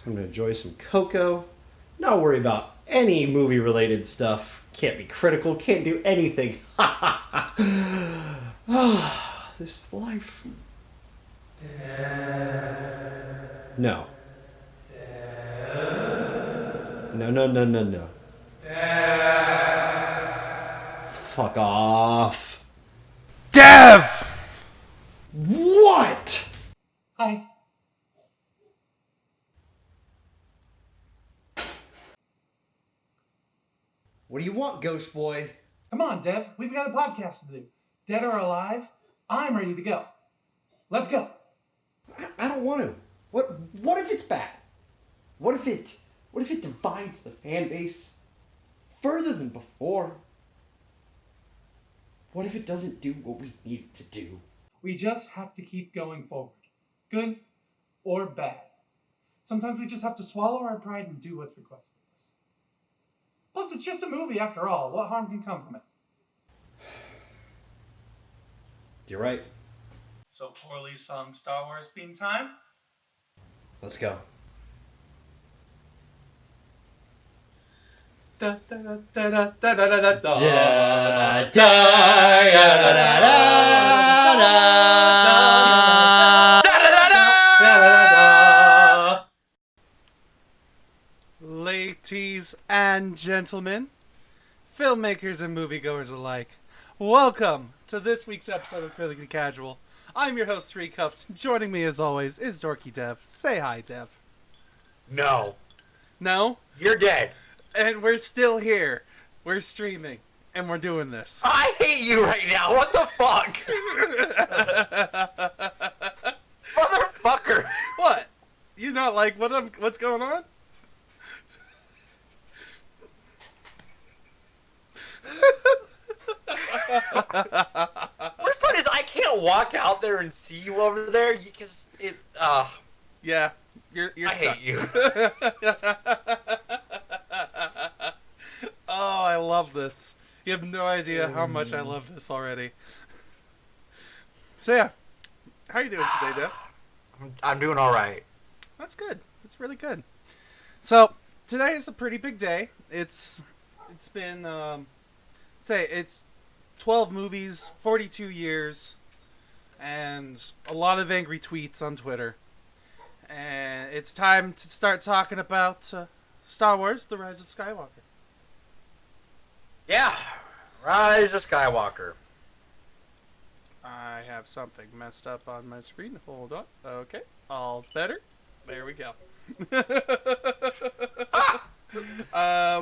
I'm going to enjoy some cocoa. Not worry about any movie-related stuff. Can't be critical. Can't do anything. This is life. No. No, no, no, no, no. Fuck off. Dev! What? Hi. What do you want, Ghost Boy? Come on, Dev. We've got a podcast to do. Dead or alive, I'm ready to go. Let's go. I don't want to. What if it's bad? What if it divides the fan base further than before? What if it doesn't do what we need it to do? We just have to keep going forward. Good or bad. Sometimes we just have to swallow our pride and do what's requested of us. Plus, it's just a movie after all. What harm can come from it? You're right. So poorly sung Star Wars theme time? Let's go. Da, da, da, da, da, da, da, da, da. Ladies and gentlemen, filmmakers and moviegoers alike, welcome to this week's episode of Critically Casual. I'm your host, Three Cups. Joining me, as always, is Dorky Dev. Say hi, Dev. No. No? You're dead. And we're still here. We're streaming. And we're doing this. I hate you right now. What the fuck? Motherfucker. What? You not like what's going on? Worst part is I can't walk out there and see you over there because it. Yeah, you're I stuck. hate you. Oh, I love this. You have no idea how much I love this already. So yeah, how are you doing today, Dev? I'm doing all right. That's good. That's really good. So today is a pretty big day. It's been it's 12 movies, 42 years, and a lot of angry tweets on Twitter. And it's time to start talking about Star Wars: The Rise of Skywalker. Yeah. Rise of Skywalker. I have something messed up on my screen. Hold on. Okay. All's better. There we go.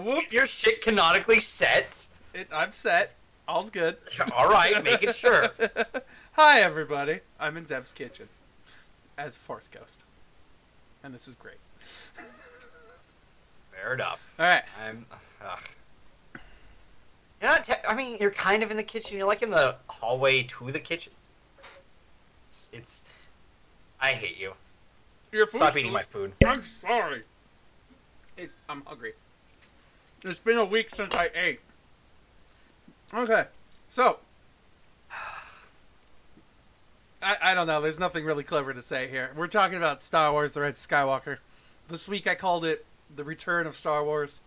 Whoops. Your shit canonically set. I'm set. All's good. All right, making sure. Hi, everybody. I'm in Dev's kitchen as a Force Ghost. And this is great. Fair enough. All right. You're not. You're kind of in the kitchen. You're like in the hallway to the kitchen. It's. I hate you. Stop eating my food. I'm sorry. I'm hungry. It's been a week since I ate. Okay, so I don't know. There's nothing really clever to say here. We're talking about Star Wars: The Rise of Skywalker. This week I called it The Return of Star Wars.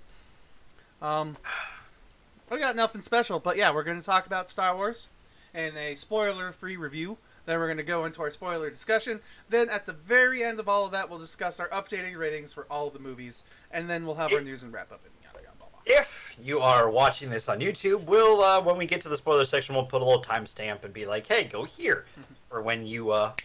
We got nothing special, but yeah, we're going to talk about Star Wars in a spoiler-free review. Then we're going to go into our spoiler discussion. Then at the very end of all of that, we'll discuss our updated ratings for all of the movies, and then we'll have our news and wrap up. And yada yada blah blah. If you are watching this on YouTube, we'll when we get to the spoiler section, we'll put a little timestamp and be like, "Hey, go here," or when you want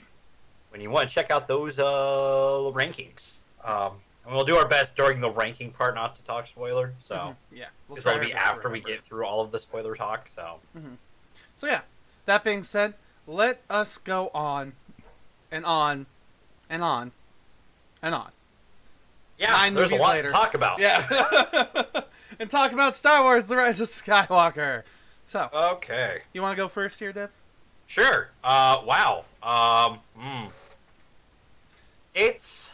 to check out those rankings. And we'll do our best during the ranking part not to talk spoiler. So yeah, because it'll be after we get through all of the spoiler talk. So so yeah, that being said, let us go on and on and on and on. Yeah, there's a lot to talk about. Yeah. And talk about Star Wars: The Rise of Skywalker. So, okay. You want to go first here, Dev? Sure. Wow. It's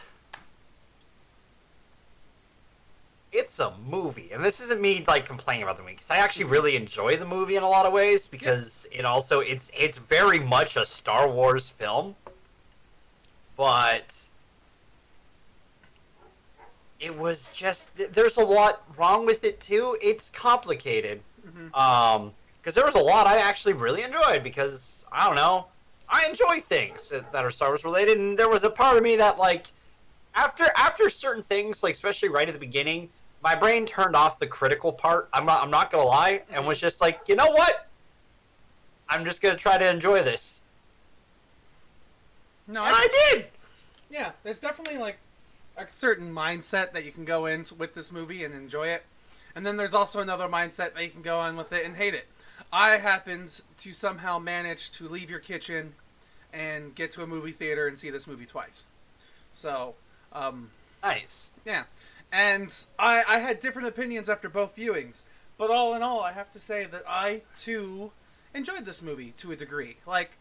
a movie, and this isn't me like complaining about the movie because I actually really enjoy the movie in a lot of ways because it's very much a Star Wars film, but it was just there's a lot wrong with it too. It's complicated. Because there was a lot I actually really enjoyed because I don't know, I enjoy things that are Star Wars related, and there was a part of me that like after certain things, like especially right at the beginning, my brain turned off the critical part. I'm not gonna lie, and was just like, you know what? I'm just gonna try to enjoy this. No, And I did. Yeah, there's definitely like a certain mindset that you can go in with this movie and enjoy it, and then there's also another mindset that you can go on with it and hate it. I happened to somehow manage to leave your kitchen and get to a movie theater and see this movie twice. So, Nice. yeah. And I had different opinions after both viewings, but all in all, I have to say that I, too, enjoyed this movie to a degree. Like,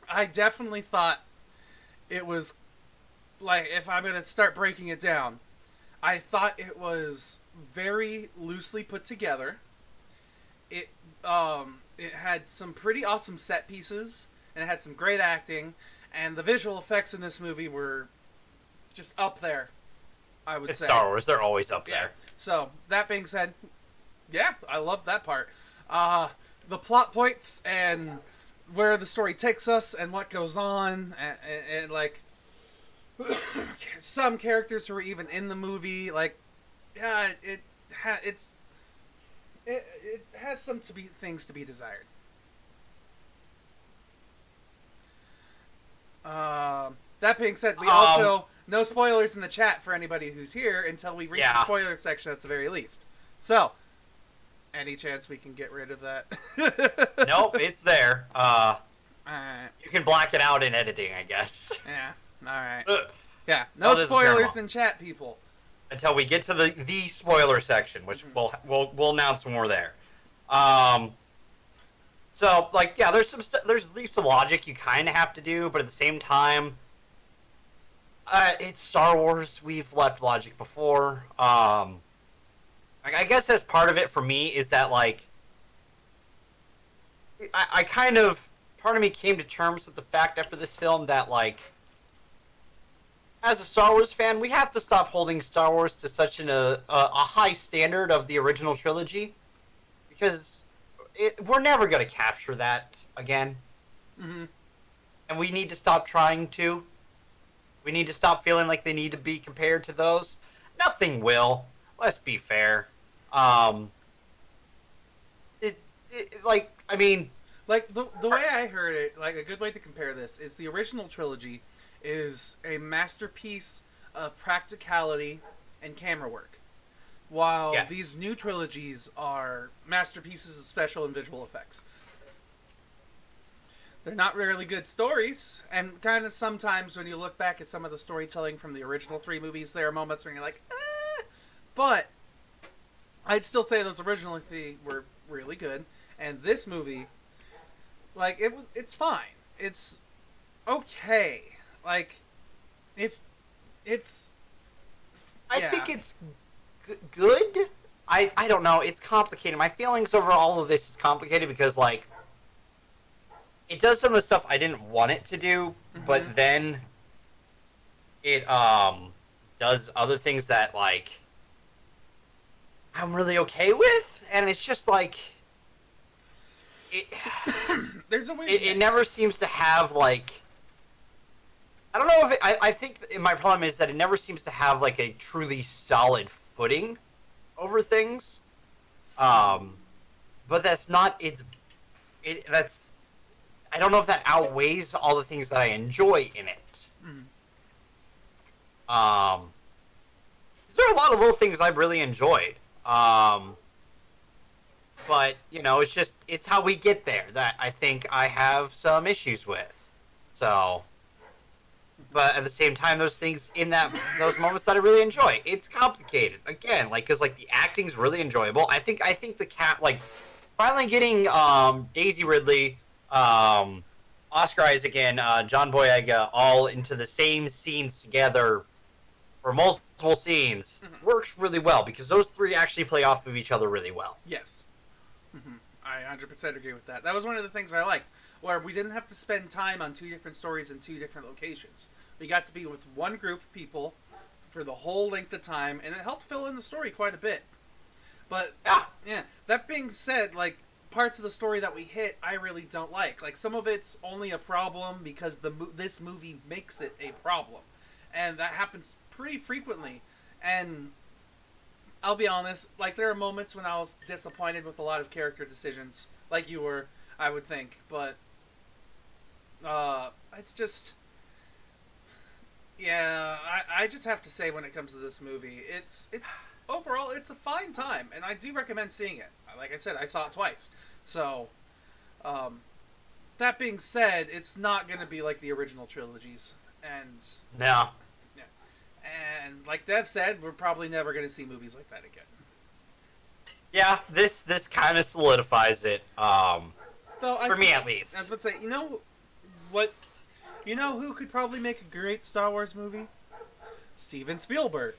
I definitely thought it was, like, if I'm going to start breaking it down, I thought it was very loosely put together. It had some pretty awesome set pieces, and it had some great acting, and the visual effects in this movie were just up there, I would It's say. Star Wars. They're always up Yeah. there. So, that being said, yeah, I love that part. The plot points and where the story takes us and what goes on, and like, some characters who are even in the movie, like, yeah, it has some things to be desired. That being said, we also no spoilers in the chat for anybody who's here until we reach the spoiler section at the very least. So, any chance we can get rid of that? Nope, it's there. Alright. You can black it out in editing, I guess. Yeah. Alright. Ugh. Yeah. No this is spoilers paramount. in chat, people. Until we get to the spoiler section, which we'll announce when we're there. So like yeah, there's leaps of logic you kind of have to do, but at the same time, it's Star Wars. We've left logic before. I guess that's part of it for me is that like I kind of part of me came to terms with the fact after this film that like, as a Star Wars fan, we have to stop holding Star Wars to such a high standard of the original trilogy, because we're never going to capture that again. Mm-hmm. And we need to stop trying to. We need to stop feeling like they need to be compared to those. Nothing will. Let's be fair. Like, I mean... Like, the way I heard it, like, a good way to compare this is the original trilogy is a masterpiece of practicality and camera work, while these new trilogies are masterpieces of special and visual effects. They're not really good stories, and kind of sometimes when you look back at some of the storytelling from the original 3 movies, there are moments where you're like, eh. But I'd still say those original 3 were really good, and this movie, like, it's fine. It's okay. Like, it's. I think it's good. I don't know. It's complicated. My feelings over all of this is complicated because, like, it does some of the stuff I didn't want it to do, but then it does other things that, like, I'm really okay with, and it's just like there's a weird it never seems to have, like, I don't know if I think my problem is that it never seems to have like a truly solid footing over things, but that's not that's I don't know if that outweighs all the things that I enjoy in it. There are a lot of little things I've really enjoyed. But, you know, it's how we get there that I think I have some issues with. So, but at the same time, those things in those moments that I really enjoy. It's complicated. Again, like, cause like the acting's really enjoyable. I think the cat, like, finally getting, Daisy Ridley, Oscar Isaac and, John Boyega all into the same scenes together for multiple scenes works really well because those 3 actually play off of each other really well. Yes. I 100% agree with that. That was one of the things I liked, where we didn't have to spend time on 2 different stories in 2 different locations. We got to be with one group of people for the whole length of time, and it helped fill in the story quite a bit. But yeah, that being said, like parts of the story that we hit, I really don't like. Like some of it's only a problem because this movie makes it a problem, and that happens pretty frequently. And I'll be honest, like there are moments when I was disappointed with a lot of character decisions, like you were, I would think, but it's just. Yeah, I just have to say when it comes to this movie, it's overall it's a fine time, and I do recommend seeing it. Like I said, I saw it twice. So, that being said, it's not going to be like the original trilogies, and No. yeah, and like Dev said, we're probably never going to see movies like that again. Yeah, this kind of solidifies it. For me at least. I was about to say, you know what? You know who could probably make a great Star Wars movie? Steven Spielberg.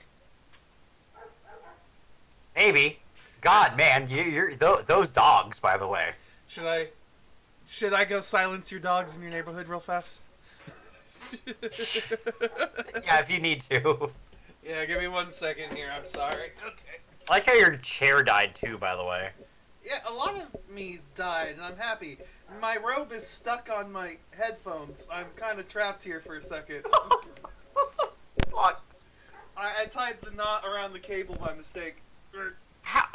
Maybe. God, man, you're those dogs, by the way. Should I go silence your dogs in your neighborhood real fast? Yeah, if you need to. Yeah, give me 1 second here. I'm sorry. Okay. I like how your chair died too, by the way. Yeah, a lot of me died, and I'm happy. My robe is stuck on my headphones. I'm kind of trapped here for a second. What the fuck? I tied the knot around the cable by mistake.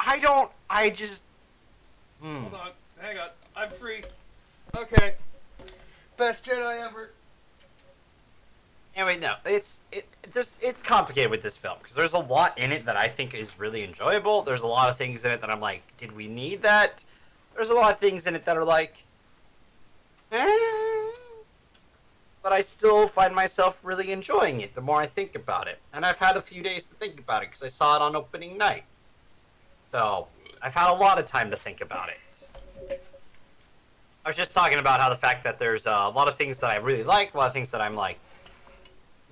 I just... Hold on. Hang on. I'm free. Okay. Best Jedi ever. Anyway, no, it's complicated with this film because there's a lot in it that I think is really enjoyable. There's a lot of things in it that I'm like, did we need that? There's a lot of things in it that are like, but I still find myself really enjoying it the more I think about it. And I've had a few days to think about it because I saw it on opening night, so I've had a lot of time to think about it. I was just talking about how the fact that there's a lot of things that I really like, a lot of things that I'm like,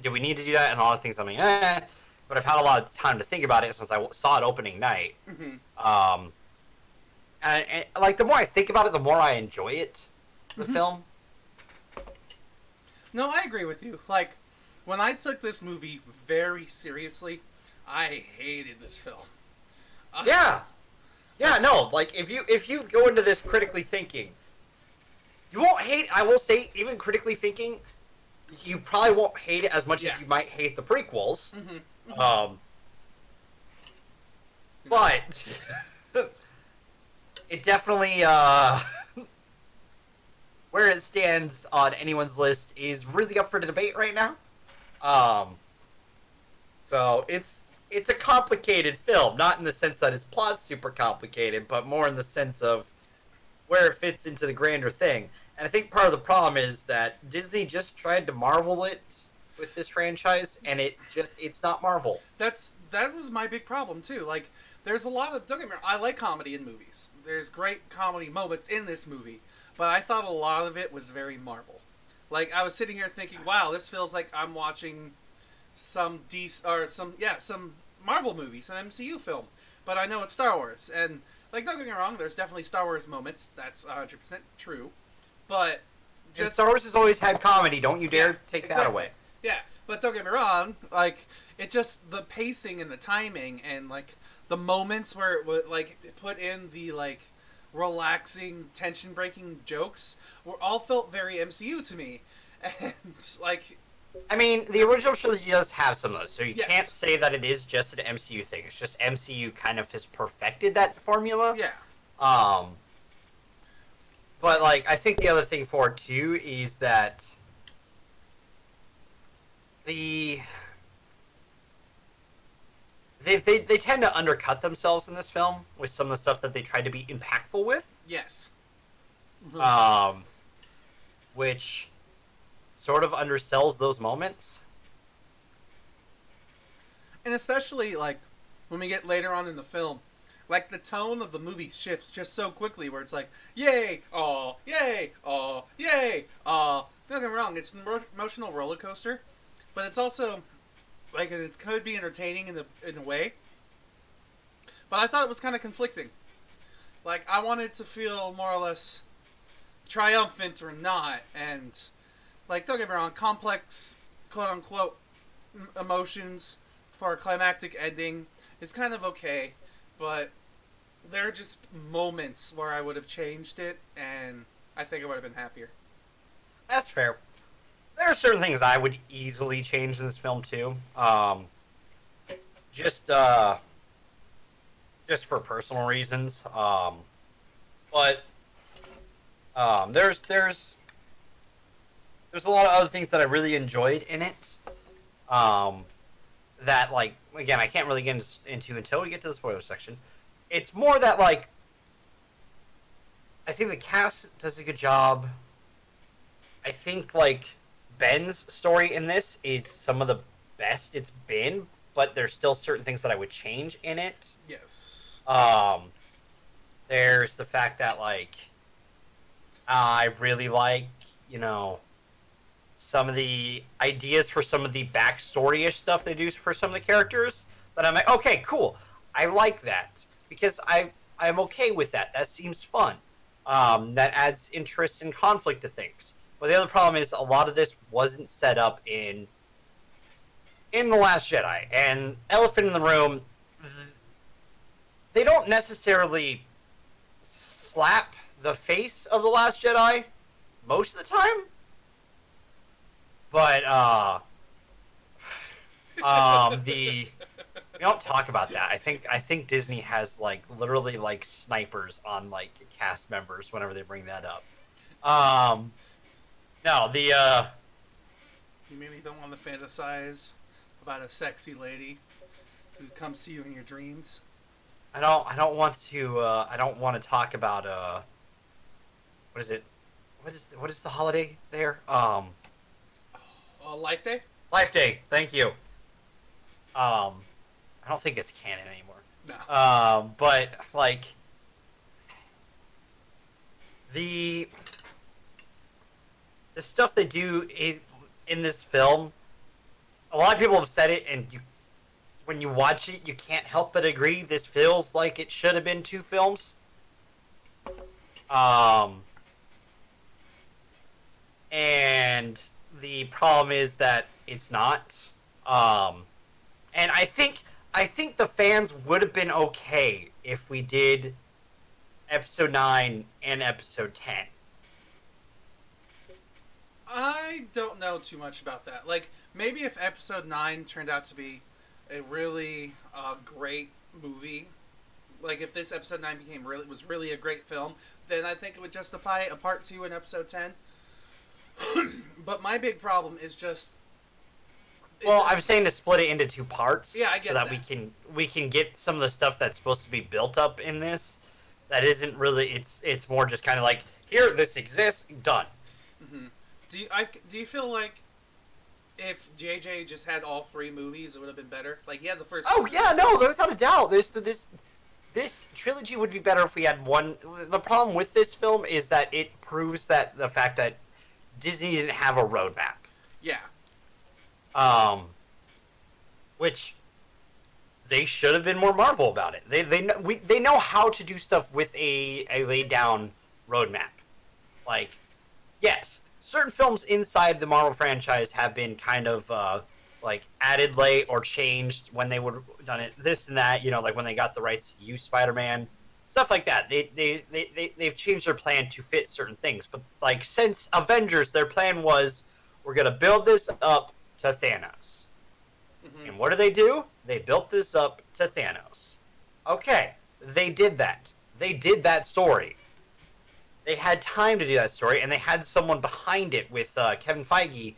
do we need to do that? And a lot of things I'm like, but I've had a lot of time to think about it since I saw it opening night. Mm-hmm. And like the more I think about it, the more I enjoy it, the film. No, I agree with you. Like, when I took this movie very seriously, I hated this film. Yeah, no. Like if you go into this critically thinking, you won't hate. I will say, even critically thinking, you probably won't hate it as much as you might hate the prequels. Mm-hmm. Mm-hmm. But it definitely where it stands on anyone's list is really up for debate right now. So it's a complicated film, not in the sense that its plot's super complicated, but more in the sense of where it fits into the grander thing. And I think part of the problem is that Disney just tried to Marvel it with this franchise, and it's not Marvel. That was my big problem too. Like, there's a lot of, don't get me wrong, I like comedy in movies. There's great comedy moments in this movie, but I thought a lot of it was very Marvel. Like, I was sitting here thinking, wow, this feels like I'm watching some Marvel movie, some MCU film, but I know it's Star Wars. And like, don't get me wrong, there's definitely Star Wars moments. That's 100% true. But and Star Wars has always had comedy. Don't you dare take that away. Yeah, but don't get me wrong. Like, it just, the pacing and the timing and like the moments where it would like put in the like relaxing, tension-breaking jokes were all felt very MCU to me. And like, I mean, the original trilogy does have some of those, so you can't say that it is just an MCU thing. It's just MCU kind of has perfected that formula. Yeah. But like, I think the other thing for it too is that they tend to undercut themselves in this film with some of the stuff that they try to be impactful with. Yes. Which sort of undersells those moments. And especially like when we get later on in the film, like the tone of the movie shifts just so quickly where it's like, yay, aw, yay, aw, yay, aw. Don't get me wrong, it's an emotional roller coaster, but it's also like, it could be entertaining in a way. But I thought it was kind of conflicting. Like, I wanted to feel more or less triumphant or not, and like, don't get me wrong, complex, quote unquote, emotions for a climactic ending is kind of okay, but there are just moments where I would have changed it, and I think I would have been happier. That's fair. There are certain things I would easily change in this film too. Just just for personal reasons. But there's a lot of other things that I really enjoyed in it. That like again I can't really get into until we get to the spoiler section. It's more that like I think the cast does a good job. I think like Ben's story in this is some of the best it's been, but there's still certain things that I would change in it. Yes. There's the fact that like I really like, some of the ideas for some of the backstory-ish stuff they do for some of the characters. That I'm like, okay, cool. I like that because I'm okay with that. That seems fun. That adds interest and conflict to things. But the other problem is a lot of this wasn't set up in The Last Jedi. And elephant in the room, they don't necessarily slap the face of The Last Jedi most of the time. But we don't talk about that. I think Disney has like literally like snipers on like cast members whenever they bring that up. No, You maybe don't want to fantasize about a sexy lady who comes to you in your dreams. I don't want to talk about what is it? What is the holiday there? Life Day? Life Day. Thank you. I don't think it's canon anymore. No. But like the stuff they do is in this film. A lot of people have said it, and when you watch it, you can't help but agree. This feels like it should have been 2 films. And the problem is that it's not. And I think the fans would have been okay if we did episode 9 and episode 10. I don't know too much about that. Like, maybe if episode 9 turned out to be a really great movie, like if this episode 9 was really a great film, then I think it would justify a part 2 in episode 10. But my big problem is just... Well, I'm saying to split it into 2 parts, yeah, I get so that we can get some of the stuff that's supposed to be built up in this. That isn't really. It's more just kind of like, here, this exists, done. Mm-hmm. Do you feel like if JJ just had all 3 movies, it would have been better? Like, yeah, the first. Oh yeah, no, without a doubt. This trilogy would be better if we had one. The problem with this film is that it proves that the fact that Disney didn't have a roadmap. Yeah. Which they should have been more Marvel about it. They know how to do stuff with a laid down roadmap. Like, yes, certain films inside the Marvel franchise have been kind of like added late or changed when they would have done it. This and that, like when they got the rights to use Spider-Man, stuff like that. They've changed their plan to fit certain things. But like since Avengers, their plan was we're gonna build this up to Thanos. Mm-hmm. And what do? They built this up to Thanos. Okay, they did that. They did that story. They had time to do that story, and they had someone behind it with Kevin Feige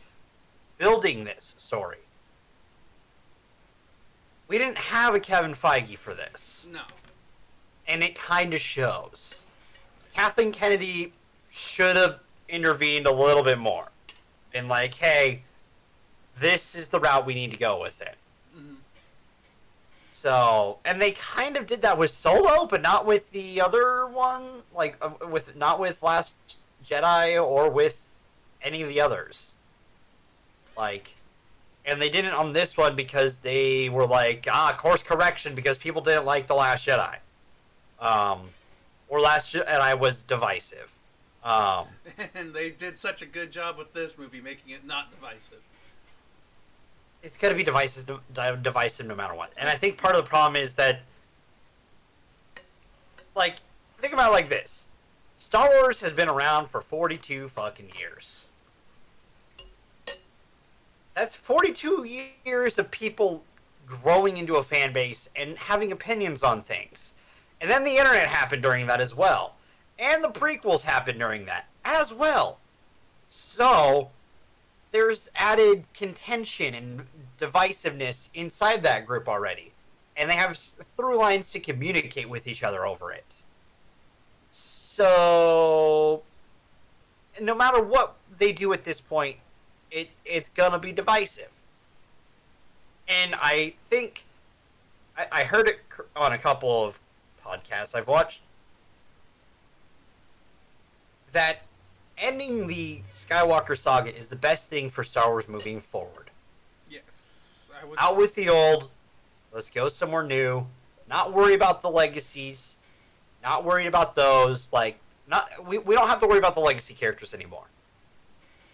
building this story. We didn't have a Kevin Feige for this. No. And it kind of shows. Kathleen Kennedy should have intervened a little bit more. Been like, hey, this is the route we need to go with it. Mm-hmm. So, and they kind of did that with Solo, but not with the other one, like not with Last Jedi or with any of the others. Like, and they didn't on this one because they were like, course correction because people didn't like the Last Jedi, or Last Jedi was divisive. And they did such a good job with this movie making it not divisive. it's going to be divisive no matter what. And I think part of the problem is that, like, think about it like this. Star Wars has been around for 42 fucking years. That's 42 years of people growing into a fan base and having opinions on things. And then the internet happened during that as well. And the prequels happened during that as well. So, there's added contention and divisiveness inside that group already. And they have through lines to communicate with each other over it. So, no matter what they do at this point, it's gonna be divisive. And I think I heard it on a couple of podcasts I've watched that ending the Skywalker saga is the best thing for Star Wars moving forward. Yes, I would. Out with the old. Let's go somewhere new. Not worry about the legacies. Not worried about those. Like, we don't have to worry about the legacy characters anymore.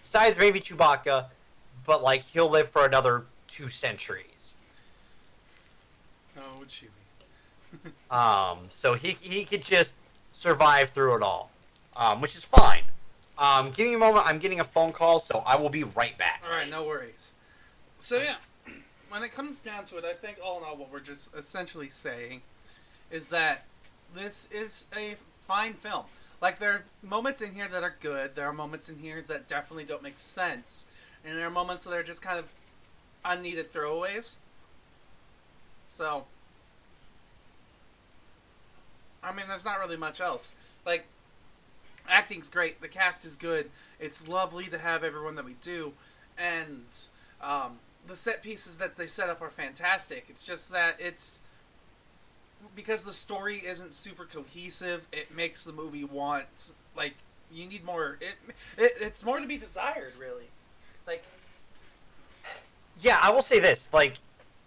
Besides maybe Chewbacca, but like he'll live for another 2 centuries. Oh, Chewie. So he could just survive through it all, which is fine. Give me a moment. I'm getting a phone call, so I will be right back. All right, no worries. So yeah, when it comes down to it, I think all in all, what we're just essentially saying is that this is a fine film. Like, there are moments in here that are good. There are moments in here that definitely don't make sense, and there are moments that are just kind of unneeded throwaways. So, I mean, there's not really much else. Like, acting's great. The cast is good. It's lovely to have everyone that we do. And the set pieces that they set up are fantastic. It's just that it's... because the story isn't super cohesive, it makes the movie want... like, you need more... It's more to be desired, really. Like... Yeah, I will say this. Like,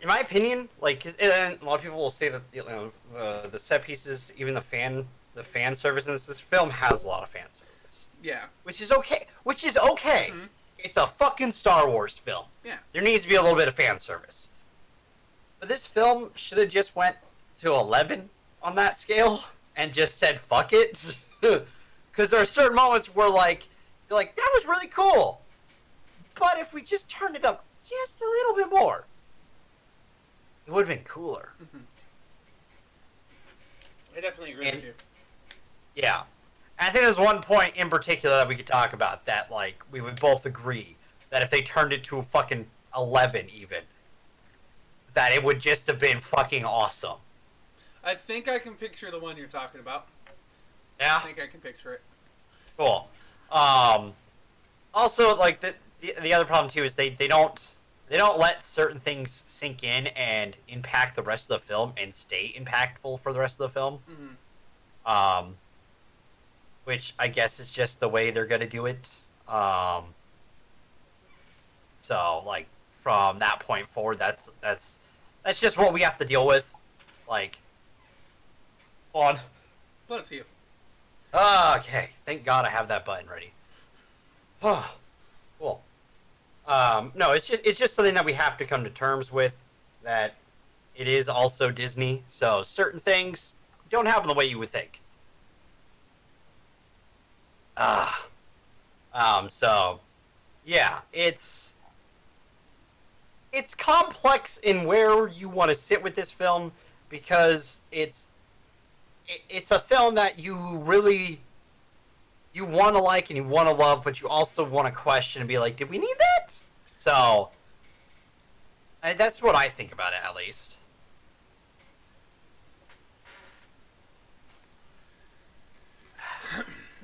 in my opinion, like, and a lot of people will say that the set pieces, even the fan service in this film has a lot of fan service. Yeah. Which is okay. Mm-hmm. It's a fucking Star Wars film. Yeah. There needs to be a little bit of fan service. But this film should have just went to 11 on that scale and just said fuck it. Because there are certain moments where, like, you're like, that was really cool. But if we just turned it up just a little bit more, it would have been cooler. Mm-hmm. I definitely agree with you. Yeah. I think there's one point in particular that we could talk about that, like, we would both agree that if they turned it to a fucking 11 even, that it would just have been fucking awesome. I think I can picture the one you're talking about. Yeah? I think I can picture it. Cool. Also, like, the other problem, too, is they don't let certain things sink in and impact the rest of the film and stay impactful for the rest of the film. Mm-hmm. Which I guess is just the way they're gonna do it. So, like, from that point forward, that's just what we have to deal with. Like, on. Bless you. Okay, thank God I have that button ready. Cool. No, it's just something that we have to come to terms with. That it is also Disney, so certain things don't happen the way you would think. So, yeah, it's complex in where you want to sit with this film, because it's a film that you really want to like and you want to love, but you also want to question and be like, did we need that? So, that's what I think about it, at least.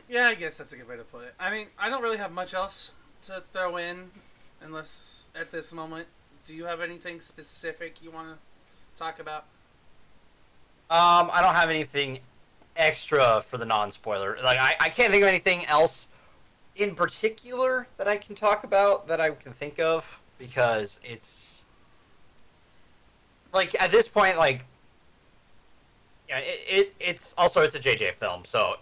Yeah, I guess that's a good way to put it. I mean, I don't really have much else to throw in, unless at this moment. Do you have anything specific you want to talk about? I don't have anything extra for the non-spoiler. Like, I can't think of anything else in particular that I can talk about that I can think of, because it's like, at this point, like, yeah, it's also, it's a JJ film, so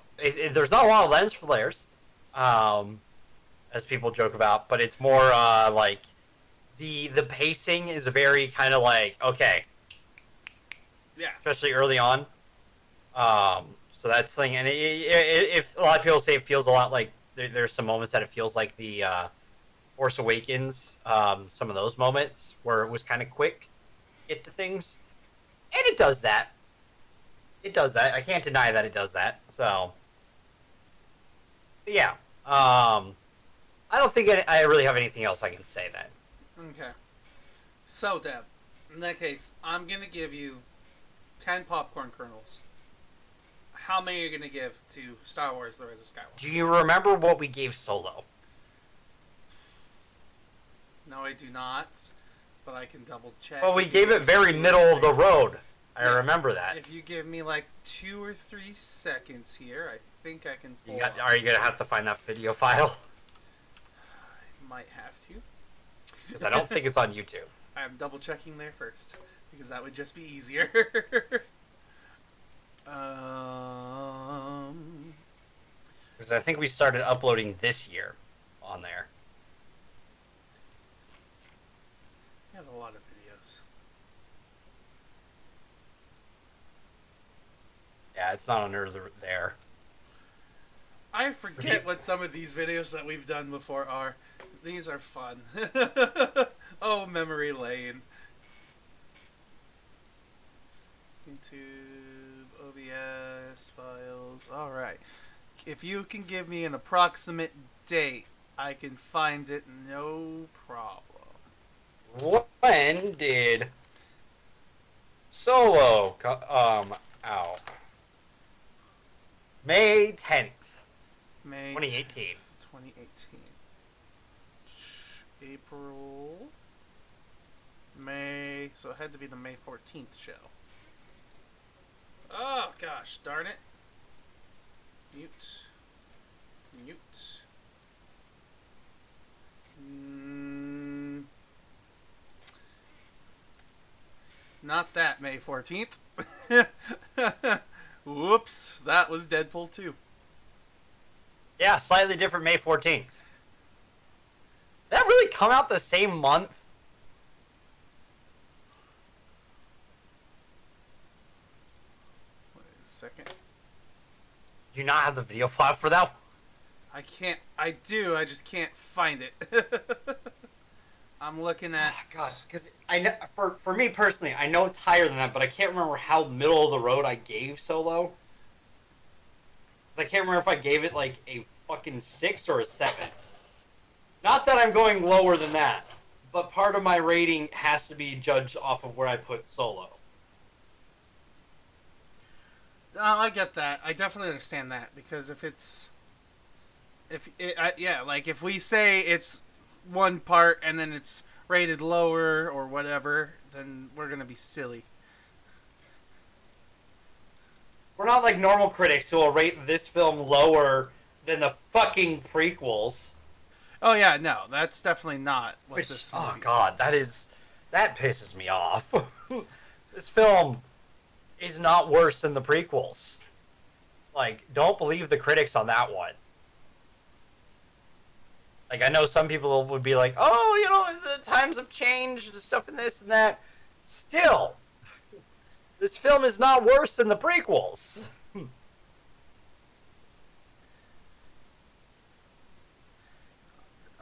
there's not a lot of lens flares, as people joke about, but it's more like the pacing is very kind of like, okay, Yeah. especially early on. So that's thing, and if a lot of people say it feels a lot like there's some moments that it feels like the Force Awakens, some of those moments where it was kind of quick, get to things, and it does that. It does that. I can't deny that it does that. So, but yeah. I don't think I really have anything else I can say then. Okay. So, Deb, in that case, I'm going to give you 10 popcorn kernels. How many are you going to give to Star Wars The Rise of Skywalker? Do you remember what we gave Solo? No, I do not. But I can double check. Well, we gave it very middle of the road. I remember that. If you give me like 2 or 3 seconds here, I think I can pull Are you going to have to find that video file? I might have to. Because I don't think it's on YouTube. I'm double checking there first. Because that would just be easier. Because I think we started uploading this year on there. We have a lot of videos. Yeah, it's not under there. I forget what some of these videos that we've done before are. These are fun. Oh, memory lane. YouTube, OBS, files. Alright. If you can give me an approximate date, I can find it no problem. When did Solo out? May 10th, May 2018. 2018. April. May. So it had to be the May 14th show. Oh, gosh. Darn it. Mute. Mute. Not that May 14th. Whoops. That was Deadpool 2. Yeah, slightly different May 14th. Did that really come out the same month? Wait a second. Do you not have the video file for that? I can't. I do. I just can't find it. I'm looking at. Oh, God, because I know for me personally, I know it's higher than that, but I can't remember how middle of the road I gave Solo. 'Cause I can't remember if I gave it like a fucking 6 or a 7. Not that I'm going lower than that, but part of my rating has to be judged off of where I put Solo. I get that. I definitely understand that because if it's, like if we say it's one part and then it's rated lower or whatever, then we're gonna be silly. We're not like normal critics who will rate this film lower than the fucking prequels. Oh yeah, no, that's definitely not what this movie oh God, that pisses me off. This film is not worse than the prequels. Like, don't believe the critics on that one. Like, I know some people would be like, oh, you know, the times have changed, the stuff in this and that. Still, this film is not worse than the prequels.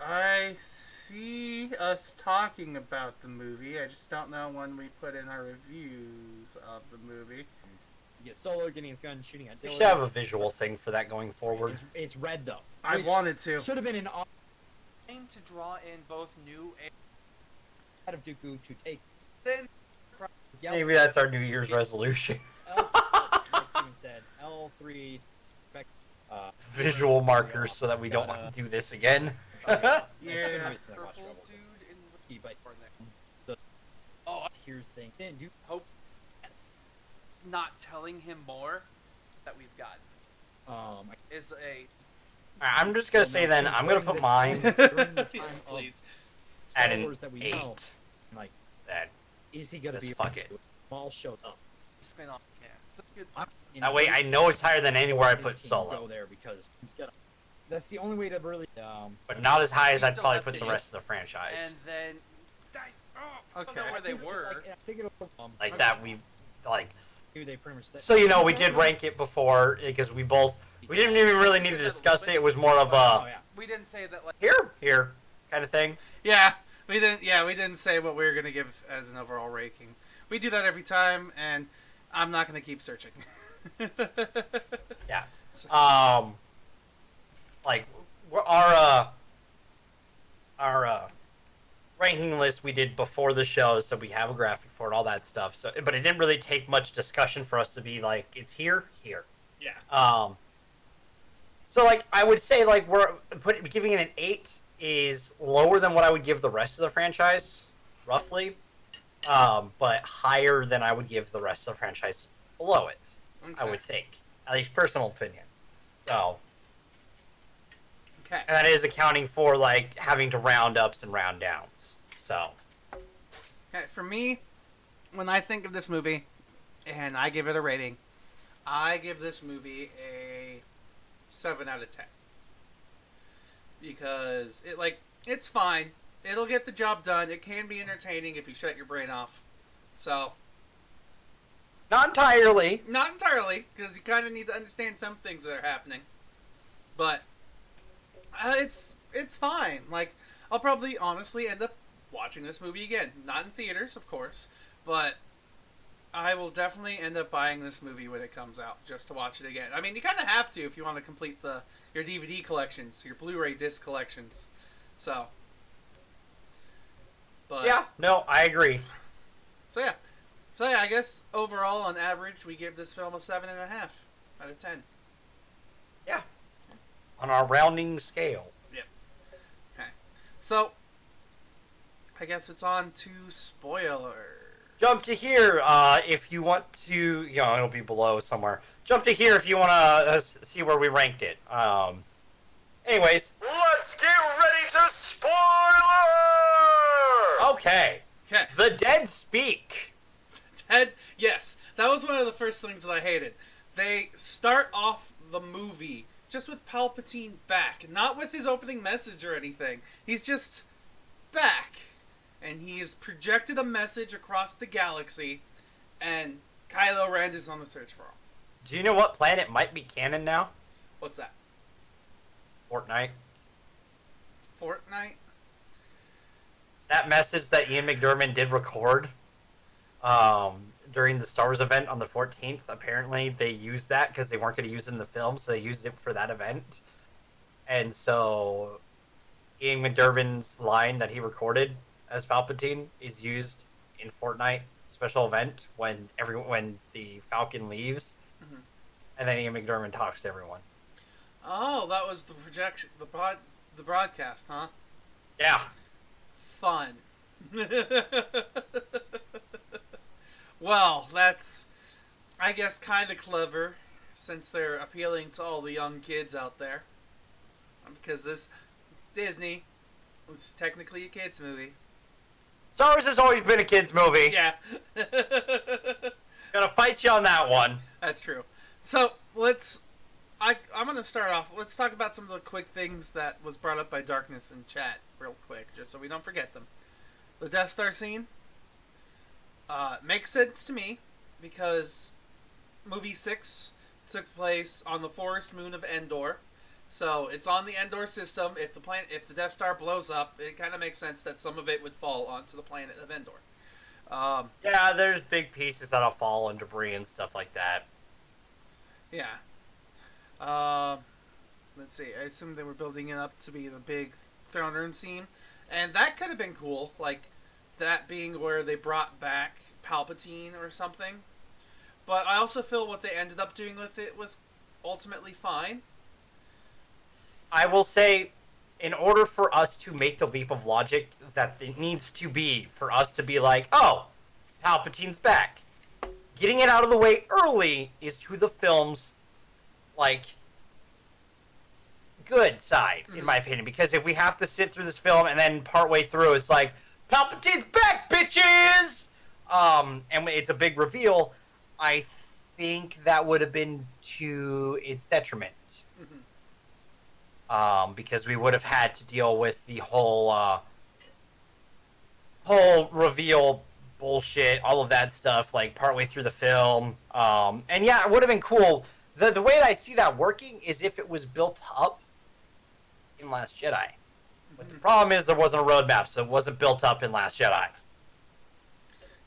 I see us talking about the movie. I just don't know when we put in our reviews of the movie. You get Solo getting his gun, shooting at We Dylan. should have a visual thing for that going forward. It's red though. I which wanted to. Should have been an aim to draw in both new and out of Dooku to take. Then Maybe that's our New Year's resolution. like Steven said, L3 Visual markers so that we don't want to do this again. Yeah. Purple dude in the tears thing. Then you Hope not telling him more that we've got is a I'm just gonna say then, I'm gonna put mine during the time yes, of please. Star at an Wars that we 8. know, like, Then, is he gonna just be fuck it. all showed up? Spin off. Yeah. So good. That way I know it's higher than anywhere I His put team Solo. Go there because he's gonna, that's the only way to really But not as high as We I'd still probably have put the this, rest of the franchise. And then dice. Oh, I Okay. don't know where they were. I think it'll, Like that we like. they pretty much said. So we did rank it before because we didn't even really need to discuss it. It was more of Oh a yeah. We didn't say that like. here kind of thing. Yeah, we didn't. Yeah, we didn't say what we were gonna give as an overall ranking. We do that every time, and I'm not gonna keep searching. Yeah. Like our ranking list we did before the show, so we have a graphic for it, all that stuff. So, but it didn't really take much discussion for us to be like, it's here. Yeah. So like I would say like giving it an 8 is lower than what I would give the rest of the franchise, roughly, but higher than I would give the rest of the franchise below it. Okay. I would think, at least personal opinion. So. Okay. And that is accounting for like having to round ups and round downs. So. Okay. For me, when I think of this movie, and I give it a rating, I give this movie a 7 out of 10 because it's fine. It'll get the job done. It can be entertaining if you shut your brain off. So. Not entirely. Not entirely, because you kind of need to understand some things that are happening. But it's fine. Like, I'll probably honestly end up watching this movie again. Not in theaters, of course, but I will definitely end up buying this movie when it comes out just to watch it again. I mean, you kind of have to if you want to complete your DVD collections, your Blu-ray disc collections. So. But, Yeah. No, I agree. So yeah, I guess overall, on average, we give this film a 7.5 out of 10. Yeah. On our rounding scale. Okay, so I guess it's on to spoilers. Jump to here if you want to. It'll be below somewhere. Jump to here if you want to see where we ranked it. Anyways. Let's get ready to spoiler! Okay. Okay, The dead speak. yes, that was one of the first things that I hated. They start off the movie just with Palpatine back, not with his opening message or anything. He's just back, and he has projected a message across the galaxy, and Kylo Ren is on the search for him. Do you know what planet might be canon now? What's that? Fortnite. Fortnite? That message that Ian McDiarmid did record during the Star Wars event on the 14th, apparently they used that because they weren't going to use it in the film, so they used it for that event. And so Ian McDiarmid's line that he recorded as Palpatine is used in Fortnite special event when the Falcon leaves, and then Ian McDiarmid talks to everyone. Oh, that was the projection, the broadcast, huh? Yeah. Fun. Well, that's, I guess, kind of clever, since they're appealing to all the young kids out there. Because this Disney, this is technically a kids movie. Star Wars has always been a kids movie. Yeah. Gonna fight you on that one. That's true. So I'm gonna start off. Let's talk about some of the quick things that was brought up by Darkness in chat, real quick, just so we don't forget them. The Death Star scene makes sense to me because movie 6 took place on the forest moon of Endor, so it's on the Endor system. If the Death Star blows up, it kind of makes sense that some of it would fall onto the planet of Endor. Yeah, there's big pieces that'll fall and debris and stuff like that. Yeah. Let's see. I assume they were building it up to be the big throne room scene, and that could have been cool. Like that being where they brought back Palpatine or something. But I also feel what they ended up doing with it was ultimately fine. I will say, in order for us to make the leap of logic that it needs to be for us to be like, oh, Palpatine's back. Getting it out of the way early is to the film's good side, in my opinion. Because if we have to sit through this film and then partway through it's like, Palpatine's back, bitches! And it's a big reveal, I think that would have been to its detriment. Because we would have had to deal with the whole whole reveal bullshit, all of that stuff, like partway through the film. And yeah, it would have been cool. The way that I see that working is if it was built up in Last Jedi. But the problem is there wasn't a roadmap, so it wasn't built up in Last Jedi.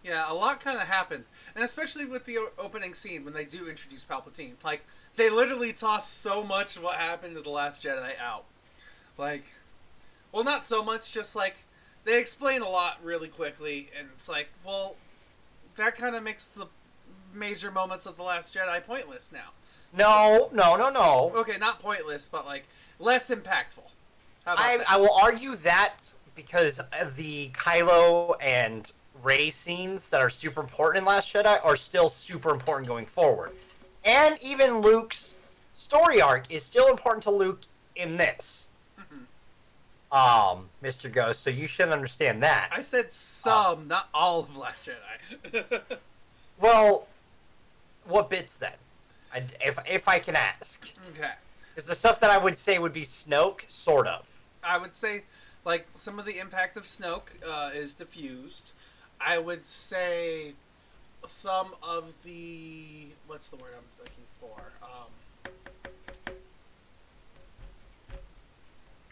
Yeah, a lot kind of happened, and especially with the opening scene when they do introduce Palpatine. Like, they literally toss so much of what happened to The Last Jedi out. Like, well, not so much, just like, they explain a lot really quickly, and it's like, well, that kind of makes the major moments of The Last Jedi pointless now. No. Okay, not pointless, but, like, less impactful. How about that? I will argue that because the Kylo and Rey scenes that are super important in Last Jedi are still super important going forward. And even Luke's story arc is still important to Luke in this. Mr. Ghost, so you should understand that. I said some, not all of Last Jedi. Well, what bits then? If I can ask. Okay. Because the stuff that I would say would be Snoke, sort of. I would say, like, some of the impact of Snoke is diffused. I would say some of the... What's the word I'm looking for?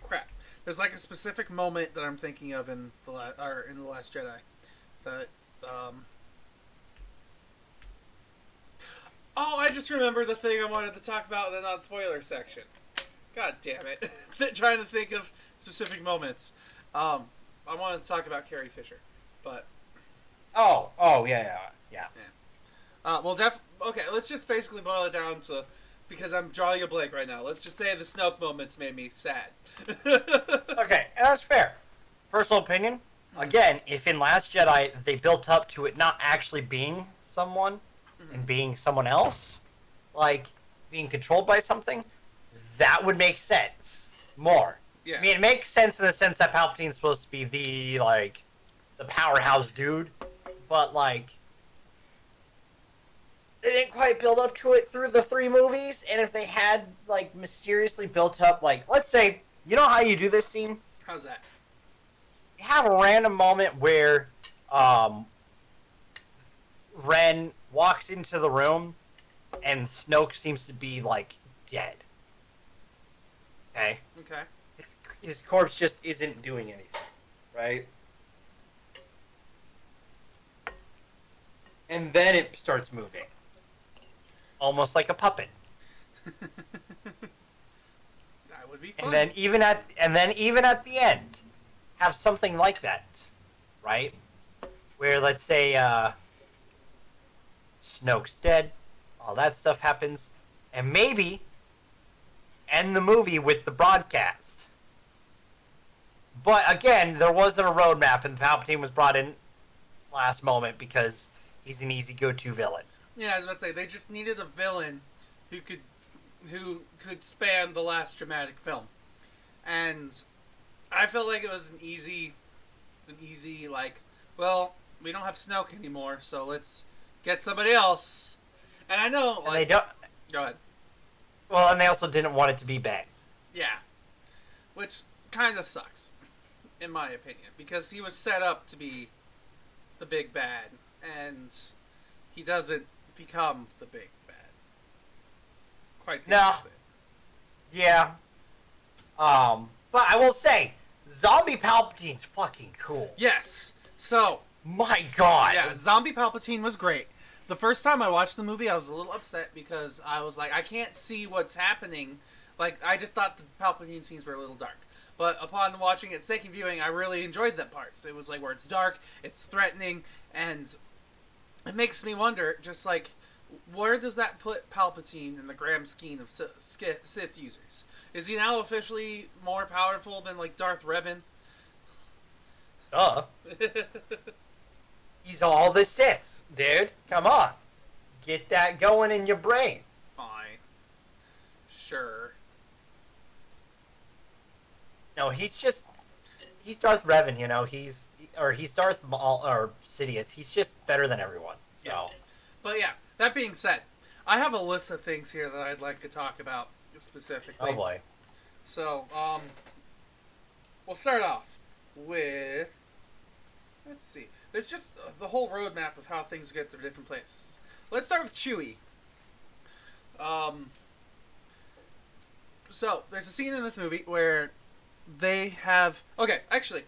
Crap. There's, like, a specific moment that I'm thinking of in The Last Jedi. That, Oh, I just remembered the thing I wanted to talk about in the non-spoiler section. God damn it. Trying to think of specific moments. I wanted to talk about Carrie Fisher, but... Oh, yeah. Okay, let's just basically boil it down to... Because I'm drawing a blank right now. Let's just say the Snoke moments made me sad. Okay, that's fair. Personal opinion. Again, if in Last Jedi they built up to it not actually being someone and being someone else, like being controlled by something, that would make sense more. Yeah. I mean, it makes sense in the sense that Palpatine's supposed to be the powerhouse dude, but like they didn't quite build up to it through the 3 movies. And if they had like mysteriously built up, like, let's say, you know how you do this scene? How's that? You have a random moment where Ren walks into the room and Snoke seems to be like dead. Okay? Okay. His corpse just isn't doing anything, right? And then it starts moving. Almost like a puppet. That would be fun. And then even at the end, have something like that, right? Where let's say Snoke's dead, all that stuff happens, and maybe end the movie with the broadcast. But again, there wasn't a roadmap, and Palpatine was brought in last moment because he's an easy go-to villain. Yeah, I was about to say, they just needed a villain who could span the last dramatic film. And I felt like it was an easy like, well, we don't have Snoke anymore, so let's get somebody else. And I know, like... And they don't... Go ahead. Well, and they also didn't want it to be Bang. Yeah. Which kind of sucks, in my opinion, because he was set up to be the big bad, and he doesn't become the big bad. Quite the opposite. Yeah. But I will say, Zombie Palpatine's fucking cool. Yes. So... My God. Yeah, Zombie Palpatine was great. The first time I watched the movie, I was a little upset because I was like, I can't see what's happening. Like, I just thought the Palpatine scenes were a little dark. But upon watching it second viewing, I really enjoyed that part. So it was like where it's dark, it's threatening, and it makes me wonder, just like, where does that put Palpatine in the grand scheme of Sith users? Is he now officially more powerful than, like, Darth Revan? He's all the Siths, dude. Come on. Get that going in your brain. Fine. Sure. No, he's Darth Revan, you know. He's Darth Maul, or Sidious. He's just better than everyone. So. Yeah. But yeah, that being said, I have a list of things here that I'd like to talk about specifically. Oh boy. So, we'll start off with let's see. There's just the whole roadmap of how things get to different places. Let's start with Chewie. So there's a scene in this movie where they have. Okay, actually,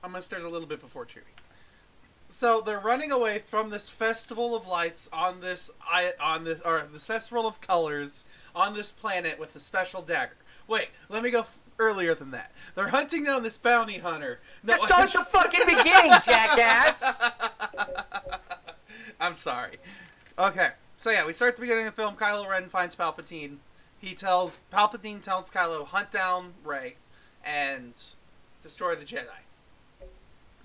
I'm gonna start a little bit before Chewie. So they're running away from this festival of lights on this this festival of colors on this planet with a special dagger. Wait, let me go earlier than that. They're hunting down this bounty hunter. No, Just start the fucking beginning, jackass! I'm sorry. Okay, so yeah, we start at the beginning of the film. Kylo Ren finds Palpatine. Palpatine tells Kylo, hunt down Rey and destroy the Jedi.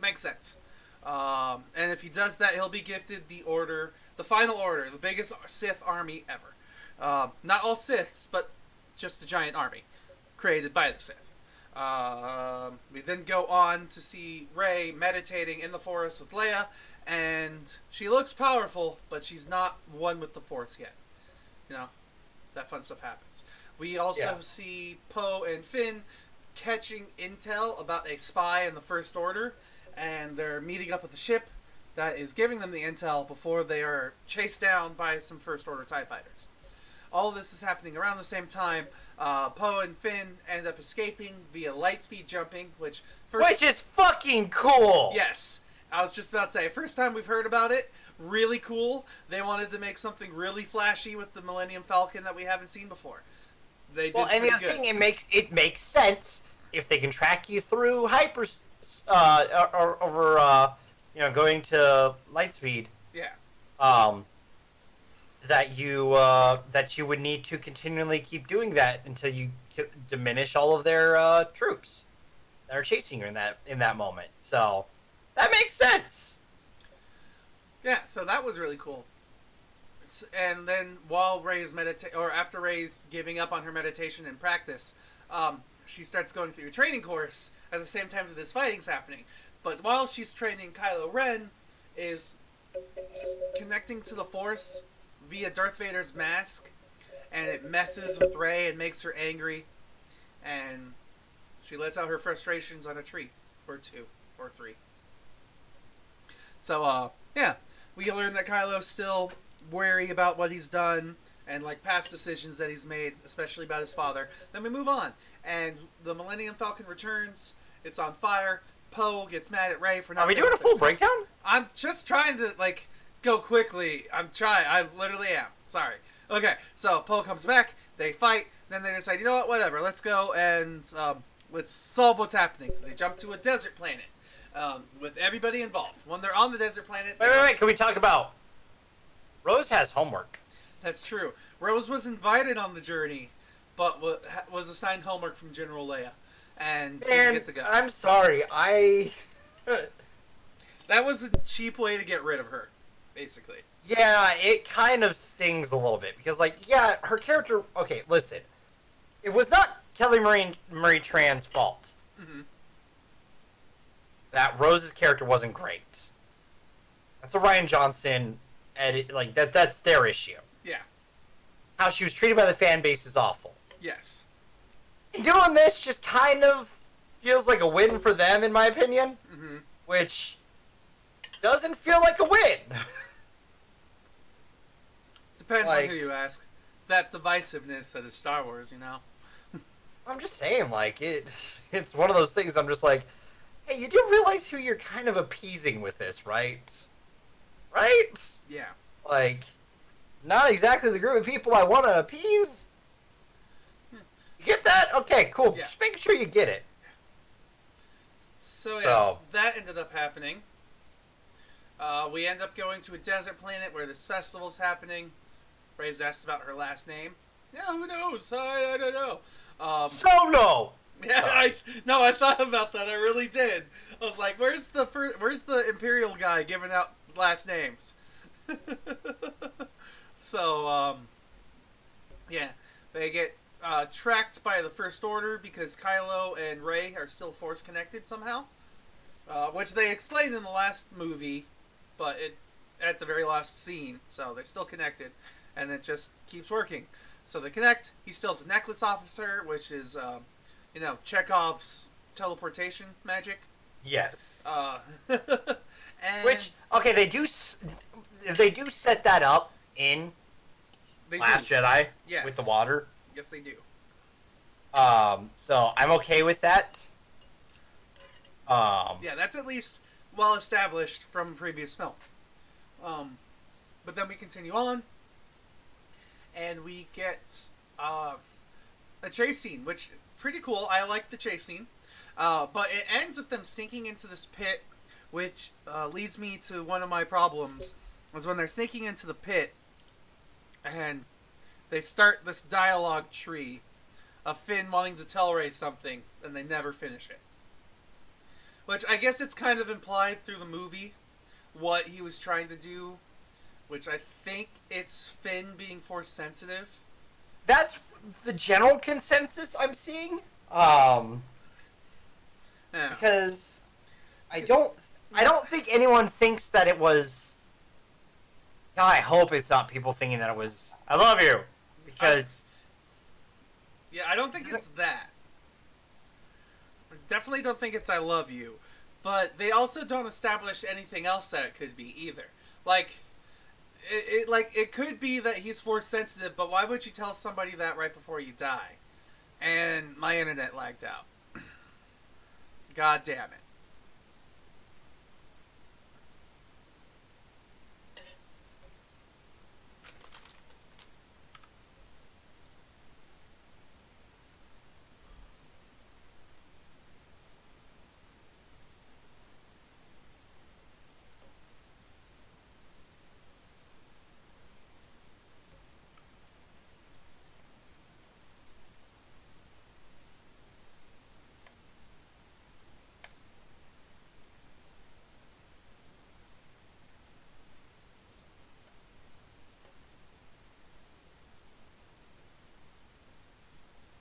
Makes sense. And if he does that, he'll be gifted the final order, the biggest Sith army ever. Not all Siths, but just a giant army created by the Sith. We then go on to see Rey meditating in the forest with Leia, and she looks powerful, but she's not one with the Force yet. You know, that fun stuff happens. We also see Poe and Finn catching intel about a spy in the First Order, and they're meeting up with a ship that is giving them the intel before they are chased down by some First Order TIE fighters. All of this is happening around the same time. Poe and Finn end up escaping via lightspeed jumping, which is fucking cool! Yes. I was just about to say, first time we've heard about it, really cool. They wanted to make something really flashy with the Millennium Falcon that we haven't seen before. They did and the other thing, it makes sense if they can track you through going to lightspeed. Yeah. That you would need to continually keep doing that until you diminish all of their troops that are chasing you in that moment. So that makes sense. Yeah, so that was really cool. And then while Rey's after Rey's giving up on her meditation and practice, she starts going through a training course at the same time that this fighting's happening. But while she's training, Kylo Ren is connecting to the Force via Darth Vader's mask, and it messes with Rey and makes her angry, and she lets out her frustrations on a tree, or two, or three. So, yeah, we learn that Kylo's still wary about what he's done, and like past decisions that he's made, especially about his father. Then we move on, and the Millennium Falcon returns, it's on fire, Poe gets mad at Rey for not... Are we doing a full breakdown? I'm just trying to, go quickly. I'm trying. I literally am. Sorry. Okay, so Poe comes back, they fight, then they decide, you know what, whatever, let's go and let's solve what's happening. So they jump to a desert planet with everybody involved. When they're on the desert planet... Wait. Can we talk about... Rose has homework. That's true. Rose was invited on the journey, but was assigned homework from General Leia. And didn't get to go. I'm sorry. That was a cheap way to get rid of her, basically. Yeah, it kind of stings a little bit. Because, her character... Okay, listen. It was not Kelly Marie Tran's fault. Mm-hmm. That Rose's character wasn't great. That's a Rian Johnson edit. That's their issue. Yeah. How she was treated by the fan base is awful. Yes. And doing this just kind of feels like a win for them, in my opinion. Mm-hmm. Which doesn't feel like a win. Depends on who you ask. That divisiveness that is Star Wars, you know? I'm just saying, it's one of those things I'm just like, hey, you do realize who you're kind of appeasing with this, right? Right? Yeah. Not exactly the group of people I want to appease. You get that? Okay, cool. Yeah. Just making sure you get it. So that ended up happening. We end up going to a desert planet where this festival's happening. Rey's asked about her last name. Yeah, who knows? I don't know. Solo! Yeah, I thought about that. I really did. I was like, where's the Imperial guy giving out last names? So, yeah, they get tracked by the First Order because Kylo and Rey are still Force connected somehow, which they explained in the last movie, but at the very last scene. So they're still connected, and it just keeps working. So they connect. He steals a necklace officer, which is, Chekhov's teleportation magic. Yes. And Which, okay, they do set that up in they Last do. Jedi Yes. with the water. Yes, they do. So I'm okay with that. Yeah, that's at least well established from a previous film. But then we continue on, and we get a chase scene, which pretty cool. I like the chase scene, but it ends with them sinking into this pit, which leads me to one of my problems. Was when they're sinking into the pit, and they start this dialogue tree of Finn wanting to tell Rey something, and they never finish it. Which I guess it's kind of implied through the movie what he was trying to do, which I think it's Finn being force sensitive. That's the general consensus I'm seeing. Yeah. Because I don't think anyone thinks that it was. God, I hope it's not people thinking that it was "I love you," because Yeah, I don't think it's that. I definitely don't think it's "I love you," but they also don't establish anything else that it could be either. Like, it could be that he's force sensitive, but why would you tell somebody that right before you die? And my internet lagged out. God damn it.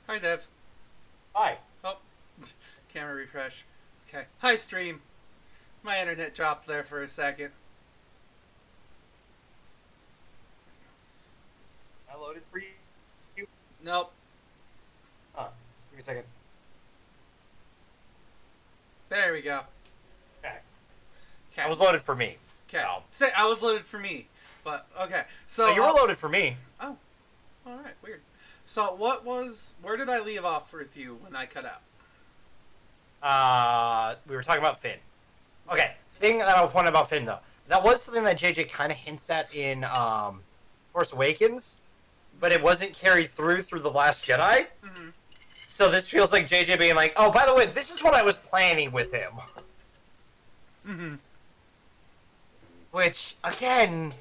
Hi, Dev. hi. Oh, camera refresh. Okay. Hi, stream. My internet dropped there for a second. I loaded for you. Nope. Give me a second. There we go. Okay. Okay. I was loaded for me. Okay. So. Say I was loaded for me, but okay. So No, you were loaded for me. Oh, all right. Weird. So where did I leave off with you when I cut out? We were talking about Finn. Okay, thing that I was wondering about Finn though, that was something that JJ kind of hints at in Force Awakens, but it wasn't carried through the Last Jedi. Mm-hmm. So this feels like JJ being like, "Oh, by the way, this is what I was planning with him." Mm-hmm. Which again,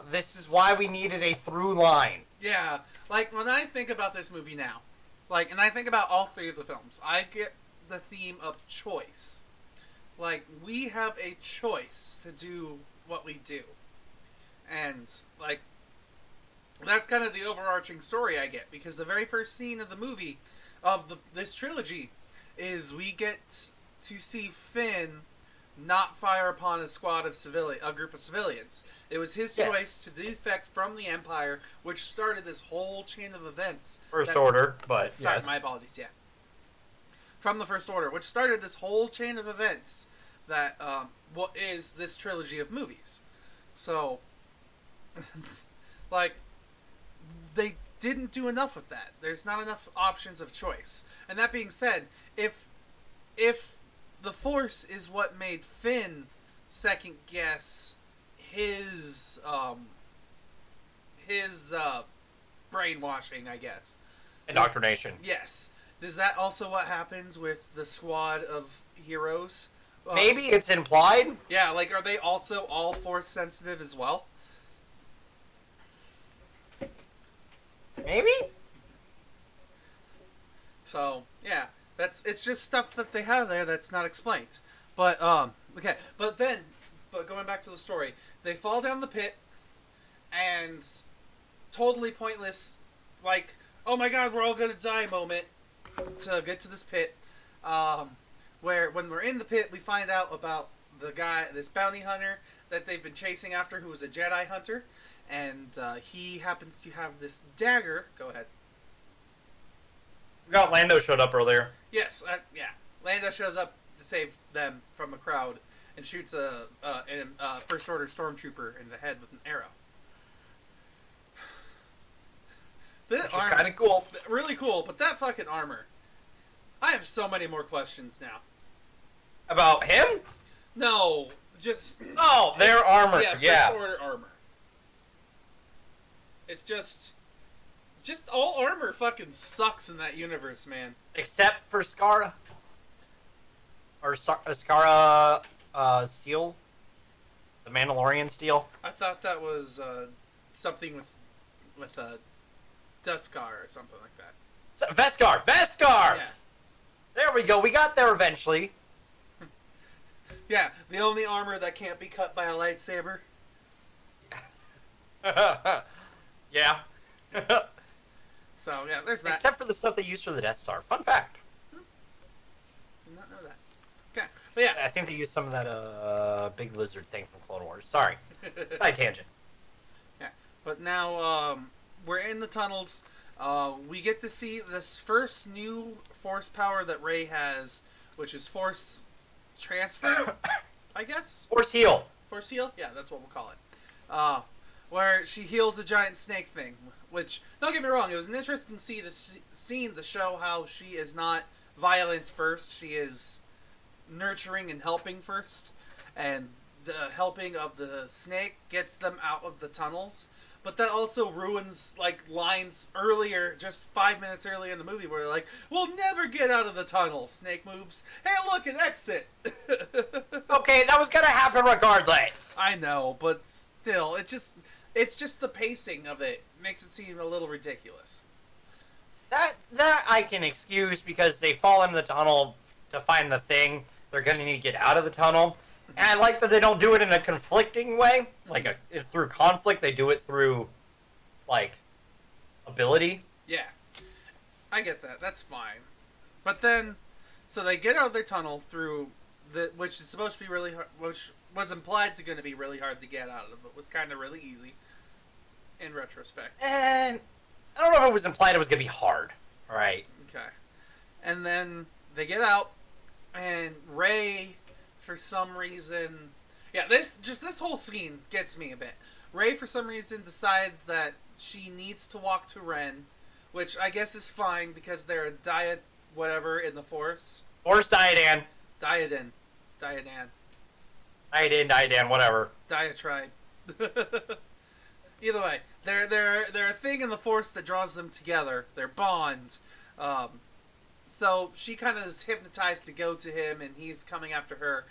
this is why we needed a through line. Yeah. Like when I think about this movie now, and I think about all three of the films, I get the theme of choice. Like we have a choice to do what we do, and that's kind of the overarching story I get, because the very first scene of the movie of this trilogy is we get to see Finn not fire upon a group of civilians. It was his choice to defect from the Empire, which started this whole chain of events. First Order, but sorry, yes. my apologies. Yeah, from the First Order, which started this whole chain of events that what is this trilogy of movies. So, they didn't do enough with that. There's not enough options of choice. And that being said, if the Force is what made Finn second guess his brainwashing, I guess. Indoctrination. Yes. Is that also what happens with the squad of heroes? Maybe it's implied. Yeah, are they also all Force sensitive as well? Maybe? So, yeah. It's just stuff that they have there that's not explained. But, okay. But going back to the story, they fall down the pit, and totally pointless, oh my god, we're all gonna die moment to get to this pit, where when we're in the pit, we find out about this bounty hunter that they've been chasing after, who was a Jedi hunter, and he happens to have this dagger. Go ahead. We got Lando showed up earlier. Yes, yeah. Lando shows up to save them from a crowd and shoots a First Order stormtrooper in the head with an arrow. Which was kind of cool. Really cool, but that fucking armor. I have so many more questions now. About him? No, just... Oh, their armor. Yeah, First Order armor. It's just all armor fucking sucks in that universe, man. Except for Skara. Or Skara steel. The Mandalorian steel. I thought that was something with a Duskar or something like that. Veskar! Veskar! Yeah. There we go. We got there eventually. Yeah, the only armor that can't be cut by a lightsaber. Yeah. So, yeah, there's that. Except for the stuff they used for the Death Star. Fun fact. Did not know that. Okay, but yeah. I think they used some of that big lizard thing from Clone Wars. Sorry. Side tangent. Yeah, but now we're in the tunnels. We get to see this first new force power that Rey has, which is force transfer, I guess? Force heal. Force heal? Yeah, that's what we'll call it. Where she heals a giant snake thing, which, don't get me wrong, it was an interesting scene to show how she is not violence first, she is nurturing and helping first, and the helping of the snake gets them out of the tunnels. But that also ruins, like, lines earlier, just 5 minutes earlier in the movie, where they're like, we'll never get out of the tunnel. Snake moves. Hey, look, an exit. Okay, that was gonna happen regardless. I know, but still, it's just the pacing of it makes it seem a little ridiculous. That I can excuse because they fall in the tunnel to find the thing. They're gonna need to get out of the tunnel. And I like that they don't do it in a conflicting way. Like, through conflict, they do it through, like, ability. Yeah. I get that. That's fine. But then, so they get out of their tunnel through, which is supposed to be really hard, which was implied to going to be really hard to get out of, but was kind of really easy, in retrospect. And I don't know if it was implied it was going to be hard. Alright. Okay. And then they get out, and Rey... for some reason, yeah, this whole scene gets me a bit. Rey, for some reason, decides that she needs to walk to Ren, which I guess is fine because they're a diet whatever in the Force. Force Diadan. Diadan, whatever. diatribe. Either way, they're a thing in the Force that draws them together. Their bond. So she kind of is hypnotized to go to him, and he's coming after her.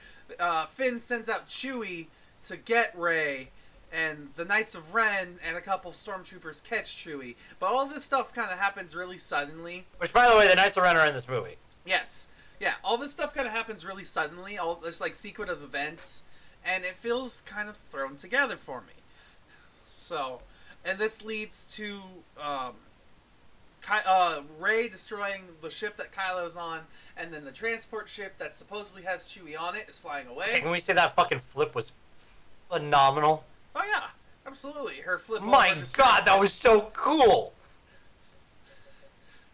Finn sends out Chewie to get Rey, and the Knights of Ren and a couple stormtroopers catch Chewie. But all this stuff kind of happens really suddenly. Which, by the way, the Knights of Ren are in this movie. Yes. Yeah, all this stuff kind of happens really suddenly, all this, like, sequence of events, and it feels kind of thrown together for me. So, and this leads to Rey destroying the ship that Kylo's on, and then the transport ship that supposedly has Chewie on it is flying away. Hey, can we say that fucking flip was phenomenal? Oh yeah, absolutely. Her flip. My God, that was so cool.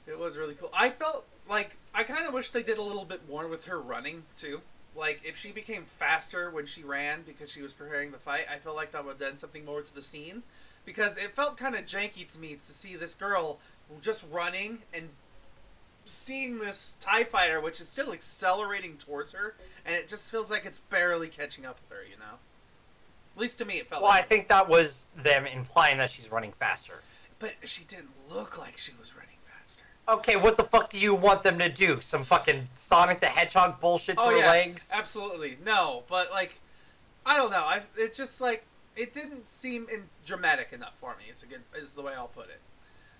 It was really cool. I felt like I kind of wish they did a little bit more with her running too. Like if she became faster when she ran because she was preparing the fight, I felt like that would have done something more to the scene. Because it felt kind of janky to me to see this girl just running and seeing this TIE fighter, which is still accelerating towards her, and it just feels like it's barely catching up with her, you know? At least to me, it felt Well, like I think that was them implying that she's running faster. But she didn't look like she was running faster. Okay, what the fuck do you want them to do? Some fucking Sonic the Hedgehog bullshit to her legs? Absolutely. No, but, like, I don't know. It just, like, it didn't seem dramatic enough for me, is the way I'll put it.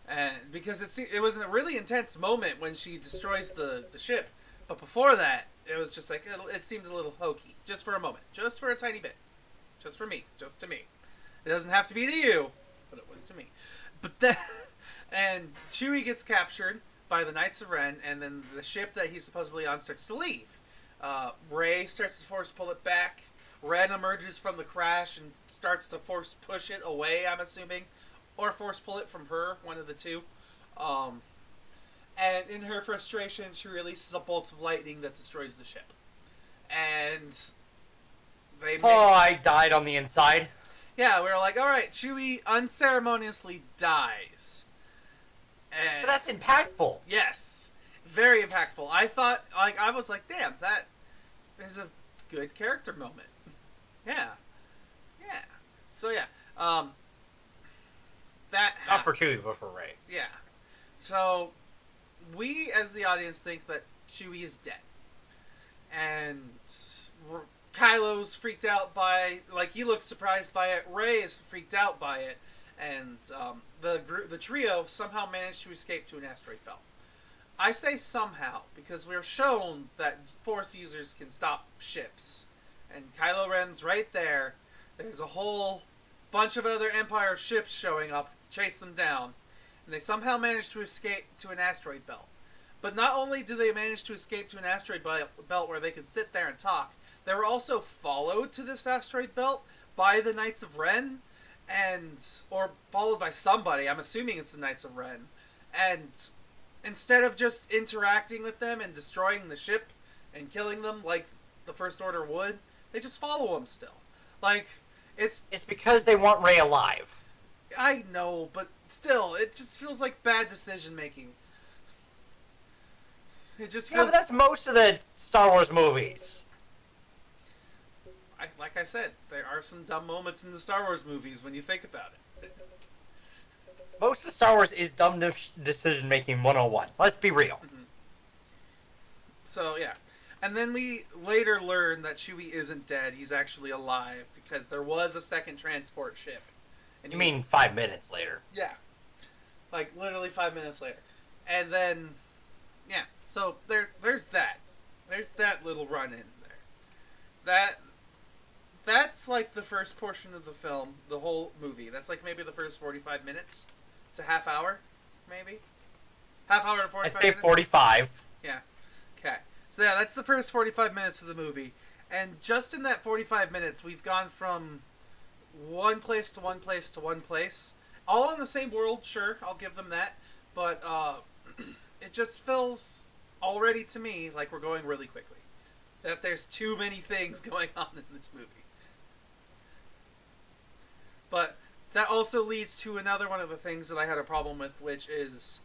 And because it was a really intense moment when she destroys the ship, but before that, it was just like it seemed a little hokey, just for a moment, just for a tiny bit, just for me, just to me. It doesn't have to be to you, but it was to me. But then, and Chewie gets captured by the Knights of Ren, and then the ship that he's supposedly on starts to leave. Rey starts to force pull it back. Ren emerges from the crash and starts to force push it away, I'm assuming. Or force pull it from her, one of the two. And in her frustration, she releases a bolt of lightning that destroys the ship. And they Oh, I died on the inside. yeah, we were like, all right, Chewie unceremoniously dies. And But that's impactful. yes, very impactful. I was like, damn, that is a good character moment. Yeah. So yeah, that Not for happens. Chewie, but for Rey. Yeah. So we, as the audience, think that Chewie is dead, and Kylo's freaked out by, like, he looks surprised by it. Rey is freaked out by it, and the trio somehow managed to escape to an asteroid belt. I say somehow because we're shown that Force users can stop ships, and Kylo Ren's right there. There's a whole bunch of other Empire ships showing up to chase them down, and they somehow managed to escape to an asteroid belt. But not only do they manage to escape to an asteroid belt where they could sit there and talk, they were also followed to this asteroid belt by the Knights of Ren, or followed by somebody. I'm assuming it's the Knights of Ren. And instead of just interacting with them and destroying the ship and killing them like the First Order would, they just follow them still. Like, It's because they want Rey alive. I know, but still, it just feels like bad decision making. It just Yeah, feels but that's most of the Star Wars movies. like I said, there are some dumb moments in the Star Wars movies when you think about it. Most of Star Wars is dumb decision making 101. Let's be real. So yeah, and then we later learn that Chewie isn't dead; he's actually alive because there was a second transport ship. And You mean 5 minutes later? Yeah, like literally 5 minutes later, and then yeah. So there's that little run in there. That's like the first portion of the film, the whole movie. That's like maybe the first 45 minutes. It's a half hour, maybe. Half hour to 45 I'd say minutes? 45. Yeah. Okay. So yeah, that's the first 45 minutes of the movie. And just in that 45 minutes, we've gone from one place to one place to one place. All in the same world, sure, I'll give them that. But it just feels already to me like we're going really quickly. That there's too many things going on in this movie. But that also leads to another one of the things that I had a problem with, which is,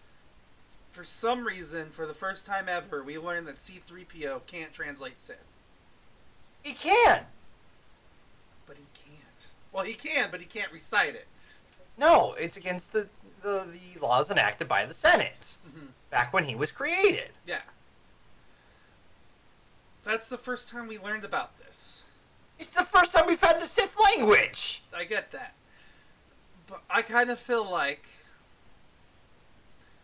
for some reason, for the first time ever, we learned that C-3PO can't translate Sith. He can. But he can't. Well, he can, but he can't recite it. No, it's against the laws enacted by the Senate Mm-hmm. back when he was created. Yeah. That's the first time we learned about this. It's the first time we've had the Sith language. I get that. But I kind of feel like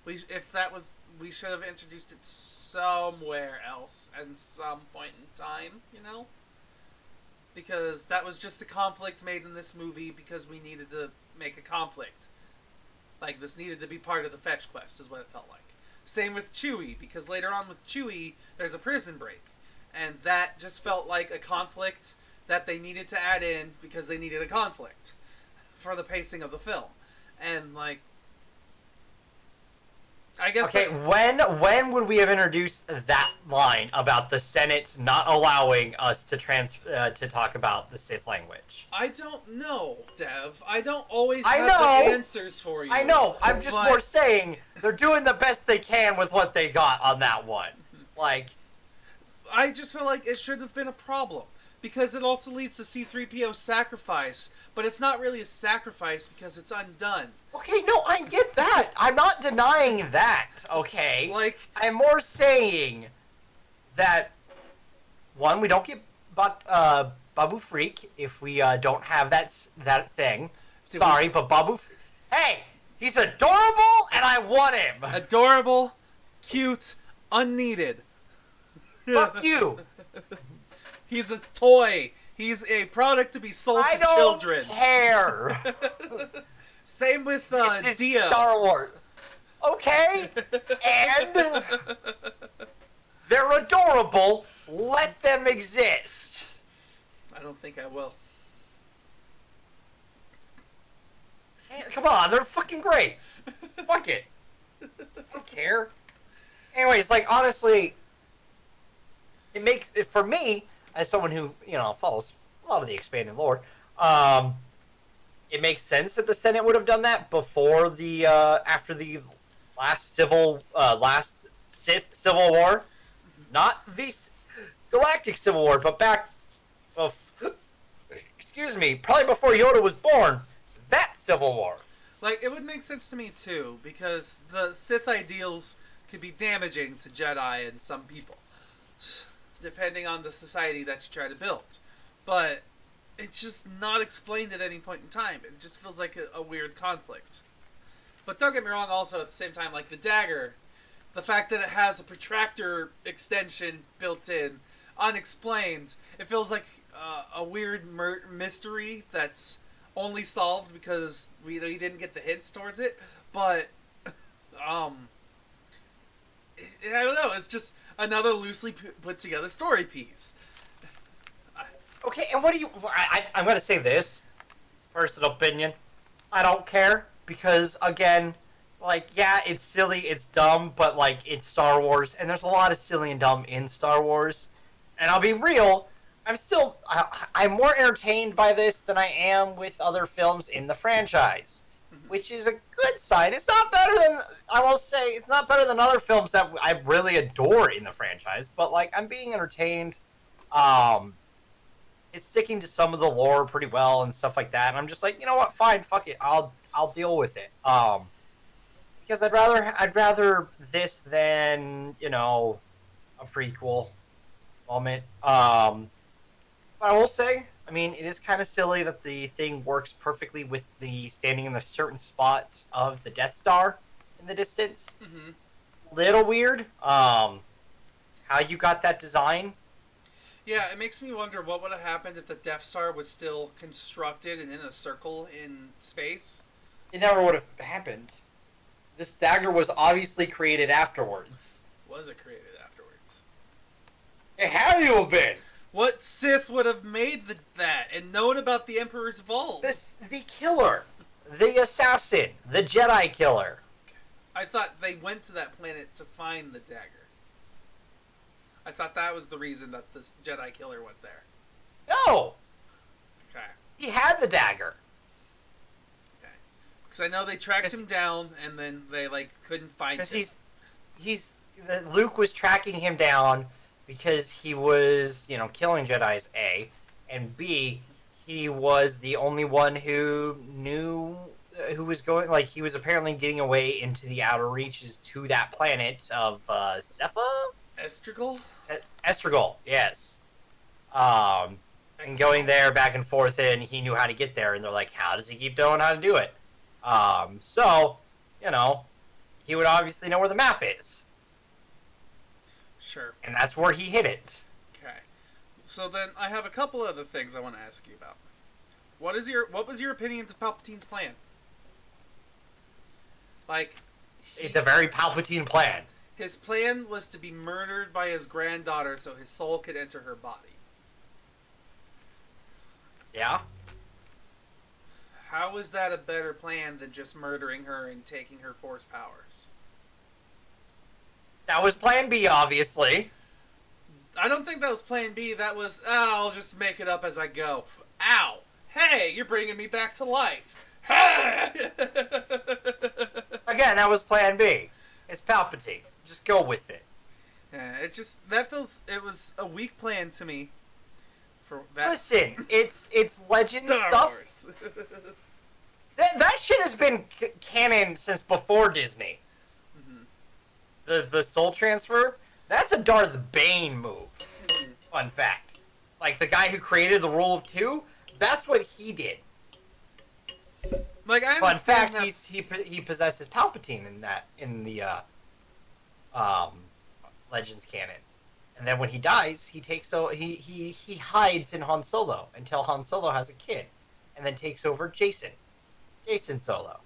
we should have introduced it somewhere else at some point in time, you know? Because that was just a conflict made in this movie because we needed to make a conflict. Like, this needed to be part of the fetch quest, is what it felt like. Same with Chewie, because later on with Chewie, there's a prison break. And that just felt like a conflict that they needed to add in because they needed a conflict for the pacing of the film. And, like, I guess... Okay, when would we have introduced that line about the Senate not allowing us to talk about the Sith language? I don't know, Dev. I don't always I have know. the answers for you. I know. I'm just more saying they're doing the best they can with what they got on that one. Like, I just feel like it shouldn't have been a problem. Because it also leads to C-3PO's sacrifice. But it's not really a sacrifice because it's undone. okay, no, I get that. I'm not denying that, okay? Like, I'm more saying that, one, we don't get Babu Freak if we don't have that thing. Sorry, but Babu... Hey! He's adorable, and I want him! adorable, cute, unneeded. Fuck you! He's a toy. He's a product to be sold I to don't children. care! Same with This is Dio. Star Wars. Okay? And... they're adorable. Let them exist. I don't think I will. Hey, come on, they're fucking great. Fuck it. I don't care. Anyways, like honestly, it makes it for me as someone who follows a lot of the expanded lore. It makes sense that the Senate would have done that before the after the last Sith Civil War, not the Galactic Civil War, but back of excuse me, probably before Yoda was born. That Civil War. Like, it would make sense to me, too, because the Sith ideals could be damaging to Jedi and some people, depending on the society that you try to build. But it's just not explained at any point in time. It just feels like a weird conflict. But don't get me wrong, also, at the same time, like, the dagger, the fact that it has a protractor extension built in, unexplained, it feels like a weird mystery that's only solved because we didn't get the hints towards it. But, I don't know, it's just another loosely put together story piece. Okay, and what do you... I'm going to say this. Personal opinion. I don't care. Because, again, like, yeah, it's silly, it's dumb, but, like, it's Star Wars. And there's a lot of silly and dumb in Star Wars. And I'll be real, I'm more entertained by this than I am with other films in the franchise. Which is a good sign. It's not better than... I will say, it's not better than other films that I really adore in the franchise. But, like, I'm being entertained. It's sticking to some of the lore pretty well and stuff like that. And I'm just like, you know what? Fine, fuck it. I'll deal with it. Because I'd rather this than a prequel moment. But I will say, I mean, it is kind of silly that the thing works perfectly with the standing in a certain spot of the Death Star in the distance. Mm-hmm. Little weird. How you got that design? Yeah, it makes me wonder what would have happened if the Death Star was still constructed and in a circle in space. It never would have happened. This dagger was obviously created afterwards. Was it created afterwards? It had to have been. What Sith would have made that and known about the Emperor's Vault? The killer. The assassin. The Jedi killer. I thought they went to that planet to find the dagger. I thought that was the reason that this Jedi killer went there. No! Okay. He had the dagger. Okay. Because I know they tracked him down and then they, couldn't find him. Because Luke was tracking him down because he was, killing Jedis, A. And B, he was the only one who knew who was going, he was apparently getting away into the outer reaches to that planet of, Cepha? Estrigal? Estrigal, yes. And going there back and forth, and he knew how to get there, and they're like, how does he keep knowing how to do it? So, he would obviously know where the map is. Sure. And that's where he hid it. Okay. So then I have a couple other things I want to ask you about. What was your opinions of Palpatine's plan? It's a very Palpatine plan. His plan was to be murdered by his granddaughter so his soul could enter her body. Yeah? How is that a better plan than just murdering her and taking her Force powers? That was plan B, obviously. I don't think that was plan B. That was, I'll just make it up as I go. Ow! Hey, you're bringing me back to life. Again, that was plan B. It's Palpatine. Just go with it. Yeah, it was a weak plan to me. For that. Listen, it's legend Star stuff. Wars. That shit has been canon since before Disney. Mm-hmm. The soul transfer, that's a Darth Bane move. Mm-hmm. Fun fact. The guy who created the rule of two, that's what he did. I Fun fact, that... he possesses Palpatine in the Legends canon. And then when he dies, he hides in Han Solo until Han Solo has a kid, and then takes over Jason Solo.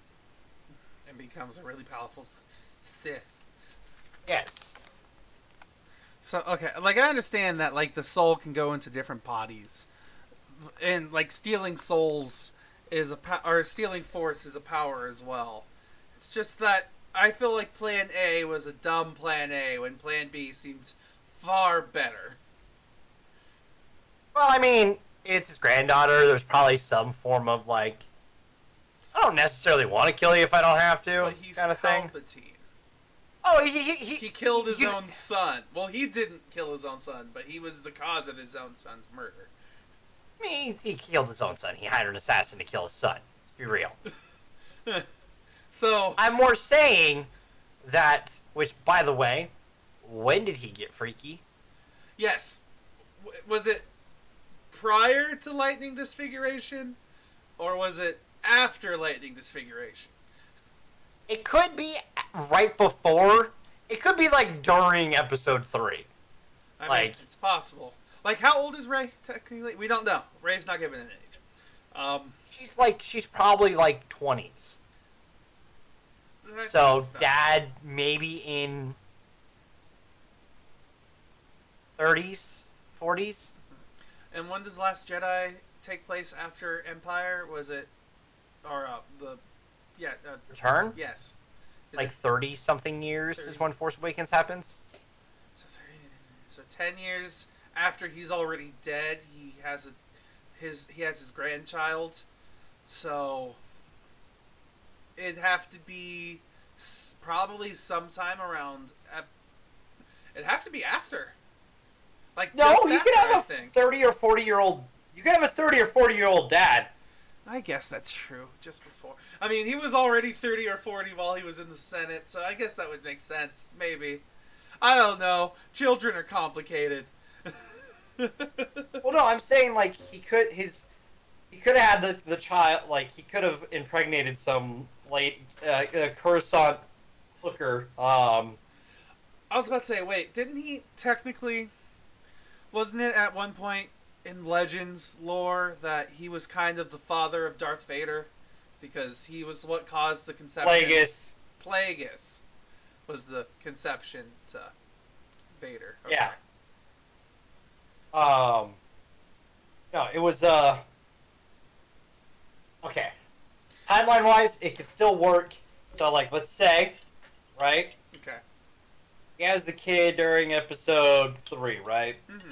And becomes a really powerful Sith. Yes. So, okay, I understand that, the soul can go into different bodies. And, stealing souls is or stealing Force is a power as well. It's just that I feel like Plan A was a dumb Plan A when Plan B seems far better. Well, I mean, it's his granddaughter. There's probably some form of like, I don't necessarily want to kill you if I don't have to, But he's kind of thing. Palpatine. Oh, He killed his own son. Well, he didn't kill his own son, but he was the cause of his own son's murder. I mean, he killed his own son. He hired an assassin to kill his son. Be real. So I'm more saying that, which, by the way, when did he get freaky? yes, was it prior to Lightning Disfiguration, or was it after Lightning Disfiguration? It could be right before. It could be like during episode 3. I mean, Like- it's possible. Like, how old is Rey, technically? We don't know. Rey's not given an age. She's probably like 20s. I So think it's about- dad maybe in 30s, 40s. And when does Last Jedi take place after Empire? Was it, or Return? yes. Is Like it- 30 something years 30. is when Force Awakens happens. so 10 years after he's already dead, he has his grandchild. So it'd have to be probably sometime around. It'd have to be after. Like No, just you after, could have I a think. 30 or 40-year-old. You could have a 30 or 40-year-old dad. I guess that's true. Just before. I mean, he was already 30 or 40 while he was in the Senate, so I guess that would make sense. Maybe. I don't know. Children are complicated. Well, no, I'm saying like he could have had the child, like he could have impregnated some late Coruscant hooker. I was about to say, wait, didn't he technically? Wasn't it at one point in Legends lore that he was kind of the father of Darth Vader? Because he was what caused the conception. Plagueis. Plagueis was the conception to Vader. Okay. Yeah. No, it was okay. Timeline wise, it could still work. So like, let's say, right? Okay. He has the kid during episode 3, right? Mm-hmm.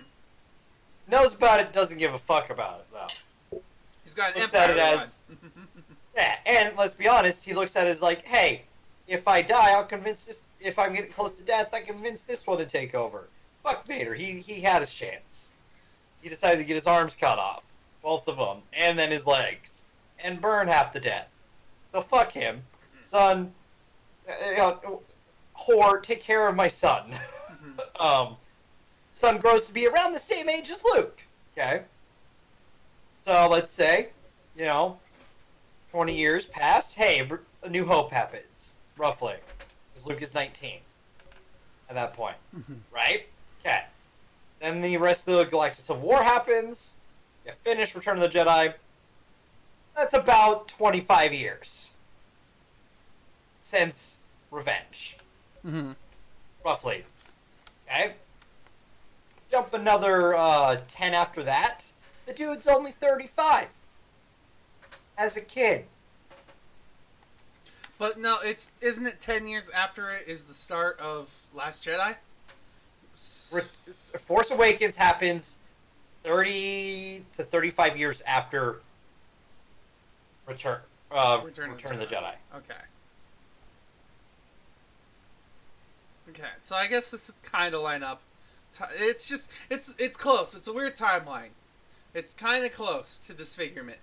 Knows about it, doesn't give a fuck about it though. He's got an Looks at empire it run. as- Yeah, and let's be honest, he looks at it as like, hey, if I die, I'll convince this. If I'm getting close to death, I convince this one to take over. Fuck Vader. He had his chance. He decided to get his arms cut off, both of them, and then his legs, and burn half to death. So fuck him, son. Whore, take care of my son. Son grows to be around the same age as Luke. Okay. So let's say, 20 years pass. Hey, A New Hope happens, roughly, because Luke is 19 at that point, right? Okay. Then the rest of the Galactic Civil War happens. You finish Return of the Jedi. That's about 25 years since Revenge, Mm-hmm. roughly. Okay. Jump another 10 after that. The dude's only 35 as a kid. But no, isn't it 10 years after it is the start of Last Jedi? Force Awakens happens 30 to 35 years after Return of the Jedi. Okay. Okay, so I guess this kind of line up. It's just it's close. It's a weird timeline. It's kind of close to Disfigurement.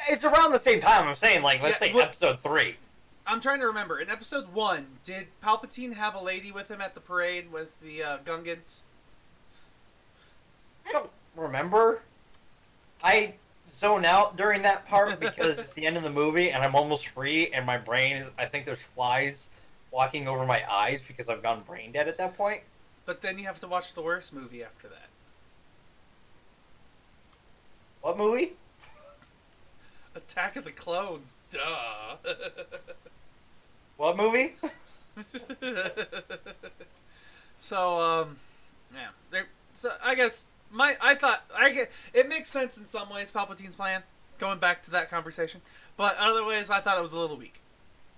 It's around the same time. I'm saying, like, let's say episode 3. I'm trying to remember. In episode 1, did Palpatine have a lady with him at the parade with the Gungans? I don't remember. I zone out during that part because it's the end of the movie and I'm almost free and my brain, I think there's flies walking over my eyes because I've gone brain dead at that point. But then you have to watch the worst movie after that. What movie? Attack of the Clones. Duh. What movie? So, yeah. So I guess it makes sense in some ways. Palpatine's plan, going back to that conversation, but other ways I thought it was a little weak.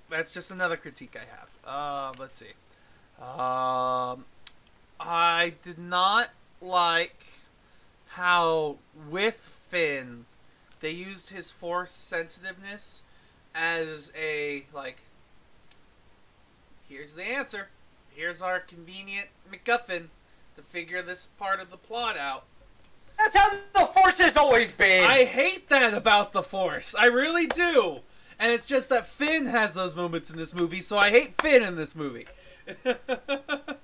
That's just another critique I have. Let's see. I did not like how with Finn they used his force sensitiveness as a like. Here's the answer. Here's our convenient MacGuffin to figure this part of the plot out. That's how the Force has always been. I hate that about the Force. I really do. And it's just that Finn has those moments in this movie, so I hate Finn in this movie. How the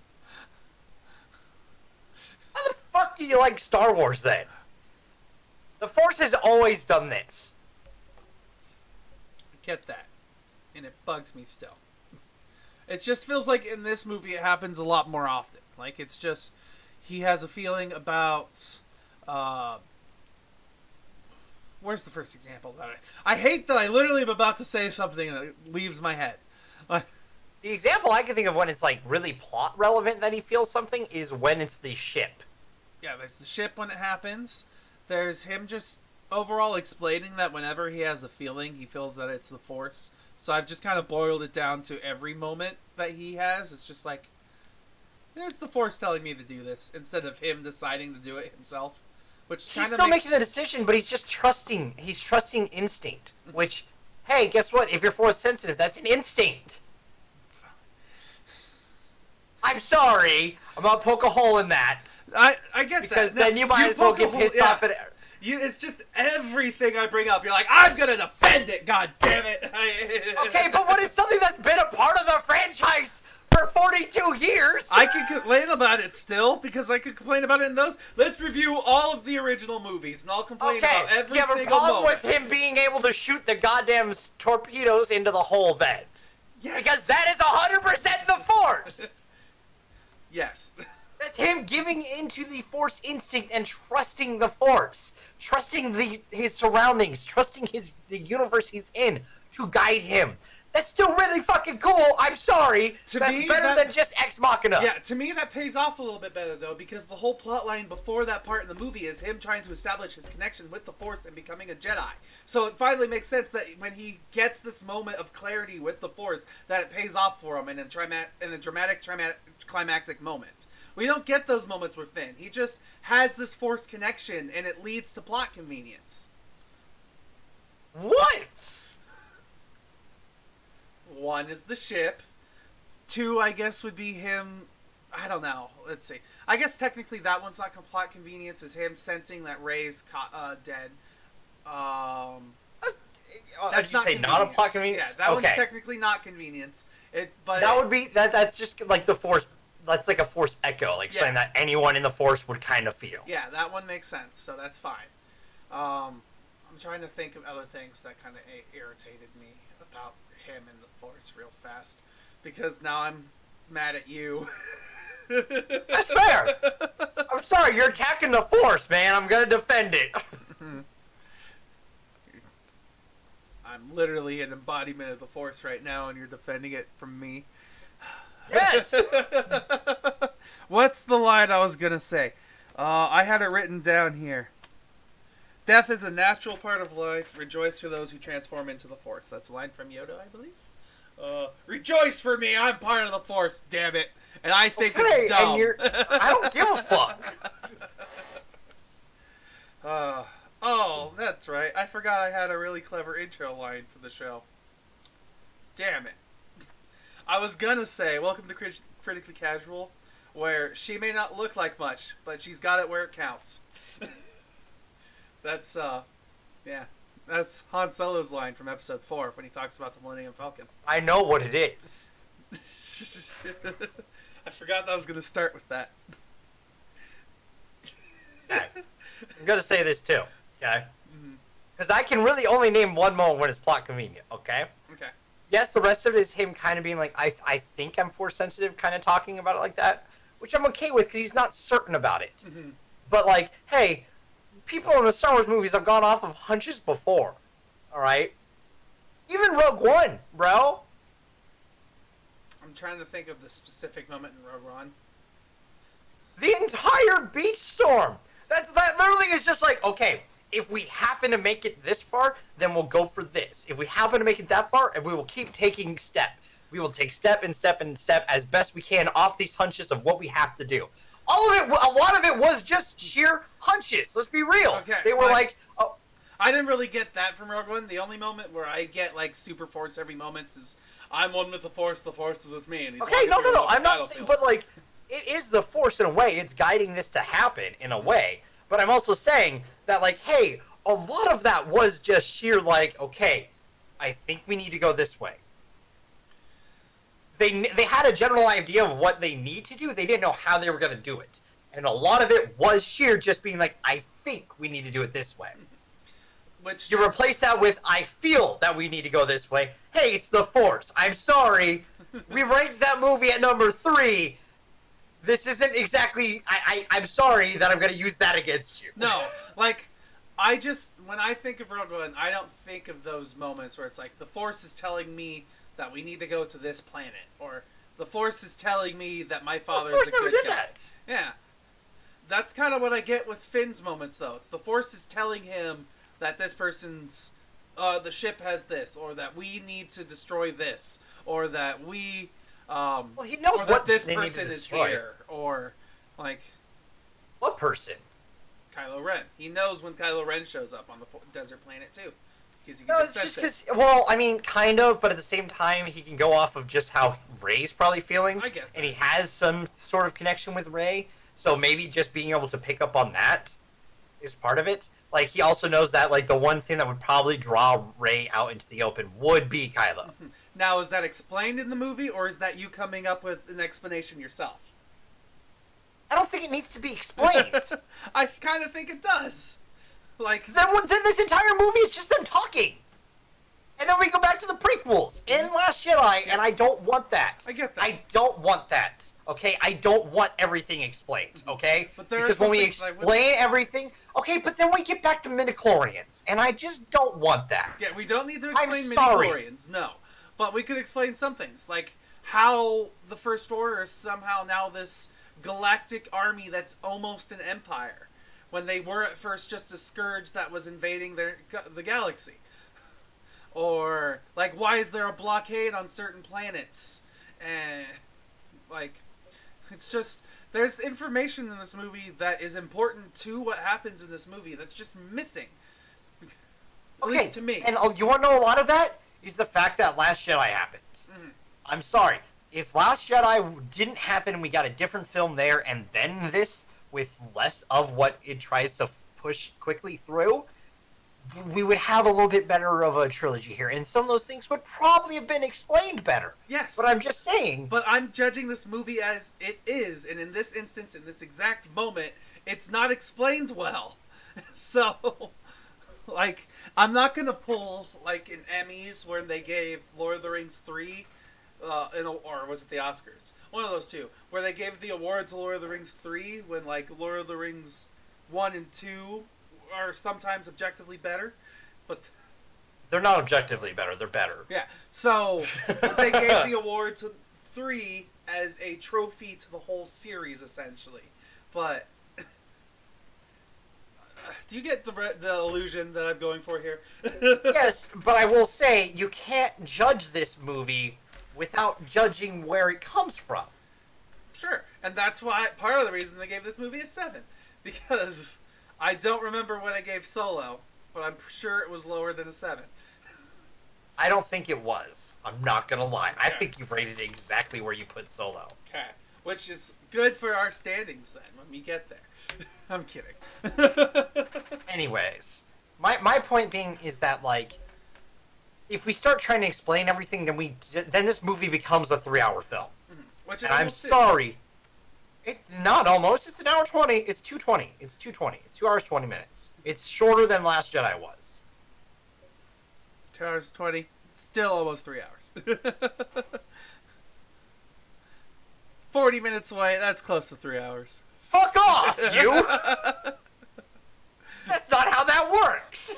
fuck do you like Star Wars then? The Force has always done this. I get that. And it bugs me still. It just feels like in this movie it happens a lot more often. Like, it's just, he has a feeling about, where's the first example about it? I hate that I literally am about to say something and it leaves my head. The example I can think of when it's, like, really plot relevant that he feels something is when it's the ship. Yeah, there's the ship when it happens. There's him just overall explaining that whenever he has a feeling, he feels that it's the Force. So I've just kind of boiled it down to every moment that he has. It's just like, it's the Force telling me to do this instead of him deciding to do it himself. Which He's still making the decision, but he's just trusting. He's trusting instinct. Which, hey, guess what? If you're Force sensitive, that's an instinct. I'm sorry. I'm gonna poke a hole in that. I get because that. then you might as well get pissed off at it. It's just everything I bring up. You're like, I'm gonna defend it. God damn it. Okay, but when it's something that's been a part of the franchise for 42 years, I can complain about it still because I could complain about it in those. Let's review all of the original movies, and I'll complain about every you have a single problem moment. with him being able to shoot the goddamn torpedoes into the hole, then? Yes. Because that is 100% the Force. Yes. That's him giving into the Force instinct and trusting the Force, trusting his surroundings, trusting the universe he's in to guide him. That's still really fucking cool. I'm sorry. That's better than just Ex Machina. Yeah, to me that pays off a little bit better though, because the whole plot line before that part in the movie is him trying to establish his connection with the Force and becoming a Jedi. So it finally makes sense that when he gets this moment of clarity with the Force, that it pays off for him in a dramatic climactic moment. We don't get those moments with Finn. He just has this Force connection, and it leads to plot convenience. What? One is the ship. Two, I guess, would be him. I don't know. Let's see. I guess technically that one's not plot convenience. Is him sensing that Rey's dead. Did you say not a plot convenience? Yeah, that one's technically not convenience. That's just like the Force. That's like a Force echo, like saying that anyone in the Force would kind of feel. Yeah, that one makes sense. So that's fine. I'm trying to think of other things that kind of irritated me about him and the Force real fast, because now I'm mad at you. That's fair. I'm sorry, you're attacking the Force, man. I'm gonna defend it. I'm literally an embodiment of the Force right now, and you're defending it from me. Yes. What's the line I was gonna say? I had it written down here. Death is a natural part of life. Rejoice for those who transform into the Force. That's a line from Yoda, I believe. Rejoice for me. I'm part of the Force. Damn it. And I think it's dumb. I don't give a fuck. Oh, that's right. I forgot I had a really clever intro line for the show. Damn it. I was gonna say, welcome to Critically Casual, where she may not look like much, but she's got it where it counts. That's, that's Han Solo's line from Episode 4 when he talks about the Millennium Falcon. I know what it is. I forgot that I was gonna start with that. Okay. I'm gonna say this too, okay? Because I can really only name one moment when it's plot convenient, okay? Okay. Yes, the rest of it is him kind of being like, I think I'm Force sensitive, kind of talking about it like that, which I'm okay with because he's not certain about it. Mm-hmm. But like, hey, people in the Star Wars movies have gone off of hunches before, all right? Even Rogue One, bro. I'm trying to think of the specific moment in Rogue One. The entire beach storm. That literally is just like, okay, if we happen to make it this far, then we'll go for this. If we happen to make it that far, and we will keep taking step. We will take step and step and step as best we can off these hunches of what we have to do. All of it, a lot of it was just sheer hunches. Let's be real. Okay, they were like, oh, I didn't really get that from Rogue One. The only moment where I get like super force every moment is I'm one with the force is with me. And he's okay, no. I'm not saying, battlefield. but like, it is the force in a way. It's guiding this to happen in a way. But I'm also saying that, like, hey, a lot of that was just sheer, like, okay, I think we need to go this way. They had a general idea of what they need to do. They didn't know how they were going to do it. And a lot of it was sheer just being like, I think we need to do it this way. Which You replace that with, I feel that we need to go this way. Hey, it's the Force. I'm sorry. We ranked that movie at number 3. This isn't exactly... I'm sorry that I'm going to use that against you. No, like, when I think of Rogue One, I don't think of those moments where it's like, the Force is telling me that we need to go to this planet, or the Force is telling me that my father is a good guy. The Force never did that. Yeah. That's kind of what I get with Finn's moments, though. It's the Force is telling him that this person's... the ship has this, or that we need to destroy this, or that we... well, he knows or what that this they need to person is destroy. here, or, like... What person? Kylo Ren. He knows when Kylo Ren shows up on the desert planet, too. Because he can No, it's just because... Well, I mean, kind of, but at the same time, he can go off of just how Rey's probably feeling. I get that. And he has some sort of connection with Rey, so maybe just being able to pick up on that is part of it. Like, he also knows that, like, the one thing that would probably draw Rey out into the open would be Kylo. Now, is that explained in the movie, or is that you coming up with an explanation yourself? I don't think it needs to be explained. I kind of think it does. Like, then this entire movie is just them talking. And then we go back to the prequels in Last Jedi, and I don't want that. I get that. I don't want that. Okay, I don't want everything explained. Okay, But there are because some when we things I would- explain everything, okay, but then we get back to midichlorians, and I just don't want that. yeah, we don't need to I'm explain sorry. midichlorians, no. But we could explain some things, like how the First Order is somehow now this galactic army that's almost an empire, when they were at first just a scourge that was invading the galaxy. Or, like, why is there a blockade on certain planets? And, like, it's just, there's information in this movie that is important to what happens in this movie that's just missing. At least to me. And you want to know a lot of that? Is the fact that Last Jedi happened. Mhm. I'm sorry. If Last Jedi didn't happen and we got a different film there and then this with less of what it tries to push quickly through, we would have a little bit better of a trilogy here. And some of those things would probably have been explained better. Yes. But I'm just saying. But I'm judging this movie as it is, and in this instance, in this exact moment, it's not explained well. So, like, I'm not gonna pull, like, in Emmys when they gave Lord of the Rings 3, or was it the Oscars? One of those two, where they gave the award to Lord of the Rings 3 when, like, Lord of the Rings 1 and 2 are sometimes objectively better, but... They're not objectively better, they're better. Yeah, so they gave the award to 3 as a trophy to the whole series, essentially. But do you get the illusion that I'm going for here? Yes, but I will say, you can't judge this movie without judging where it comes from. Sure, and that's why part of the reason they gave this movie a 7, because I don't remember what I gave Solo, but I'm sure it was lower than a 7. I don't think it was. I'm not gonna lie. I Okay. think you've rated it exactly where you put Solo. Okay, which is good for our standings then when we get there. I'm kidding. Anyways, my point being is that, like, if we start trying to explain everything, then this movie becomes a 3-hour film. Which it And I'm almost is. sorry. It's not almost. It's an hour 20. It's 2:20. It's 2:20. It's 2 hours 20 minutes. It's shorter than Last Jedi was. 2 hours 20. Still almost 3 hours. 40 minutes away. That's close to 3 hours. Fuck off, you! That's not how that works.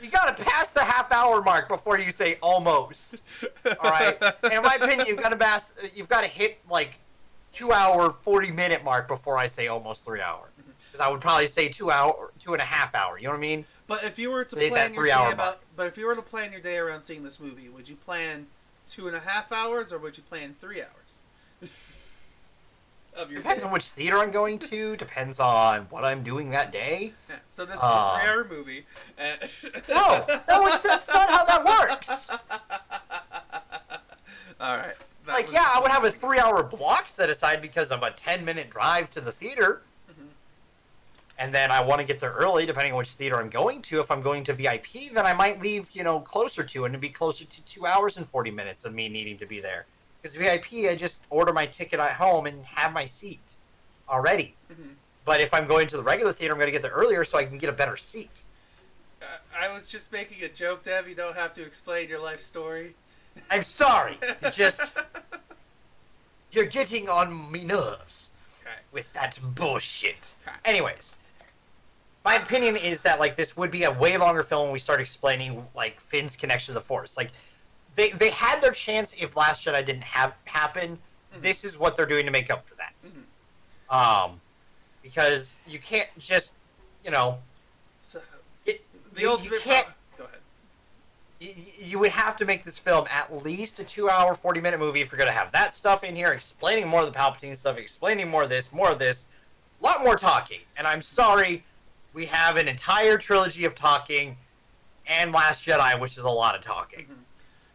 You gotta pass the half-hour mark before you say almost. All right. And in my opinion, you've gotta hit like 2 hour 40-minute mark before I say almost 3 hour. Because I would probably say 2.5 hour. You know what I mean? But if you were to They- plan that your 3 day hour about, mark. but if you were to plan your day around seeing this movie, would you plan 2.5 hours or would you plan 3 hours? Of your Depends day? on which theater I'm going to. Depends on what I'm doing that day. Yeah, so this is a 3-hour movie. No, that's not how that works. All right. That Like, was yeah, I would have a interesting. 3-hour block set aside because of a 10-minute drive to the theater. Mhm. And then I want to get there early, depending on which theater I'm going to. If I'm going to VIP, then I might leave, closer to, and it'd be closer to 2 hours and 40 minutes of me needing to be there. Because VIP, I just order my ticket at home and have my seat already. Mhm. But if I'm going to the regular theater, I'm going to get there earlier so I can get a better seat. I was just making a joke, Dev. You don't have to explain your life story. I'm sorry. You're getting on me nerves Okay. with that bullshit. Okay. Anyways, my opinion is that this would be a way longer film when we start explaining Finn's connection to the Force. They had their chance if Last Jedi didn't happen. Mhm. This is what they're doing to make up for that. Mhm. Because you can't just So It- the you ultimate. can't- Go ahead. you would have to make this film at least a 2-hour, 40-minute movie if you're going to have that stuff in here, explaining more of the Palpatine stuff, explaining more of this, a lot more talking. And I'm sorry, we have an entire trilogy of talking and Last Jedi, which is a lot of talking. Mhm.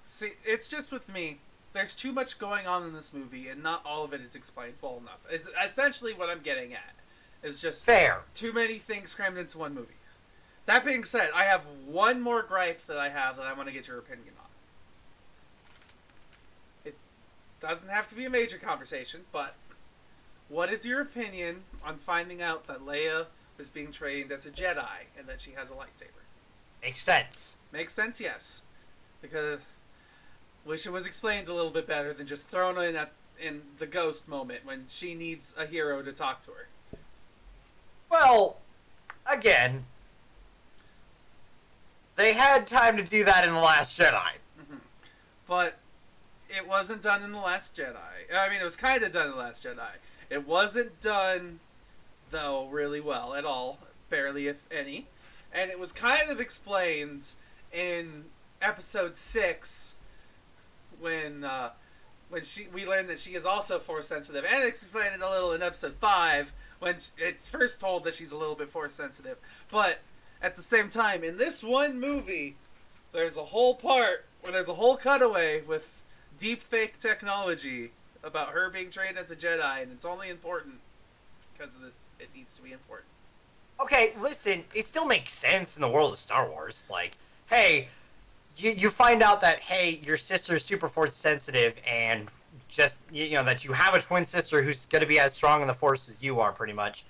See, it's just with me. There's too much going on in this movie, and not all of it is explained well enough. Is essentially what I'm getting at. Is just Fair. too many things crammed into one movie. That being said, I have one more gripe that I want to get your opinion on. It doesn't have to be a major conversation, but what is your opinion on finding out that Leia was being trained as a Jedi and that she has a lightsaber? Makes sense. Makes sense, yes. Because wish it was explained a little bit better than just thrown in the ghost moment when she needs a hero to talk to her. Well, again, they had time to do that in The Last Jedi. But it wasn't done in The Last Jedi. I mean, it was kind of done in The Last Jedi. It wasn't done, though, really well at all. Barely, if any. And it was kind of explained in Episode 6 when we learned that she is also Force sensitive. And it's explained a little in Episode 5 when it's first told that she's a little bit Force sensitive. But at the same time, in this one movie, there's a whole part where there's a whole cutaway with deep fake technology about her being trained as a Jedi, and it's only important because of this. It needs to be important. Okay, listen, it still makes sense in the world of Star Wars. Hey, you find out that, hey, your sister is super Force sensitive, and just, that you have a twin sister who's going to be as strong in the Force as you are, pretty much.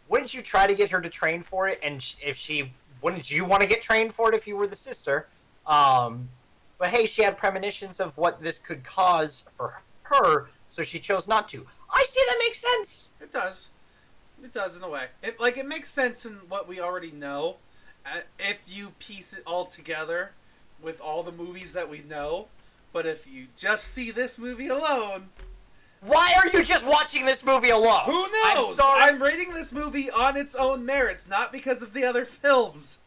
Wouldn't you try to get her to train for it? And wouldn't you want to get trained for it if you were the sister? But hey, she had premonitions of what this could cause for her, so she chose not to. I see that makes sense. It does. It does in a way. It makes sense in what we already know. If you piece it all together with all the movies that we know. But if you just see this movie alone... Why are you just watching this movie alone? Who knows? I'm sorry. I'm rating this movie on its own merits, not because of the other films.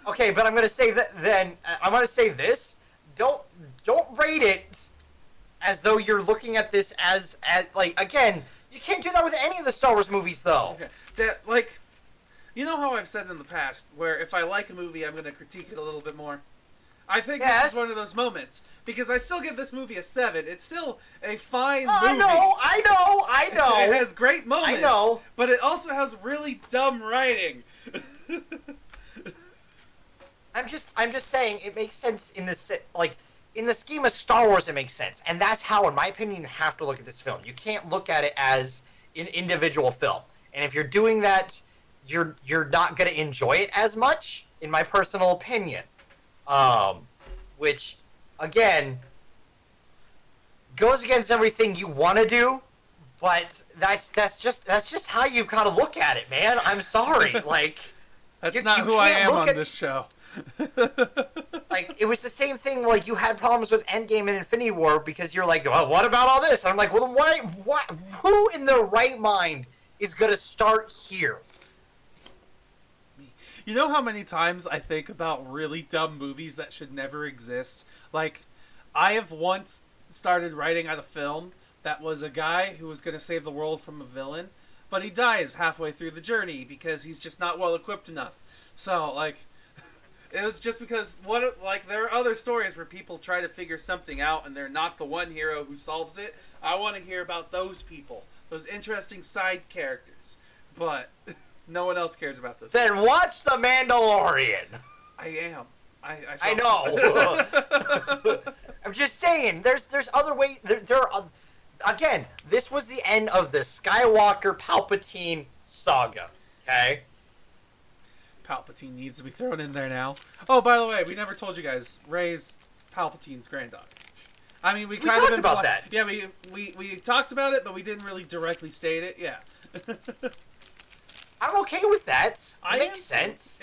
Okay, but I'm gonna say that. Then I'm gonna say this: don't rate it as though you're looking at this as again. You can't do that with any of the Star Wars movies, though. Okay, you know how I've said in the past, where if I like a movie, I'm gonna critique it a little bit more. I think this Yes. is one of those moments because I still give this movie a 7. It's still a fine I movie. know. It has great moments. I know. But it also has really dumb writing. I'm just saying it makes sense in the scheme of Star Wars. It makes sense, and that's how, in my opinion, you have to look at this film. You can't look at it as an individual film, and if you're doing that, you're not gonna enjoy it as much, in my personal opinion. Which, again, goes against everything you want to do, but that's just how you've got to look at it, man. I'm sorry, That's you not who I can't am look on at- this show. it was the same thing. You had problems with Endgame and Infinity War because you're like, well, what about all this? And I'm like, well, then why? Who in their right mind is gonna start here. You know how many times I think about really dumb movies that should never exist? Like, I have once started writing out a film that was a guy who was going to save the world from a villain, but he dies halfway through the journey because he's just not well equipped enough. So, like, it was just because there are other stories where people try to figure something out and they're not the one hero who solves it. I want to hear about those people, those interesting side characters. But no one else cares about this. Then watch The Mandalorian. I am. I know. I'm just saying. There's other ways. There are. Again, this was the end of the Skywalker Palpatine saga. Okay. Palpatine needs to be thrown in there now. Oh, by the way, we never told you guys. Rey's Palpatine's granddaughter. I mean, we kind talked of about that. Yeah, we talked about it, but we didn't really directly state it. Yeah. I'm okay with that. It makes sense.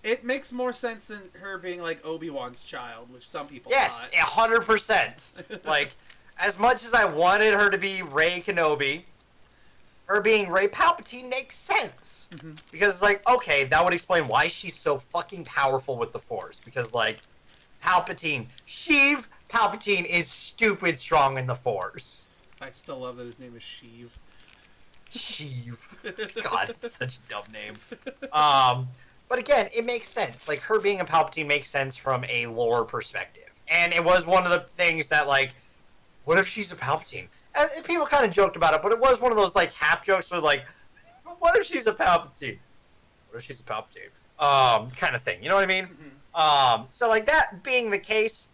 It makes more sense than her being like Obi-Wan's child, which some people Yes, thought. 100%. Like, as much as I wanted her to be Rey Kenobi, her being Rey Palpatine makes sense. Mm-hmm. Because it's like, okay, that would explain why she's so fucking powerful with the Force. Because, like, Palpatine, Sheev Palpatine is stupid strong in the Force. I still love that his name is Sheev. Sheev. God, it's such a dumb name. But again, it makes sense. Like, her being a Palpatine makes sense from a lore perspective. And it was one of the things that, like, what if she's a Palpatine? And people kind of joked about it, but it was one of those, like, half jokes where, like, what if she's a Palpatine? What if she's a Palpatine? Kind of thing. You know what I mean? Mm-hmm. So, like, that being the case,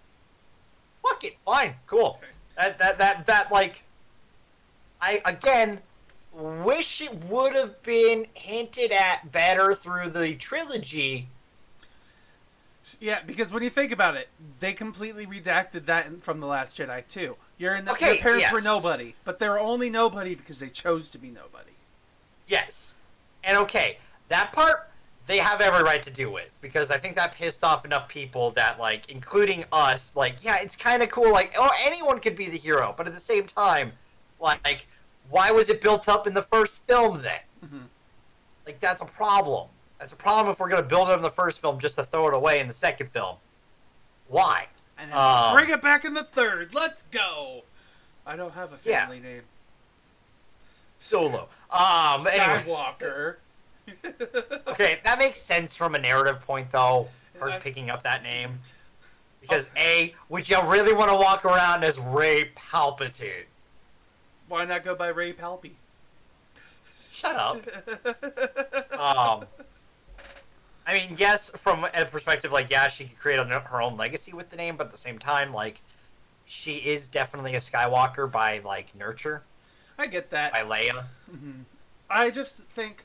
fuck it. Fine. Cool. Okay. That, like, I, again, wish it would have been hinted at better through the trilogy. Yeah, because when you think about it, they completely redacted that from The Last Jedi too. Your parents were yes. nobody, but they were only nobody because they chose to be nobody. Yes. And okay, that part they have every right to deal with, because I think that pissed off enough people that, like, including us, like, yeah, it's kind of cool, like, oh, anyone could be the hero, but at the same time, like, why was it built up in the first film then? Mm-hmm. Like, that's a problem. That's a problem if we're going to build it in the first film just to throw it away in the second film. Why? And then bring it back in the third. Let's go. I don't have a family name. Solo. Anyway. Skywalker. Okay, that makes sense from a narrative point, though, her picking up that name. Because, A, would you really want to walk around as Rey Palpatine? Why not go by Rey Palpy? Shut up. I mean, yes, from a perspective, like, yeah, she could create her own legacy with the name, but at the same time, like, she is definitely a Skywalker by, like, nurture. I get that. By Leia. Mm-hmm. I just think,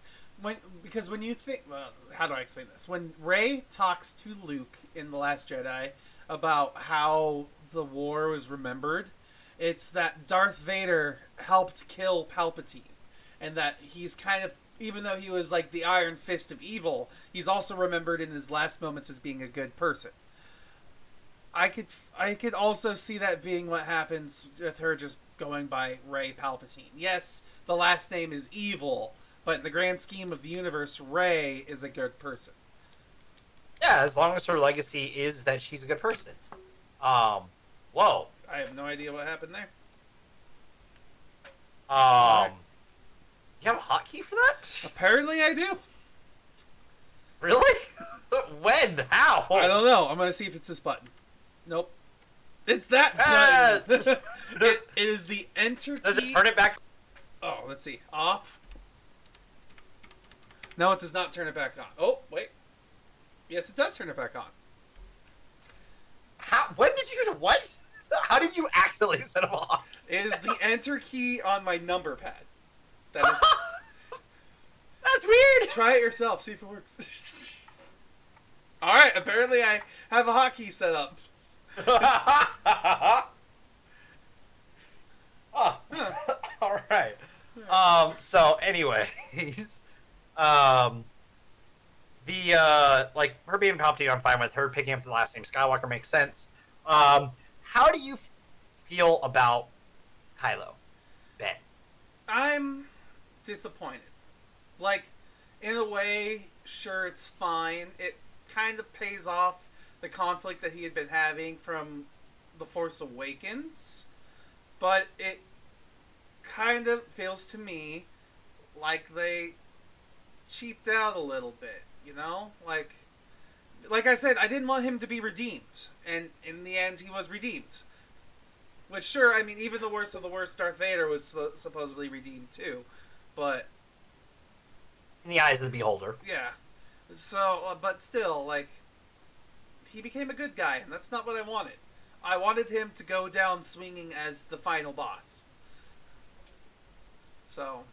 because when you think, well, how do I explain this? When Rey talks to Luke in The Last Jedi about how the war was remembered, it's that Darth Vader helped kill Palpatine. And that he's kind of, even though he was like the Iron Fist of evil, he's also remembered in his last moments as being a good person. I could also see that being what happens with her just going by Rey Palpatine. Yes, the last name is evil, but in the grand scheme of the universe, Rey is a good person. Yeah, as long as her legacy is that she's a good person. Whoa. I have no idea what happened there. You have a hotkey for that? Apparently I do. Really? When? How? I don't know. I'm going to see if it's this button. Nope. It's that button. It is the enter key. Does it turn it back? Oh, let's see. Off. No, it does not turn it back on. Oh, wait. Yes, it does turn it back on. How? When did you... What? How did you accidentally set them off? It is the enter key on my number pad. That is... That's weird! Try it yourself. See if it works. Alright, apparently I have a hotkey set up. Oh. Alright. So, anyways... like, her being Palpatine, I'm fine with. Her picking up the last name Skywalker makes sense. How do you feel about Kylo? Ben? I'm disappointed. Like, in a way, sure, it's fine. It kind of pays off the conflict that he had been having from The Force Awakens, but it kind of feels to me like they cheaped out a little bit, you know? Like I said, I didn't want him to be redeemed, and in the end, he was redeemed. Which, sure, I mean, even the worst of the worst, Darth Vader was supposedly redeemed too, but In the eyes of the beholder. yeah. So, but still, like, he became a good guy, and that's not what I wanted. I wanted him to go down swinging as the final boss. So,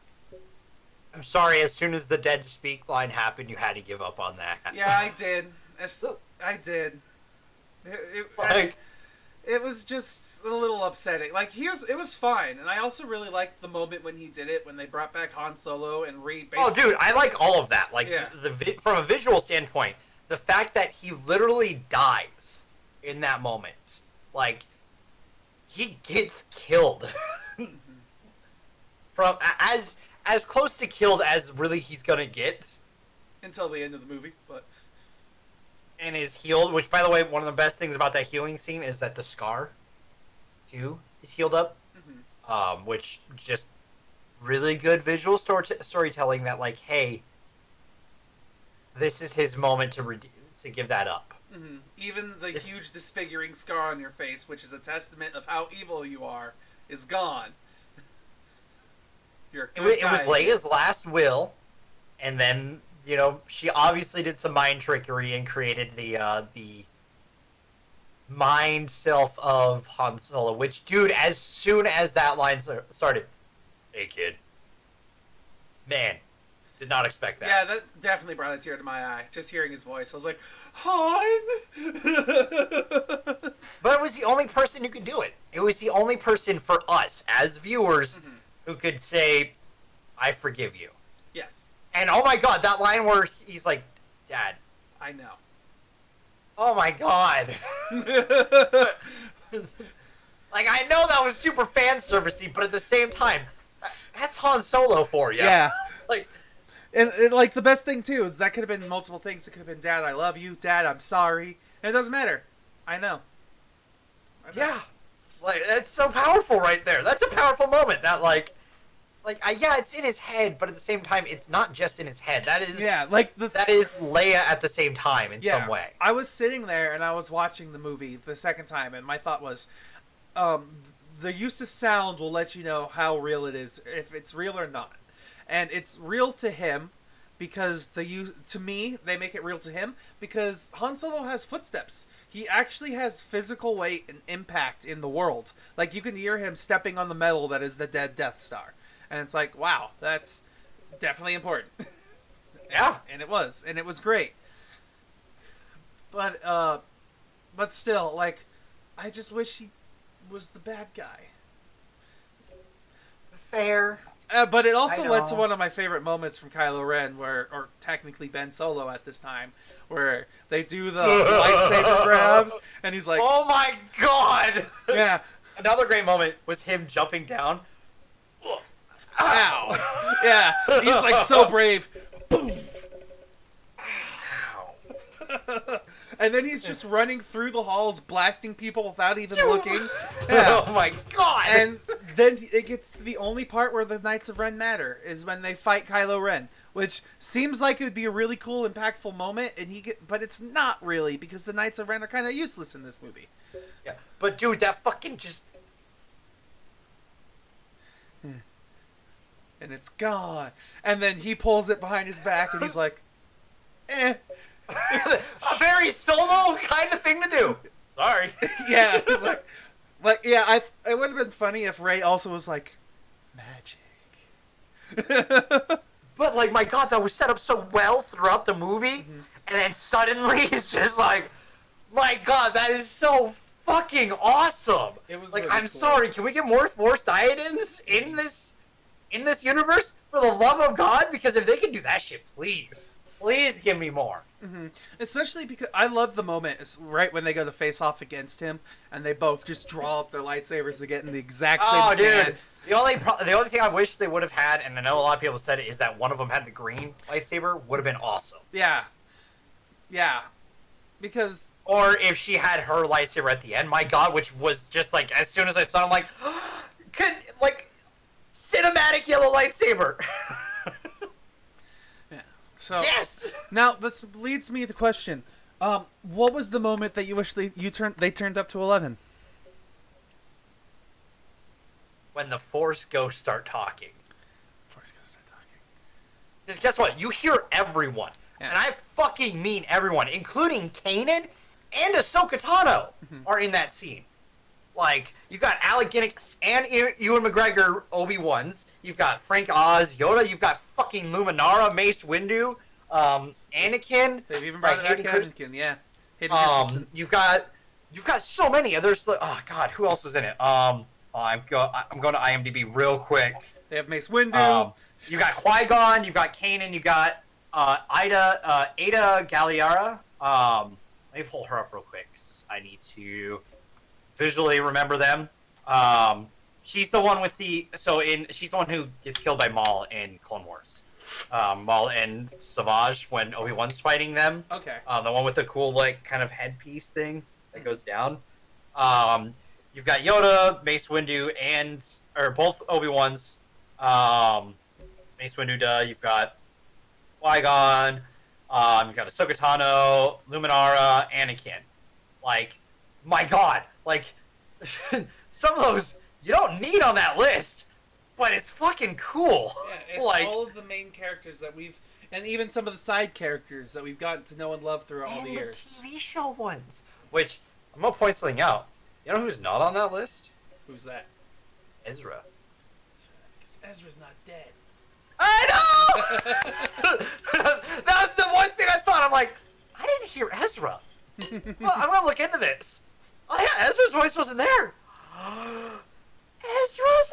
I'm sorry, as soon as the dead speak line happened, you had to give up on that. yeah, I did. I did. It was just a little upsetting. Like, it was fine, and I also really liked the moment when he did it, when they brought back Han Solo and Oh, dude, I like all of that. Like, Yeah. From a visual standpoint, the fact that he literally dies in that moment, like, he gets killed. From as close to killed as really he's gonna get. until the end of the movie, but And is healed, which, by the way, one of the best things about that healing scene is that the scar, too, is healed up. Which just really good visual storytelling that, like, hey, this is his moment to give that up. even the huge disfiguring scar on your face, which is a testament of how evil you are, is gone. You're a good It was guy. Leia's last will, and then, you know, she obviously did some mind trickery and created the mind self of Han Solo, which, dude, as soon as that line started, hey, kid. Man, did not expect that. Yeah, that definitely brought a tear to my eye. Just hearing his voice, I was like, Han! But it was the only person who could do it. It was the only person for us, as viewers, who could say, I forgive you. Yes, And, oh my god, that line where he's like, Dad. I know. Oh my god. Like, I know that was super fan servicey, but at the same time, that's Han Solo for you. Yeah. Like, And like, the best thing, too, is that could have been multiple things. It could have been, Dad, I love you. Dad, I'm sorry. And it doesn't matter. I know. yeah. Like, that's so powerful right there. That's a powerful moment. That, yeah, it's in his head, but at the same time, it's not just in his head. That is, Yeah, like that is Leia at the same time in some way. I was sitting there and I was watching the movie the second time, and my thought was, the use of sound will let you know how real it is, if it's real or not. And it's real to him because to me, they make it real to him because Han Solo has footsteps. He actually has physical weight and impact in the world. Like, you can hear him stepping on the metal that is the dead Death Star. And it's like, wow, that's definitely important. Yeah. And it was great. But still, like, I just wish he was the bad guy. Fair. But it also I led to know. one of my favorite moments from Kylo Ren, or technically Ben Solo at this time, where they do the lightsaber grab, and he's like, Oh my god! yeah, Another great moment was him jumping down. ow. Yeah, he's like so brave. Boom. Ow. And then he's just running through the halls, blasting people without even looking. Yeah. Oh my god! And then it gets to the only part where the Knights of Ren matter, is when they fight Kylo Ren, which seems like it would be a really cool, impactful moment, but it's not really, because the Knights of Ren are kind of useless in this movie. Yeah. But dude, that fucking just... And it's gone. And then he pulls it behind his back, and he's like, eh. a very Solo kind of thing to do. Sorry. Yeah, it's like, yeah, it would have been funny if Rey also was like, magic. But, like, my god, that was set up so well throughout the movie, and then suddenly it's just like, my god, that is so fucking awesome. It was like, really I'm cool. sorry, can we get more Force die-ins in this universe? For the love of God? Because if they can do that shit, please. Please give me more. Mm-hmm. Especially because I love the moment right when they go to face off against him, and they both just draw up their lightsabers to get in the exact same stance. The only thing I wish they would have had, and I know a lot of people said it, is that one of them had the green lightsaber. Would have been awesome. Yeah, because. Or if she had her lightsaber at the end, my God, which was just like as soon as I saw it, I'm like, cinematic yellow lightsaber. So yes. Now this leads me to the question: what was the moment that you wish they turned up to 11? When the Force ghosts start talking. Force ghosts start talking. Because guess what? You hear everyone, and I fucking mean everyone, including Kanan and Ahsoka Tano are in that scene. Like, you got Alec Guinness and Ewan McGregor Obi-Wans. You've got Frank Oz, Yoda. You've got fucking Luminara, Mace Windu, Anakin. They've even brought back Anakin, yeah. You've got so many. There's oh God, who else is in it? I'm going to IMDb real quick. They have Mace Windu. You got Qui-Gon. You got Kanan. You got Ada Galliara. Let me pull her up real quick. I need to visually remember them. She's the one with she's the one who gets killed by Maul in Clone Wars. Maul and Savage when Obi-Wan's fighting them. Okay. The one with the cool kind of headpiece thing that goes down. You've got Yoda, Mace Windu, or both Obi-Wans. Mace Windu. You've got Qui-Gon. You've got Ahsoka Tano, Luminara, Anakin. Like, my God. Like, some of those you don't need on that list, but it's fucking cool. Yeah, it's all of the main characters that and even some of the side characters that we've gotten to know and love through all the years. The TV show ones. Which, I'm going to point something out. You know who's not on that list? Who's that? Ezra. Because Ezra's not dead. I know! That was the one thing I thought. I'm like, I didn't hear Ezra. Well, I'm going to look into this. Oh yeah, Ezra's voice wasn't there. Ezra's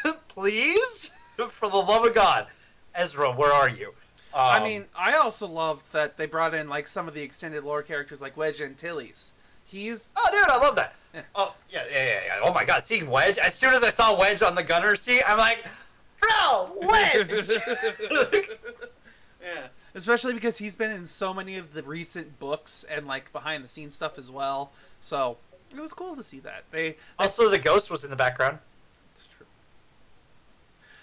alive! Please? For the love of God. Ezra, where are you? I mean, I also loved that they brought in some of the extended lore characters like Wedge Antilles. Oh, dude, I love that. Yeah. Oh, yeah. Oh my God, seeing Wedge. As soon as I saw Wedge on the gunner seat, I'm like, bro, Wedge! Yeah. Especially because he's been in so many of the recent books and behind the scenes stuff as well. So it was cool to see that. Also, the ghost was in the background. It's true.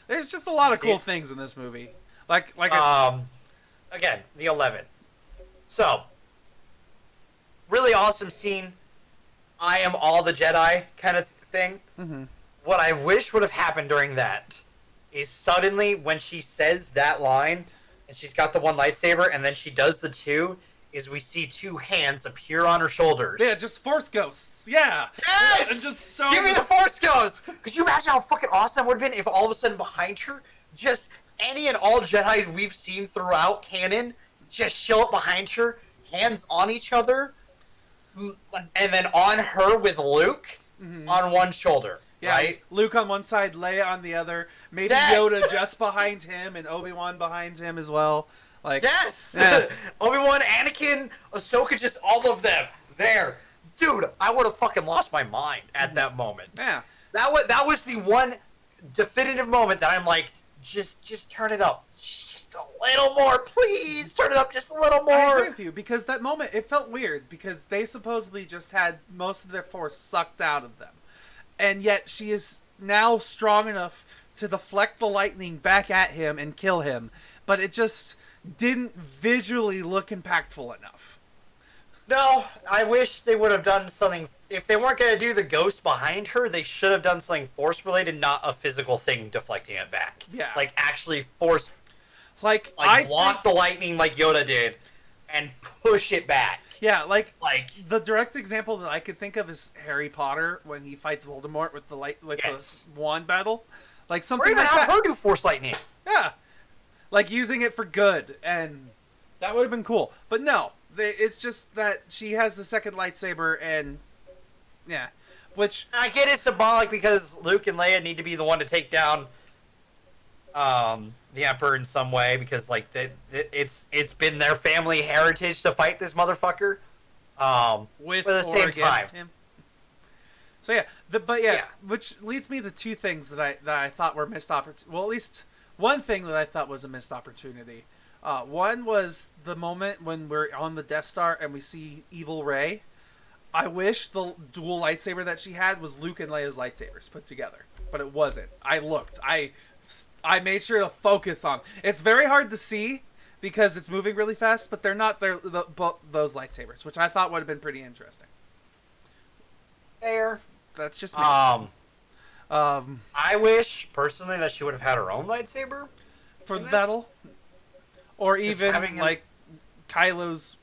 There's just a lot of cool things in this movie. Again, the 11. So, really awesome scene. I am all the Jedi kind of thing. Mm-hmm. What I wish would have happened during that is suddenly when she says that line, and she's got the one lightsaber, and then she does the two, is we see two hands appear on her shoulders. Yeah, just Force ghosts. Yeah. Yes! And just so give me the Force ghosts! Could you imagine how fucking awesome it would have been if all of a sudden behind her, just any and all Jedis we've seen throughout canon just show up behind her, hands on each other, and then on her with Luke on one shoulder. Yeah, right? Luke on one side, Leia on the other. Maybe Yes! Yoda just behind him, and Obi-Wan behind him as well. Yes! Yeah. Obi-Wan, Anakin, Ahsoka, just all of them there. Dude, I would have fucking lost my mind at that moment. Yeah. That was the one definitive moment that I'm like, just turn it up. Just a little more, please. Turn it up just a little more. I agree with you, because that moment, it felt weird, because they supposedly just had most of their force sucked out of them. And yet she is now strong enough to deflect the lightning back at him and kill him. But it just didn't visually look impactful enough. No, I wish they would have done something. If they weren't going to do the ghost behind her, they should have done something force-related, not a physical thing deflecting it back. Yeah. Actually force... I block the lightning like Yoda did, and push it back. Yeah, the direct example that I could think of is Harry Potter when he fights Voldemort with the the wand battle, something or even like have that. her do force lightning. Yeah, using it for good, and that would have been cool. But no, it's just that she has the second lightsaber, and yeah, which I get it's symbolic because Luke and Leia need to be the one to take down the Emperor in some way because like it's been their family heritage to fight this motherfucker. With but at the or same against time, him. So which leads me to two things that I thought were missed opportunities. Well, at least one thing that I thought was a missed opportunity. One was the moment when we're on the Death Star and we see Evil Rey. I wish the dual lightsaber that she had was Luke and Leia's lightsabers put together, but it wasn't. I looked. I made sure to focus on. It's very hard to see because it's moving really fast, but they're not those lightsabers, which I thought would have been pretty interesting. fair. That's just me. I wish personally that she would have had her own lightsaber For in the this. battle, or Just even having like Kylo's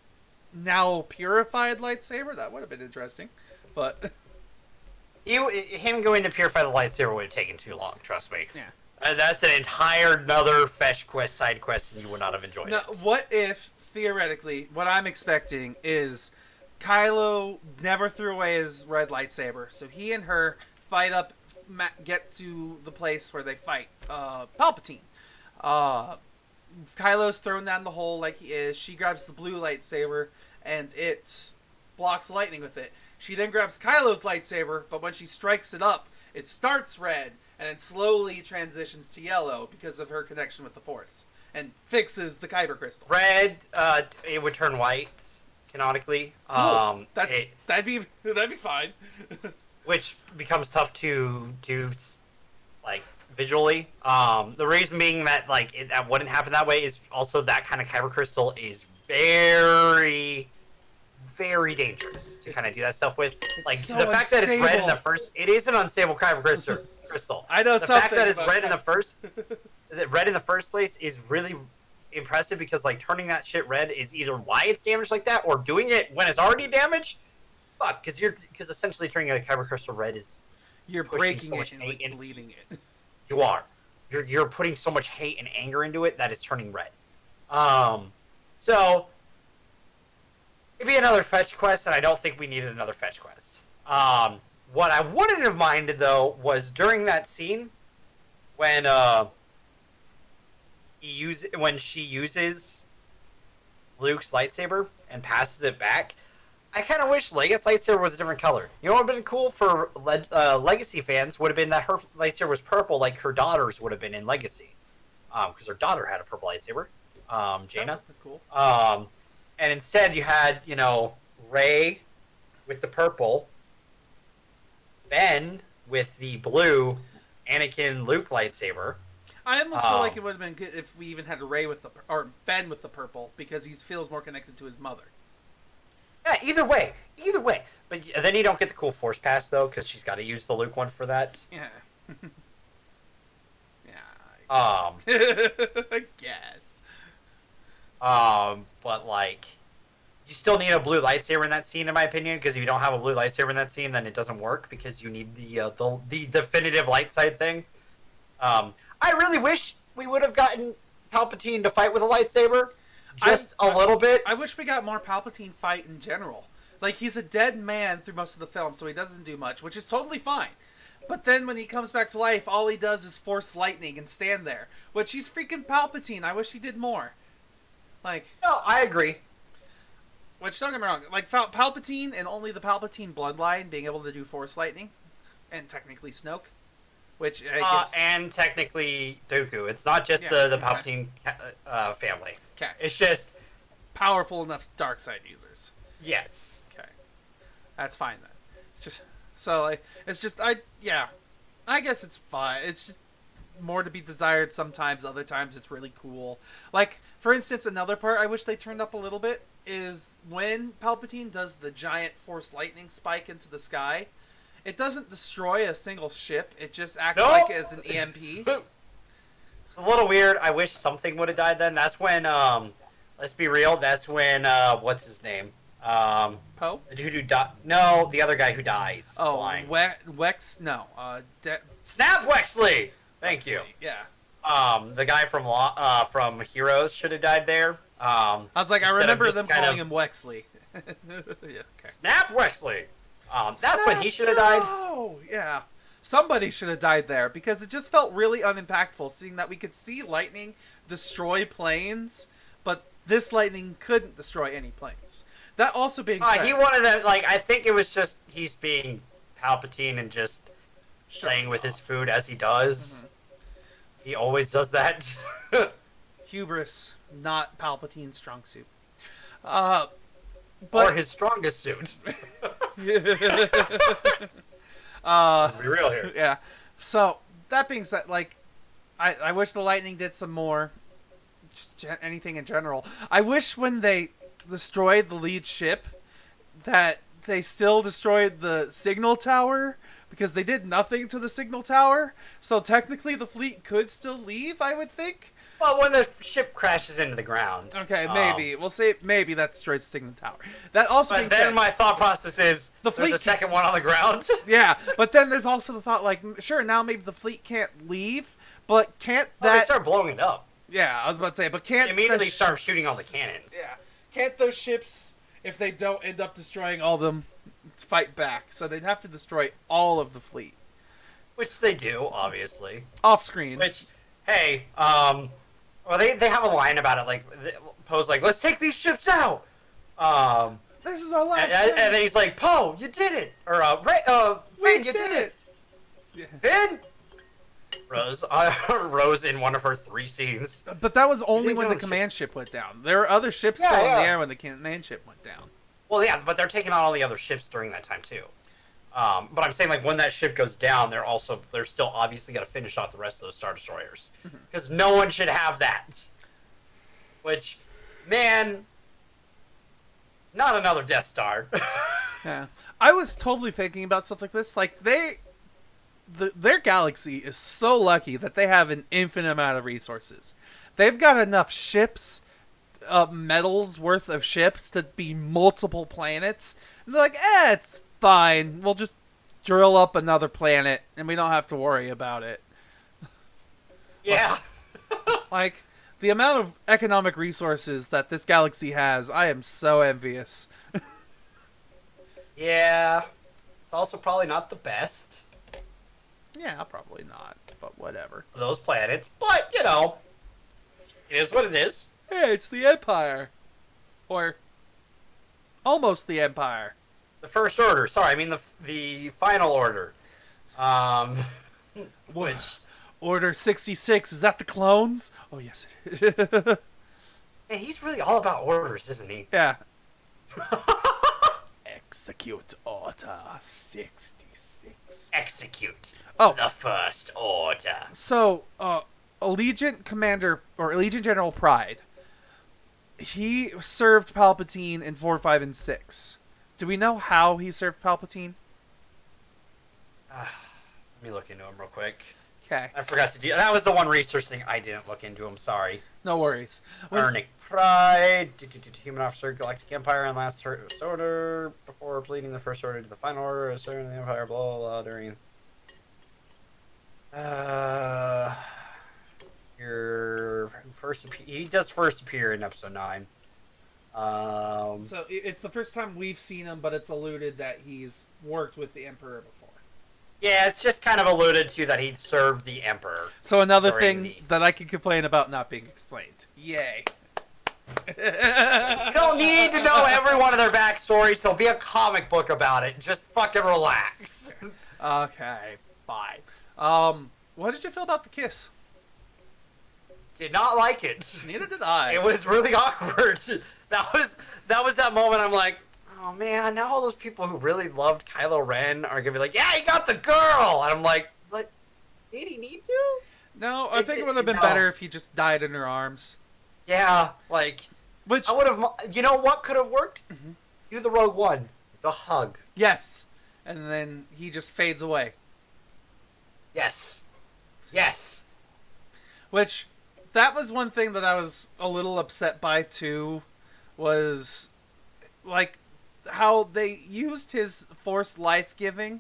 now purified lightsaber. That would have been interesting, but Him going to purify the lightsaber would have taken too long. Trust me. Yeah. That's an entire another fetch quest, side quest, and you would not have enjoyed now, it. what if theoretically, what I'm expecting is Kylo never threw away his red lightsaber, so he and her fight up, get to the place where they fight Palpatine. Kylo's thrown down the hole like he is. She grabs the blue lightsaber, and it blocks lightning with it. She then grabs Kylo's lightsaber, but when she strikes it up, it starts red, and it slowly transitions to yellow because of her connection with the Force, and fixes the Kyber crystal. Red, it would turn white, canonically. Cool. That'd be fine. Which becomes tough to do, like, visually. The reason being that, like, that wouldn't happen that way is also that kind of kyber crystal is very, very dangerous to kind of do that stuff with. Like, so the fact that it's red in unstable. the first... It is an unstable kyber crystal. I know the something. fact that it's about red in the first... that red in the first place is really impressive because, like, turning that shit red is either why it's damaged like that or doing it when it's already damaged. Fuck, because essentially turning a kyber crystal red is... You're pushing breaking so it much and hate in- bleeding it. You are. You're putting so much hate and anger into it that it's turning red. So it'd be another fetch quest, and I don't think we needed another fetch quest. What I wouldn't have minded though was during that scene when she uses Luke's lightsaber and passes it back. I kind of wish Leia's lightsaber was a different color. You know what would have been cool for Legacy fans would have been that her lightsaber was purple like her daughter's would have been in Legacy. Because her daughter had a purple lightsaber, Jaina. Cool. And instead you had, Rey with the purple, Ben with the blue, Anakin Luke lightsaber. I almost feel like it would have been good if we even had Rey with or Ben with the purple because he feels more connected to his mother. Yeah, either way. But then you don't get the cool Force Pass, though, because she's got to use the Luke one for that. Yeah. I guess. But, like, you still need a blue lightsaber in that scene, in my opinion, because if you don't have a blue lightsaber in that scene, then it doesn't work, because you need the definitive light side thing. I really wish we would have gotten Palpatine to fight with a lightsaber. Just a little bit. I wish we got more Palpatine fight in general. Like, he's a dead man through most of the film, so he doesn't do much, which is totally fine. But then when he comes back to life, all he does is force lightning and stand there. Which he's freaking Palpatine. I wish he did more. Like... No, I agree. Which, don't get me wrong, like, Palpatine and only the Palpatine bloodline being able to do force lightning, and technically Snoke, which I guess... And technically Dooku. It's not just the Palpatine family. Okay. It's just... Powerful enough dark side users. Yes. Okay. That's fine then. It's just... So, like, it's just... I guess it's fine. It's just more to be desired sometimes. Other times it's really cool. Like, for instance, another part I wish they turned up a little bit is when Palpatine does the giant force lightning spike into the sky, it doesn't destroy a single ship. It just acts like as an EMP. It's a little weird. I wish something would have died then. That's when, let's be real, that's when, what's his name? Poe? The dude who died. No, the other guy who dies. Oh, flying. Wex? No. Snap Wexley! Thank you. Yeah. The guy from Heroes should have died there. I was like, I instead of remember just them kind calling of- him Wexley. Yeah, okay. Snap Wexley! That's when he should have died. Oh, yeah. Somebody should have died there because it just felt really unimpactful seeing that we could see lightning destroy planes, but this lightning couldn't destroy any planes. That also being said... He wanted to, like, I think it was just he's being Palpatine and just playing with his food as he does. Mm-hmm. He always does that. Hubris, not Palpatine's strong suit. Or his strongest suit. Let's be real here. Yeah. So, that being said, like, I wish the lightning did some more. Just anything in general. I wish when they destroyed the lead ship that they still destroyed the signal tower, because they did nothing to the signal tower. So technically the fleet could still leave, I would think. Well, when the ship crashes into the ground. Okay, maybe. We'll say maybe that destroys the signal tower. That also But then my thought process is, there's a second one on the ground. Yeah, but then there's also the thought, like, sure, now maybe the fleet can't leave, but can't that... they start blowing it up. Yeah, I was about to say, but can't... They immediately start shooting all the cannons. Yeah. Can't those ships, if they don't end up destroying all of them, fight back? So they'd have to destroy all of the fleet. Which they do, obviously. Off screen. Which, hey, well, they have a line about it, like, Poe's like, let's take these ships out! This is our last and then he's like, Poe, you did it! Or, Finn, you did it! Yeah. Finn! Rose in one of her 3 scenes. But that was only when the command ship went down. There were other ships still in the air when the command ship went down. Well, yeah, but they're taking out all the other ships during that time, too. But I'm saying, like, when that ship goes down, they're still obviously going to finish off the rest of those Star Destroyers. Because no one should have that. Which, man, not another Death Star. Yeah. I was totally thinking about stuff like this. Like, their galaxy is so lucky that they have an infinite amount of resources. They've got enough ships, metals worth of ships to be multiple planets. And they're like, it's fine. We'll just drill up another planet and we don't have to worry about it. Yeah. Like, the amount of economic resources that this galaxy has, I am so envious. Yeah. It's also probably not the best. Yeah, probably not, but whatever. Those planets, but, you know, it is what it is. Hey, it's the Empire. Or almost the Empire. The First Order. Sorry, I mean the Final Order. Which... Order 66, is that the clones? Oh, yes it is. Man, he's really all about orders, isn't he? Yeah. Execute Order 66. Execute the First Order. So, Allegiant Commander, or Allegiant General Pride, he served Palpatine in 4, 5, and 6. Do we know how he served Palpatine? Let me look into him real quick. Okay. I forgot to do... That was the one research thing I didn't look into. I'm sorry. No worries. Earning Pride, Human Officer, Galactic Empire, and Last First Order, before pleading the First Order to the Final Order, serving the Empire, blah, blah, blah, during... He does first appear in Episode 9. So it's the first time we've seen him, but it's alluded that he's worked with the Emperor before. Yeah, it's just kind of alluded to that he'd served the Emperor. So another thing that I could complain about not being explained. Yay. You don't need to know every one of their backstories. There'll be a comic book about it. Just fucking relax. Okay, bye. What did you feel about the kiss? Did not like it. Neither did I. It was really awkward. That was that moment. I'm like, oh man, now all those people who really loved Kylo Ren are gonna be like, yeah, he got the girl, and I'm like, but did he need to? No, I think it would have been better if he just died in her arms. Yeah, like, which I would have. You know what could have worked? Mm-hmm. Do the Rogue One, the hug. Yes, and then he just fades away. Yes, yes. Which, that was one thing that I was a little upset by too, was like how they used his Force life-giving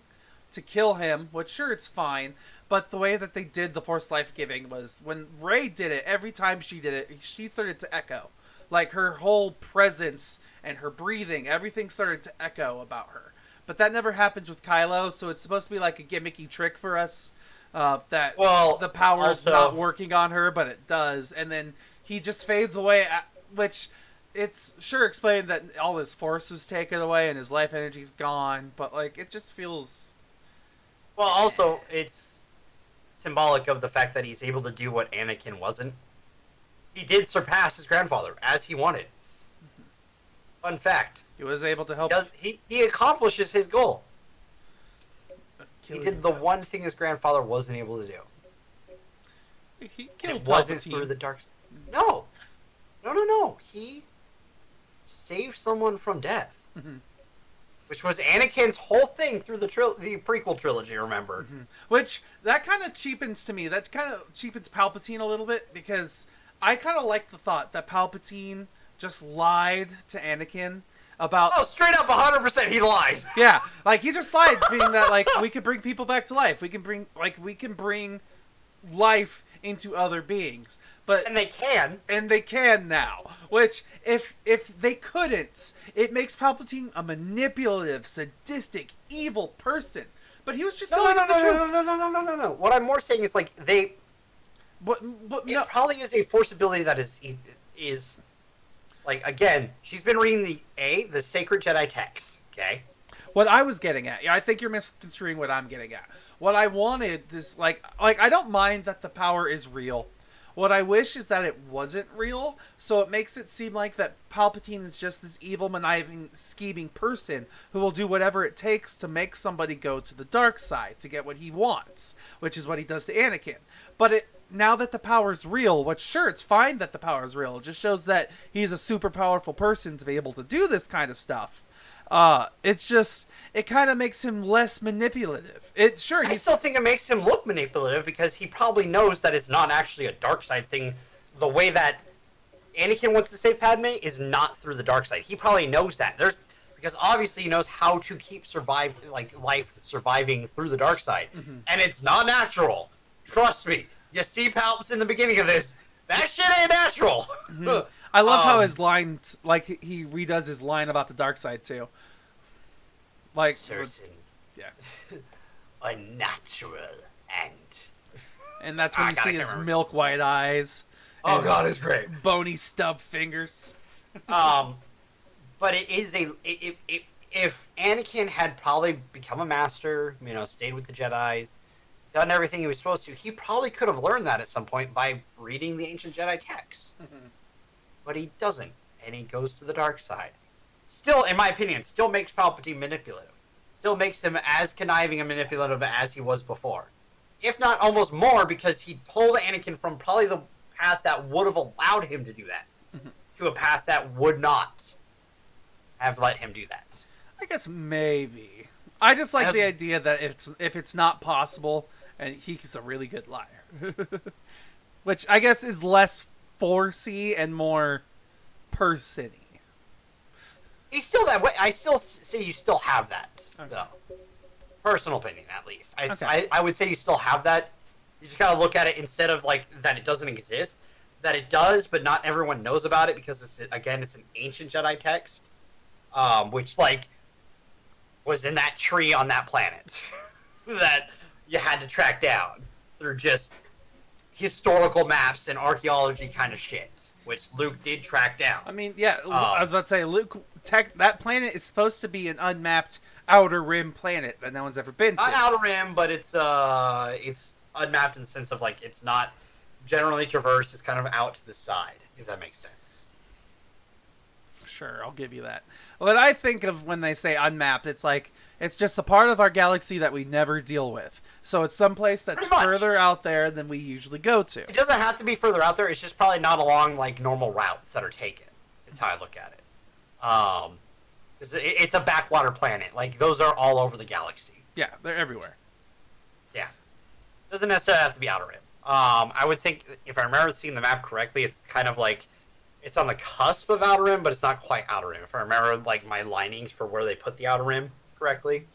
to kill him, which sure, it's fine, but the way that they did the Force life-giving was when Rey did it, every time she did it, she started to echo. Like, her whole presence and her breathing, everything started to echo about her. but that never happens with Kylo, so it's supposed to be like a gimmicky trick for us. That the power's not working on her, but it does, and then he just fades away, which it's sure explained that all his force is taken away and his life energy's gone, but like it just feels. Well, also it's symbolic of the fact that he's able to do what Anakin wasn't. He did surpass his grandfather as he wanted. Fun fact: he was able to help. He accomplishes his goal. He did the one thing his grandfather wasn't able to do. He killed it wasn't Palpatine. through the dark. No. He saved someone from death, which was Anakin's whole thing through the prequel trilogy. Remember, which that kind of cheapens to me. That kind of cheapens Palpatine a little bit because I kind of like the thought that Palpatine just lied to Anakin. About straight up 100% he lied. Yeah, like he just lied, being that like we can bring people back to life. We can bring life into other beings. And they can now. Which if they couldn't, it makes Palpatine a manipulative, sadistic, evil person. But he was just no. What I'm more saying is like it probably is a force ability that is like, again, she's been reading the Sacred Jedi texts, okay? What I was getting at, I think you're misconstruing what I'm getting at. What I wanted is, like I don't mind that the power is real. What I wish is that it wasn't real, so it makes it seem like that Palpatine is just this evil, conniving, scheming person who will do whatever it takes to make somebody go to the dark side to get what he wants, which is what he does to Anakin. But now that the power is real, which sure, it's fine that the power is real. It just shows that he's a super powerful person to be able to do this kind of stuff. It kind of makes him less manipulative. I still think it makes him look manipulative because he probably knows that it's not actually a dark side thing. The way that Anakin wants to save Padme is not through the dark side. He probably knows that. Because obviously he knows how to keep life surviving through the dark side. And it's not natural. Trust me. You see Palps in the beginning of this. That shit ain't natural. I love how his line, he redoes his line about the dark side too. Like certain, unnatural and that's when you see his milk white eyes. Oh god, it's great. Bony stub fingers. But it is if Anakin had probably become a master, stayed with the Jedi, done everything he was supposed to, he probably could have learned that at some point by reading the ancient Jedi texts. But he doesn't, and he goes to the dark side. Still, in my opinion, still makes Palpatine manipulative. Still makes him as conniving and manipulative as he was before. If not almost more, because he pulled Anakin from probably the path that would have allowed him to do that, to a path that would not have let him do that. I guess maybe. I just like the idea that if it's not possible, and he's a really good liar. Which I guess is less forcey and more person-y. He's still that way. I still say you still have that, though. Personal opinion, at least. I would say you still have that. You just gotta look at it instead of that it doesn't exist. That it does, but not everyone knows about it because it's an ancient Jedi text, which was in that tree on that planet that you had to track down through just historical maps and archaeology kind of shit, which Luke did track down. I mean, yeah, I was about to say, Luke, that planet is supposed to be an unmapped outer rim planet that no one's ever been to. Not outer rim, but it's unmapped in the sense of it's not generally traversed. It's kind of out to the side, if that makes sense. Sure, I'll give you that. What I think of when they say unmapped, it's just a part of our galaxy that we never deal with. So it's someplace that's further out there than we usually go to. It doesn't have to be further out there. It's just probably not along normal routes that are taken. It's how I look at it. It's a backwater planet. Those are all over the galaxy. Yeah, they're everywhere. Yeah, doesn't necessarily have to be outer rim. I would think if I remember seeing the map correctly, it's kind of it's on the cusp of outer rim, but it's not quite outer rim. If I remember my linings for where they put the outer rim correctly.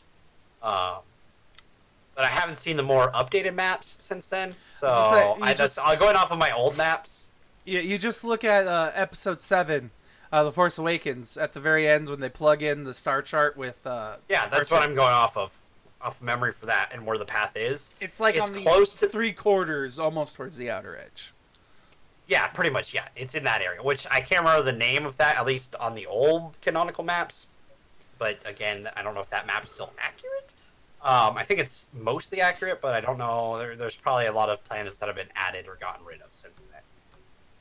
But I haven't seen the more updated maps since then, so I'm going off of my old maps. Yeah, you just look at episode 7, The Force Awakens at the very end when they plug in the star chart with. Yeah, that's what I'm going off memory for that, and where the path is. It's like it's on close the to 3/4, almost towards the outer edge. Yeah, pretty much. Yeah, it's in that area, which I can't remember the name of that, at least on the old canonical maps. But again, I don't know if that map is still accurate. I think it's mostly accurate, but I don't know. There's probably a lot of planets that have been added or gotten rid of since then.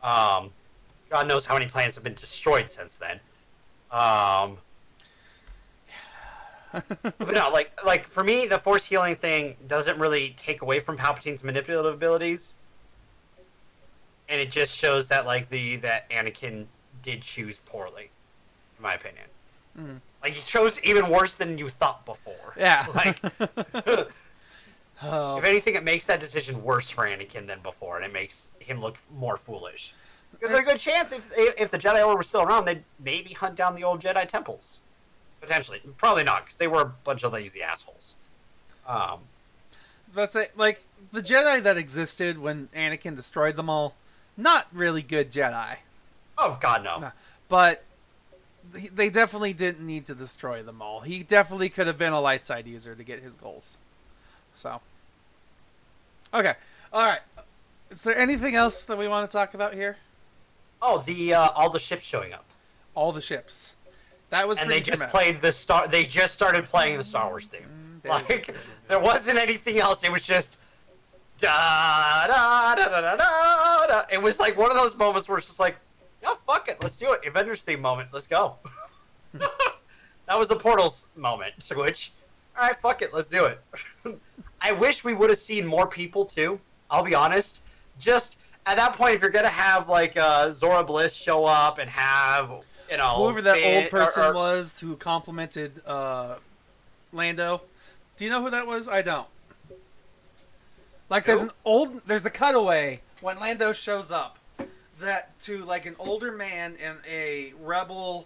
God knows how many planets have been destroyed since then. But no, like for me, the Force healing thing doesn't really take away from Palpatine's manipulative abilities, and it just shows that that Anakin did choose poorly, in my opinion. Mm. Like he chose even worse than you thought before. Yeah. Like, Oh. if anything, it makes that decision worse for Anakin than before, and it makes him look more foolish. Because there's a good chance if the Jedi Order was still around, they'd maybe hunt down the old Jedi temples. Potentially. Probably not, because they were a bunch of lazy assholes. I was about to say, like, the Jedi that existed when Anakin destroyed them all, not really good Jedi. Oh, God, no. But they definitely didn't need to destroy them all. He definitely could have been a light side user to get his goals. So. Okay. Alright. Is there anything else that we want to talk about here? Oh, all the ships showing up. All the ships. That was and pretty they just dramatic. played they just started playing the Star Wars theme. Like, there wasn't anything else. It was just da da da da da da da. It was like one of those moments where it's just like, yeah, fuck it, let's do it. Avengers theme moment, let's go. That was the Portals moment, which, all right, fuck it, let's do it. I wish we would have seen more people too. I'll be honest. Just at that point, if you're gonna have like Zora Bliss show up and have whoever that old person was who complimented Lando. Do you know who that was? I don't. Like, there's a cutaway when Lando shows up that to like an older man and a rebel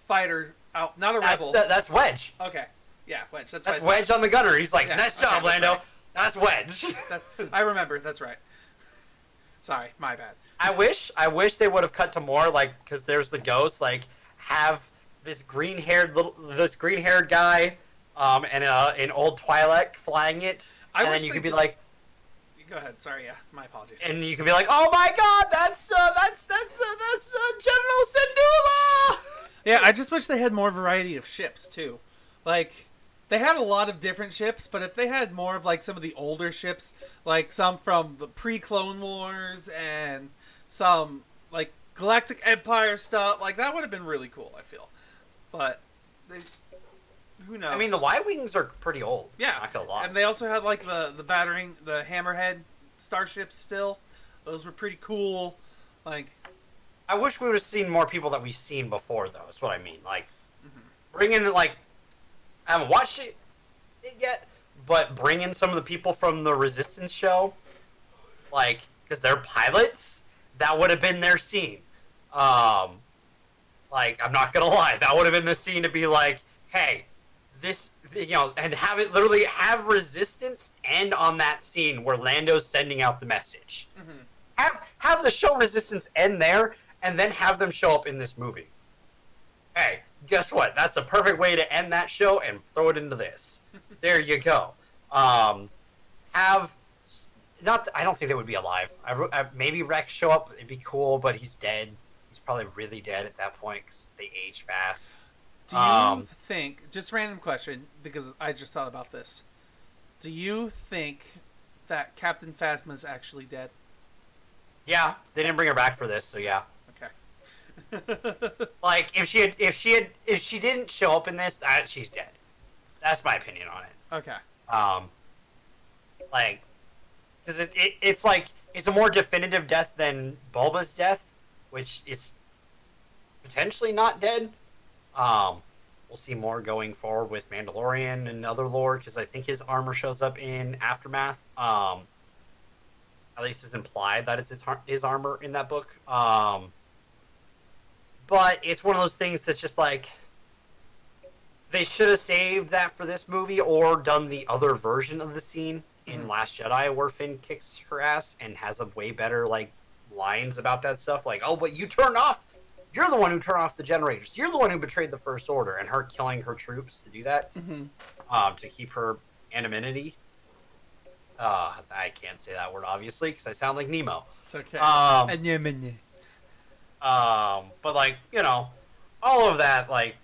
fighter out, not a rebel. That's Wedge. Okay, yeah, Wedge. That's Wedge on the gunner. He's like, nice job, Lando. Right. That's Wedge. I remember. That's right. Sorry, my bad. I wish they would have cut to more, like, because there's the ghost, like, have this green-haired guy, and an old Twi'lek flying it, and then you could be like, go ahead. Sorry, yeah, my apologies. and you could be like, oh my God, that's General Syndulla. Yeah, I just wish they had more variety of ships too. Like, they had a lot of different ships, but if they had more of like some of the older ships, like some from the pre-Clone Wars and some like Galactic Empire stuff, like that would have been really cool, I feel. But who knows? I mean, the Y-wings are pretty old. Yeah, not gonna lie. and they also had like the Hammerhead starships still. Those were pretty cool. Like, I wish we would have seen more people that we've seen before, though. That's what I mean. Like, bring in like. I haven't watched it yet, but bring in some of the people from the Resistance show, like, because they're pilots. That would have been their scene. Like, I'm not gonna lie, that would have been the scene to be like, hey, this, and have it literally have Resistance end on that scene where Lando's sending out the message. Mm-hmm. Have the show Resistance end there, and then have them show up in this movie. Hey. Guess what? That's a perfect way to end that show and throw it into this. There you go. I don't think they would be alive. Maybe Rex show up. It'd be cool, but he's dead. He's probably really dead at that point because they age fast. Do you think, just random question, because I just thought about this. Do you think that Captain Phasma's actually dead? Yeah, they didn't bring her back for this, so yeah. Okay. Like, if she didn't show up in this, she's dead. That's my opinion on it. Okay. Like, because it's like, it's a more definitive death than Bulba's death, which is potentially not dead. We'll see more going forward with Mandalorian and other lore, because I think his armor shows up in Aftermath. At least it's implied that it's his armor in that book. But it's one of those things that's just like, they should have saved that for this movie or done the other version of the scene in Last Jedi where Finn kicks her ass and has a way better, like, lines about that stuff. Like, oh, but you turned off you're the one who turned off the generators. You're the one who betrayed the First Order, and her killing her troops to do that, to keep her anonymity. I can't say that word obviously because I sound like Nemo. It's okay. But like all of that, like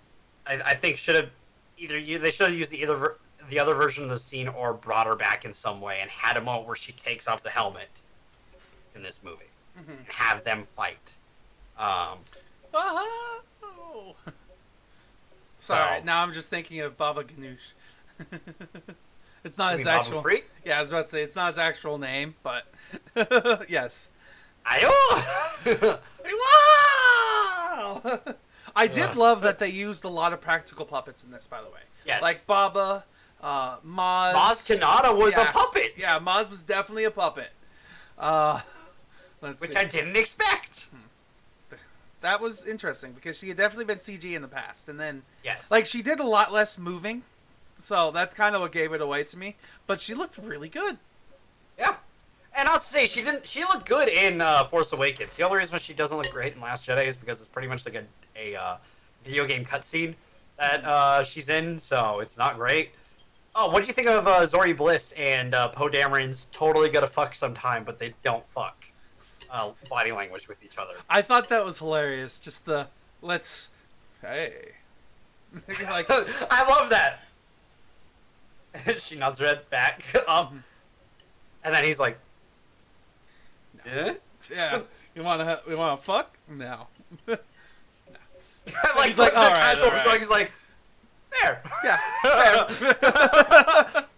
I think should have they should have used the other version of the scene or brought her back in some way and had a moment where she takes off the helmet in this movie and have them fight. Sorry, So- now I'm just thinking of Baba Ganoush. It's not You his mean Babu actual. Freak? Yeah, I was about to say it's not his actual name, but yes. Ayo! Wow! I did love that they used a lot of practical puppets in this, by the way. Yes. Like Baba, Maz. Maz Kanata was a puppet. Yeah, Maz was definitely a puppet. Which I didn't expect. That was interesting because she had definitely been CG in the past, and then Yes. like she did a lot less moving, so that's kind of what gave it away to me. But she looked really good. Yeah. And I'll say she looked good in Force Awakens. The only reason she doesn't look great in Last Jedi is because it's pretty much like a video game cutscene that she's in, so it's not great. Oh, what do you think of Zori Bliss and Poe Dameron's totally gonna fuck sometime, but they don't fuck body language with each other? I thought that was hilarious. Just the let's, hey, like I love that. She nods her head back, and then he's like, "Yeah." yeah, we wanna fuck? No. Like He's like, the all right, casual all right. shrug is like, "Fair." Yeah.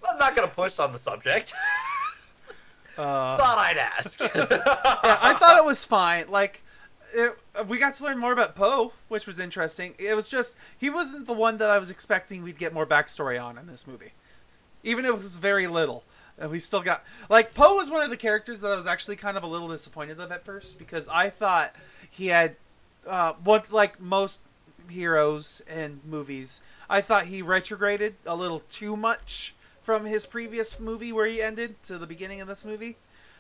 I'm not gonna push on the subject. Thought I'd ask. Yeah, I thought it was fine. Like, we got to learn more about Poe, which was interesting. It was just he wasn't the one that I was expecting we'd get more backstory on in this movie, even if it was very little. And we still got like Poe was one of the characters that I was actually kind of a little disappointed of at first because I thought he had what's like most heroes in movies. I thought he retrograded a little too much from his previous movie where he ended to the beginning of this movie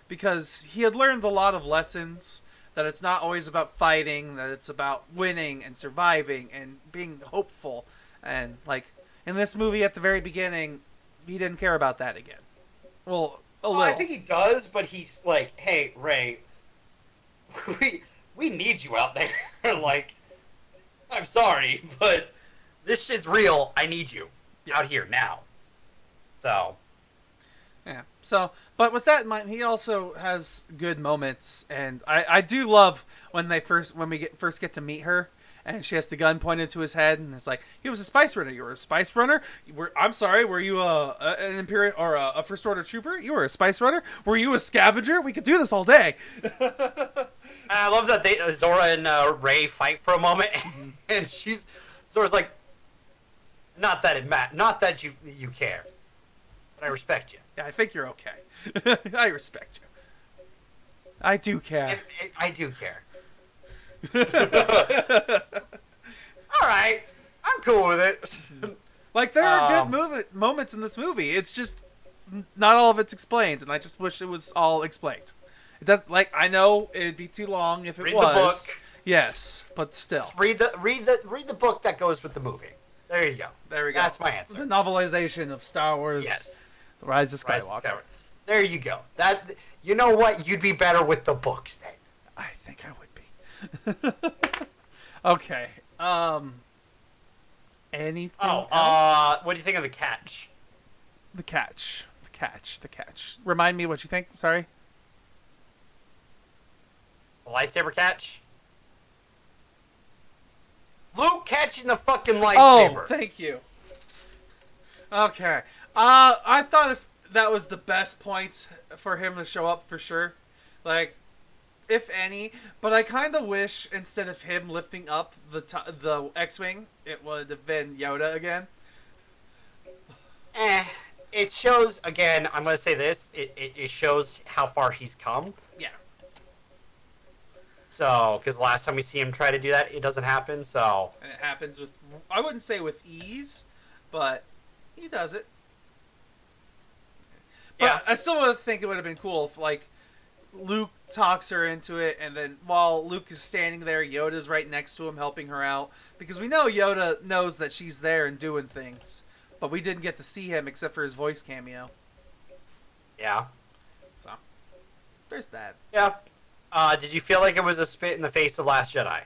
because he had learned a lot of lessons that it's not always about fighting, that it's about winning and surviving and being hopeful. And like in this movie at the very beginning, he didn't care about that again. Well, a little. I think he does, but he's like, "Hey, Ray, we need you out there. Like, I'm sorry, but this shit's real. I need you out here now." So, yeah. So, but with that in mind, he also has good moments, and I do love when we first get to meet her, and she has the gun pointed to his head, and it's like he was a spice runner. You were a spice runner. I'm sorry. Were you an Imperial or a First Order trooper? You were a spice runner. Were you a scavenger? We could do this all day. I love that Zora and Ray fight for a moment, and Zora's like, "Not that you care, but I respect you." Yeah, I think you're okay. I respect you. I do care. I do care. All right, I'm cool with it. Like there are good moments in this movie. It's just not all of it's explained, and I just wish it was all explained. It does. Like I know it'd be too long if it Read was. the book. Yes, but still. Just read the book that goes with the movie. There you go. There we go. That's my answer. The novelization of Star Wars. Yes. The Rise of Rise of Skywalker. Skywalker. There you go. You know what? You'd be better with the books then. I think I would be. Okay. Anything? else? What do you think of the catch? The catch. Remind me what you think. Sorry. The lightsaber catch? Luke catching the fucking lightsaber. Oh, thank you. Okay. I thought if that was the best point for him to show up for sure. Like, if any. But I kind of wish instead of him lifting up the X-Wing, it would have been Yoda again. It shows, again, I'm going to say this, it shows how far he's come. Yeah. So, because last time we see him try to do that, it doesn't happen, so... And it happens with, I wouldn't say with ease, but he does it. But Yeah. I still would think it would have been cool if, like, Luke talks her into it, and then while Luke is standing there, Yoda's right next to him helping her out. Because we know Yoda knows that she's there and doing things. But we didn't get to see him except for his voice cameo. Yeah. So, there's that. Yeah. Did you feel like it was a spit in the face of Last Jedi?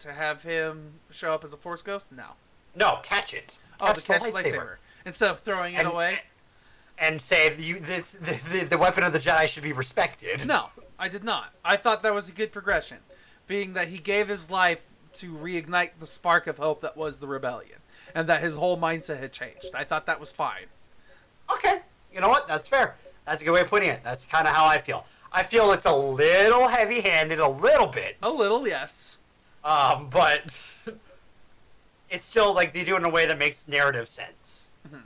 To have him show up as a Force Ghost? No. No, catch it. Oh, to catch the lightsaber. Instead of throwing it away? And say the weapon of the Jedi should be respected. No, I did not. I thought that was a good progression. Being that he gave his life to reignite the spark of hope that was the rebellion. And that his whole mindset had changed. I thought that was fine. Okay. You know what? That's fair. That's a good way of putting it. That's kind of how I feel. I feel it's a little heavy-handed, a little bit. A little, yes. But it's still like they do it in a way that makes narrative sense. Mm-hmm.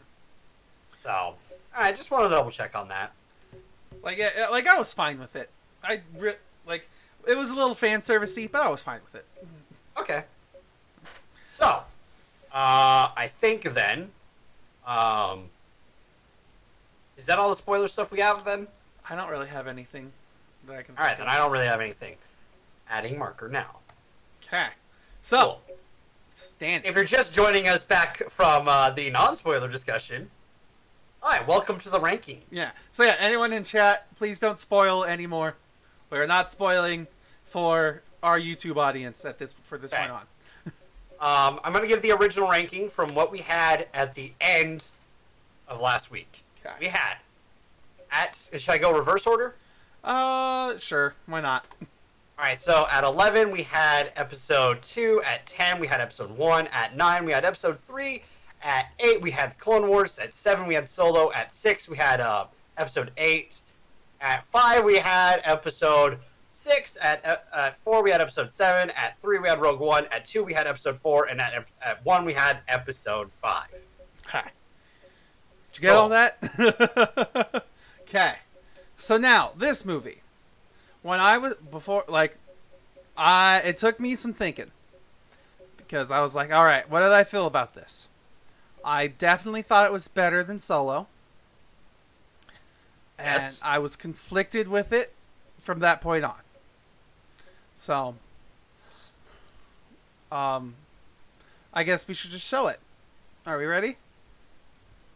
So, I just want to double check on that. Like I was fine with it. It was a little fan servicey, but I was fine with it. Okay. So, I think then, is that all the spoiler stuff we have then? I don't really have anything that I can. All right, then I don't really have anything. Adding marker now. Okay. So, Cool. stand. If you're just joining us back from the non-spoiler discussion, hi, welcome to the ranking. Yeah. So yeah, anyone in chat, please don't spoil anymore. We're not spoiling for our YouTube audience for this Okay. point on. I'm going to give the original ranking from what we had at the end of last week. Okay. We had should I go reverse order? Sure. Why not? All right, so at 11 we had episode 2, at 10 we had episode 1, at 9 we had episode 3, at 8 we had Clone Wars, at 7 we had Solo, at 6 we had episode 8, at 5 we had episode 6, at 4 we had episode 7, at 3 we had Rogue One, at 2 we had episode 4, and at 1 we had episode 5. Okay. Did you get all that? Okay. So now, this movie. When I was it took me some thinking. Because I was like, alright, what did I feel about this? I definitely thought it was better than Solo. And Yes. I was conflicted with it from that point on. So, I guess we should just show it. Are we ready?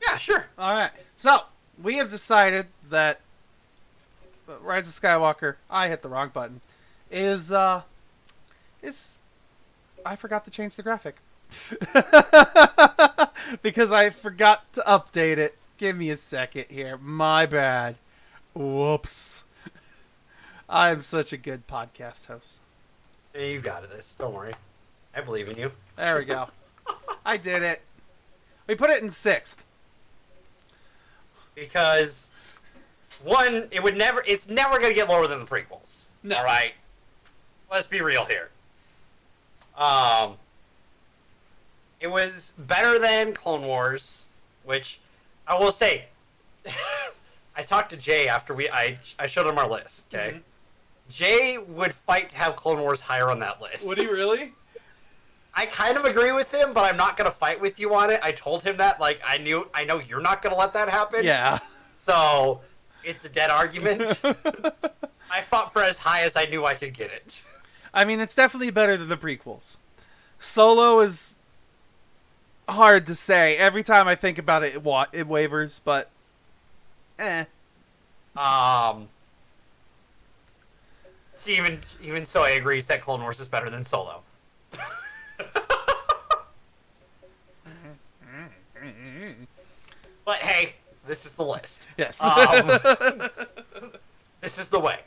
Yeah, sure. Alright. So, we have decided that Rise of Skywalker, I hit the wrong button, is I forgot to change the graphic. Because I forgot to update it. Give me a second here. My bad. Whoops. I'm such a good podcast host. Yeah, you got this. Don't worry. I believe in you. There we go. I did it. We put it in 6th. Because one, it's never gonna get lower than the prequels. No. All right. Let's be real here. It was better than Clone Wars, which I will say. I talked to Jay after I showed him our list. Okay. Mm-hmm. Jay would fight to have Clone Wars higher on that list. Would he really? I kind of agree with him, but I'm not gonna fight with you on it. I told him that, like, I know you're not gonna let that happen. Yeah. So, it's a dead argument. I fought for as high as I knew I could get it. I mean, it's definitely better than the prequels. Solo is hard to say. Every time I think about it, it wavers, but See, even so, I agree that Clone Wars is better than Solo. But hey, this is the list. Yes. This is the way.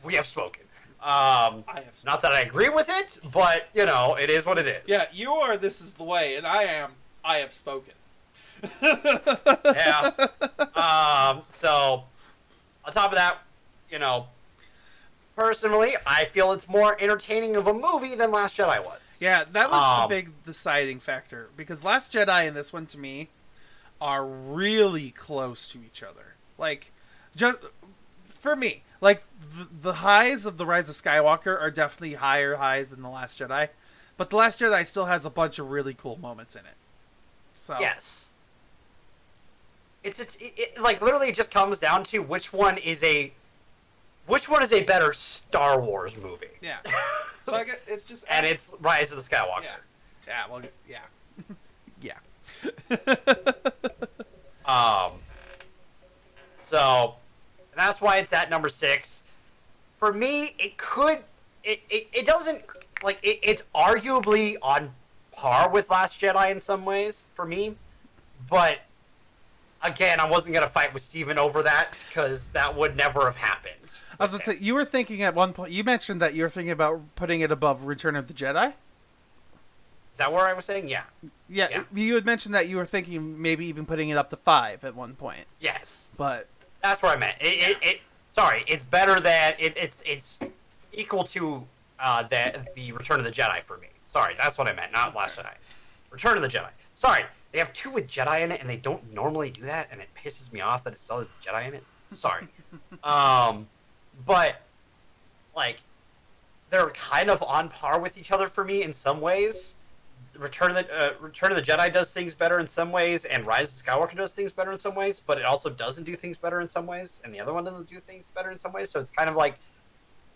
We have spoken. I have Not that I agree with it, but, it is what it is. Yeah, you are This Is the Way, and I have spoken. Yeah. So, on top of that, personally, I feel it's more entertaining of a movie than Last Jedi was. Yeah, that was the big deciding factor. Because Last Jedi and this one, to me, are really close to each other. Like, just for me, like, the highs of The Rise of Skywalker are definitely higher highs than The Last Jedi. But The Last Jedi still has a bunch of really cool moments in it. So Yes. like literally it just comes down to which one is a better Star Wars movie. Yeah. So I get it's just And it's Rise of the Skywalker. Yeah. Well, yeah. Yeah. So that's why it's at number 6. For me, it doesn't like it's arguably on par with Last Jedi in some ways for me, but again, I wasn't gonna fight with Steven over that because that would never have happened. I was going to say, you were thinking at one point, you mentioned that you were thinking about putting it above Return of the Jedi? Is that where I was saying? Yeah. Yeah, you had mentioned that you were thinking maybe even putting it up to 5 at one point. Yes. But That's what I meant. Sorry, it's better than it's equal to the Return of the Jedi for me. Sorry, that's what I meant, not Last Jedi. Return of the Jedi. Sorry, they have 2 with Jedi in it, and they don't normally do that, and it pisses me off that it still has Jedi in it. Sorry. But like, they're kind of on par with each other for me in some ways. Return of the Jedi does things better in some ways, and Rise of Skywalker does things better in some ways, but it also doesn't do things better in some ways, and the other one doesn't do things better in some ways. So it's kind of like,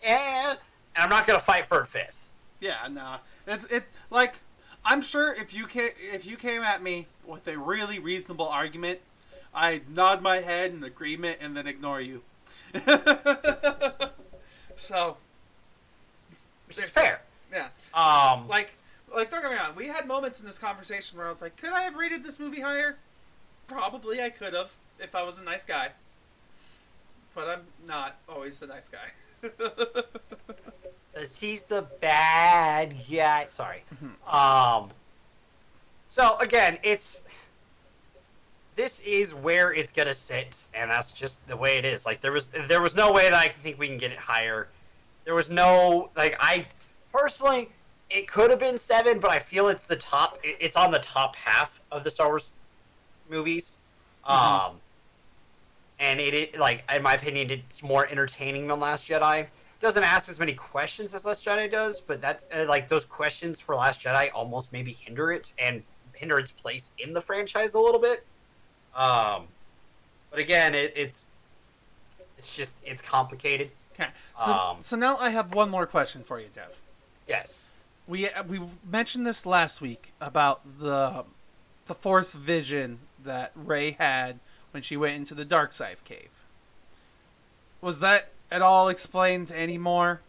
and I'm not gonna fight for a 5th. yeah, nah. It like, I'm sure if you came at me with a really reasonable argument, I'd nod my head in agreement and then ignore you. So, Which is fair. yeah. Like, Like, don't get me wrong, we had moments in this conversation where I was like, could I have rated this movie higher? Probably I could have, if I was a nice guy. But I'm not always the nice guy. he's the bad guy. Sorry. So again, this is where it's gonna sit, and that's just the way it is. Like there was no way that I think we can get it higher. There was no I personally, it could have been 7, but I feel it's the top. It's on the top half of the Star Wars movies. And it in my opinion, it's more entertaining than Last Jedi. It doesn't ask as many questions as Last Jedi does, but that those questions for Last Jedi almost maybe hinder it and hinder its place in the franchise a little bit. But again, it's complicated. Okay. So now I have one more question for you, Dev. Yes. We mentioned this last week about the Force vision that Rey had when she went into the dark side cave. Was that at all explained any more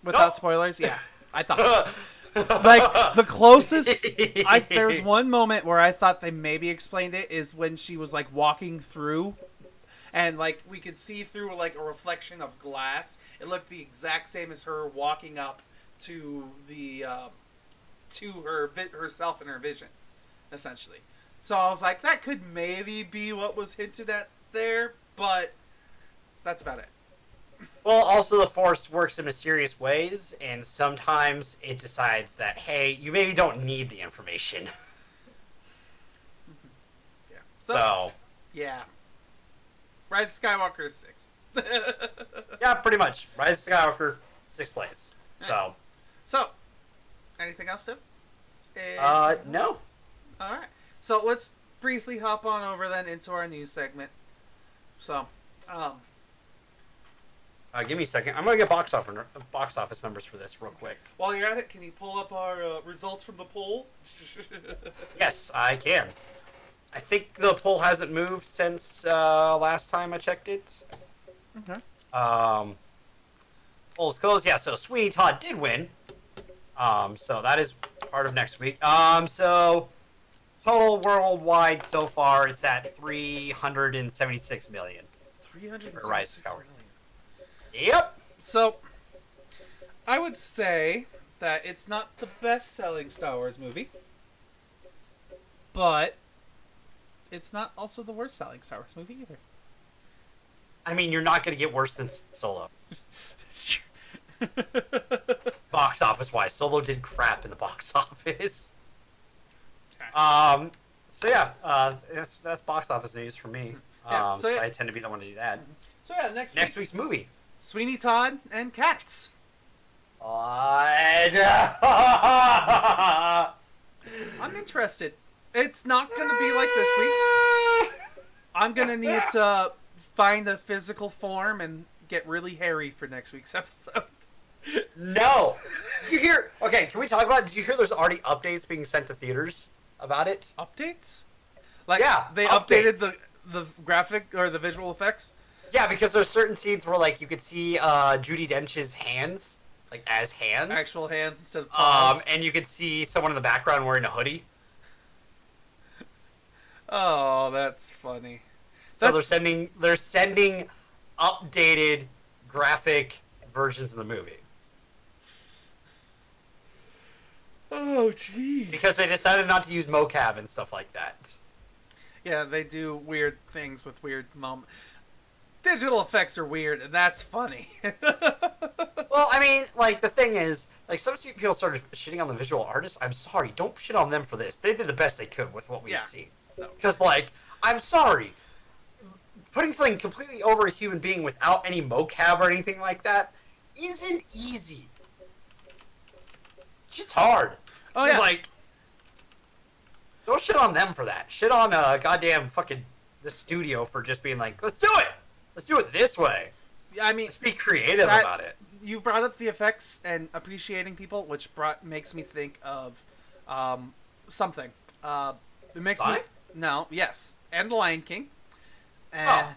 without Nope. spoilers? Yeah, I thought. Like the closest, there was one moment where I thought they maybe explained it is when she was like walking through, and like we could see through like a reflection of glass. It looked the exact same as her walking up to the to herself in her vision, essentially. So I was like, that could maybe be what was hinted at there, but that's about it. Well, also the Force works in mysterious ways, and sometimes it decides that, hey, you maybe don't need the information. Yeah. So Yeah. Rise of Skywalker is 6th. yeah, pretty much. Rise of Skywalker, 6th place. So, anything else, Tim? No. All right. So let's briefly hop on over then into our news segment. So, Give me a second. I'm gonna get box office numbers for this real quick. while you're at it, can you pull up our results from the poll? Yes, I can. I think the poll hasn't moved since last time I checked it. Okay. Poll's closed. Yeah, so Sweeney Todd did win. So that is part of next week. So total worldwide so far, it's at 376 million. 376 Rise of Skywalker. million. Yep. So, I would say that it's not the best-selling Star Wars movie, but it's not also the worst-selling Star Wars movie either. I mean, you're not going to get worse than Solo. It's true. Box office wise, Solo did crap in the box office. So yeah, that's box office news for me. Yeah, so I tend to be the one to do that. So yeah, next week's movie. Sweeney Todd and Cats. I'm I'm interested. It's not going to be like this week. I'm gonna need to find a physical form and get really hairy for next week's episode. No. Did you hear? Okay, can we talk about it? Did you hear there's already updates being sent to theaters about it? Updates? Like, Yeah, they updates. updated the graphic or the visual effects? Yeah, because there's certain scenes where like you could see Judi Dench's hands, like as hands. Actual hands instead of paws. And you could see someone in the background wearing a hoodie. Oh, that's funny. So they're sending updated graphic versions of the movie. Oh, jeez. Because they decided not to use mocap and stuff like that. Yeah, they do weird things with weird moments. Digital effects are weird, and that's funny. Well, I mean, like, the thing is, like, some people started shitting on the visual artists. I'm sorry, don't shit on them for this. They did the best they could with what we've seen. No. Because, like, I'm sorry. Putting something completely over a human being without any mocap or anything like that isn't easy. Shit's hard. Oh, yeah. Like, don't shit on them for that. Shit on goddamn fucking the studio for just being like, let's do it. Let's do it this way. I mean, Let's be creative about it. You brought up the effects and appreciating people, which makes me think of something. It makes Sonic? me yes, and The Lion King. And,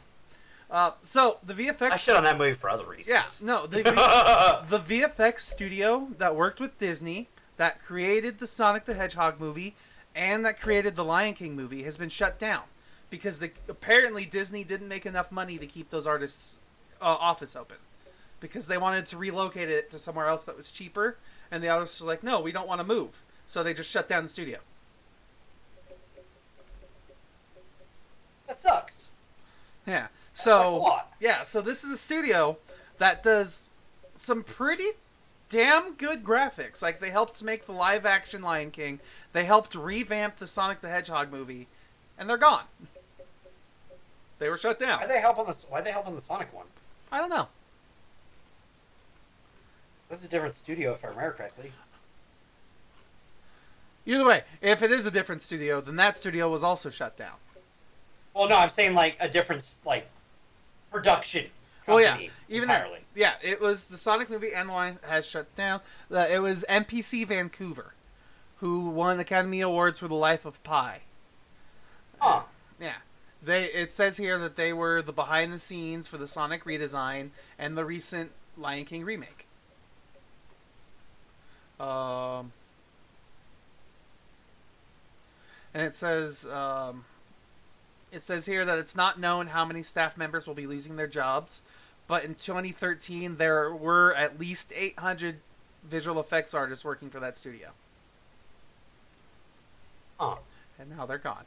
so the VFX. I shit on that movie for other reasons. Yeah, no, the VFX studio that worked with Disney, that created the Sonic the Hedgehog movie, and that created the Lion King movie has been shut down because apparently Disney didn't make enough money to keep those artists' office open because they wanted to relocate it to somewhere else that was cheaper, and the artists were like, no, we don't want to move, so they just shut down the studio. That sucks. Yeah. That sucks a So lot. yeah, so this is a studio that does some pretty damn good graphics. Like, they helped make the live action Lion King. They helped revamp the Sonic the Hedgehog movie, and they're gone. They were shut down. Why'd they help on the Sonic one? I don't know. This is a different studio, if I remember correctly. Either way, if it is a different studio, then that studio was also shut down. Well, no, I'm saying like a different like production Oh yeah, company even entirely. yeah, it was the Sonic movie and the Lion has shut down. It was MPC Vancouver, who won Academy Awards for The Life of Pi. Huh. Yeah, it says here that they were the behind the scenes for the Sonic redesign and the recent Lion King remake. And it says here that it's not known how many staff members will be losing their jobs, but in 2013 there were at least 800 visual effects artists working for that studio. Huh. And now they're gone.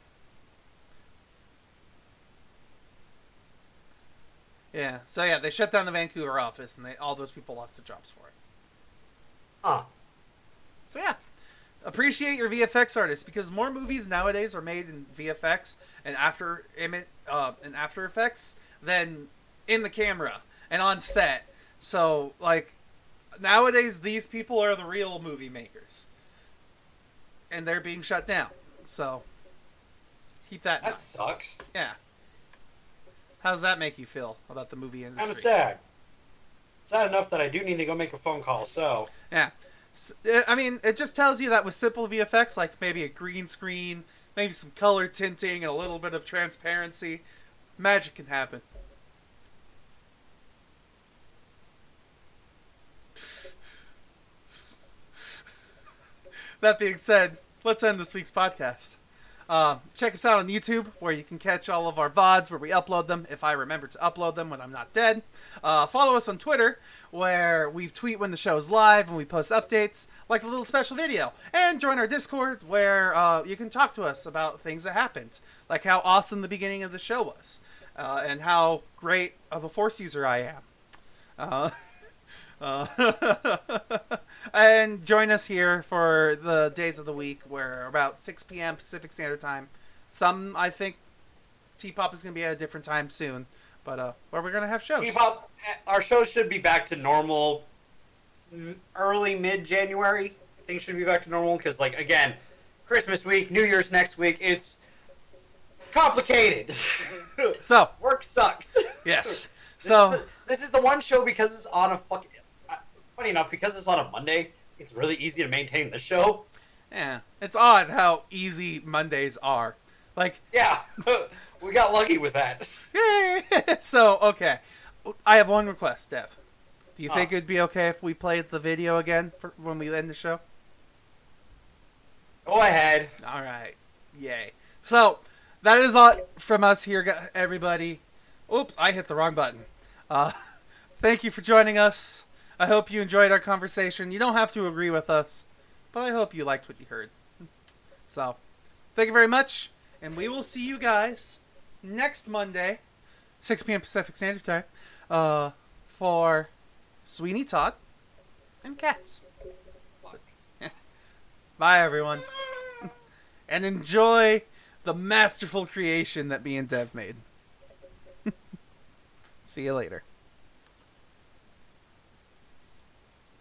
Yeah, so yeah, they shut down the Vancouver office, and all those people lost their jobs for it. Huh. So yeah, appreciate your VFX artists, because more movies nowadays are made in VFX and After Effects than in the camera and on set. So like nowadays, these people are the real movie makers, and they're being shut down. So keep that in That mind. sucks. Yeah. How does that make you feel about the movie industry? I'm sad. Sad enough that I do need to go make a phone call, so... Yeah. I mean, it just tells you that with simple VFX, like maybe a green screen, maybe some color tinting, and a little bit of transparency, magic can happen. That being said, let's end this week's podcast. Check us out on YouTube, where you can catch all of our VODs where we upload them, if I remember to upload them when I'm not dead. Follow us on Twitter, where we tweet when the show's live and we post updates, like a little special video. And join our Discord, where you can talk to us about things that happened, like how awesome the beginning of the show was, and how great of a Force user I am. And join us here for the days of the week where about 6 p.m. Pacific Standard Time. Some, I think, T-Pop is going to be at a different time soon. But where we're going to have shows. T-Pop, our show should be back to normal early, mid-January. Things should be back to normal because, like, again, Christmas week, New Year's next week. It's complicated. So, Work sucks. yes. This So, is this is the one show because it's on a fucking. Funny enough, because it's on a Monday, it's really easy to maintain the show. yeah, it's odd how easy Mondays are. Like, Yeah, we got lucky with that. yay! So, okay. I have one request, Dev. Do you think Huh. it'd be okay if we played the video again for when we end the show? Go ahead. All right. Yay. So, that is all from us here, everybody. Oops, I hit the wrong button. Thank you for joining us. I hope you enjoyed our conversation. You don't have to agree with us, but I hope you liked what you heard. So, thank you very much, and we will see you guys next Monday, 6 p.m. Pacific Standard Time, for Sweeney Todd and Cats. Bye, everyone. And enjoy the masterful creation that me and Dev made. See you later.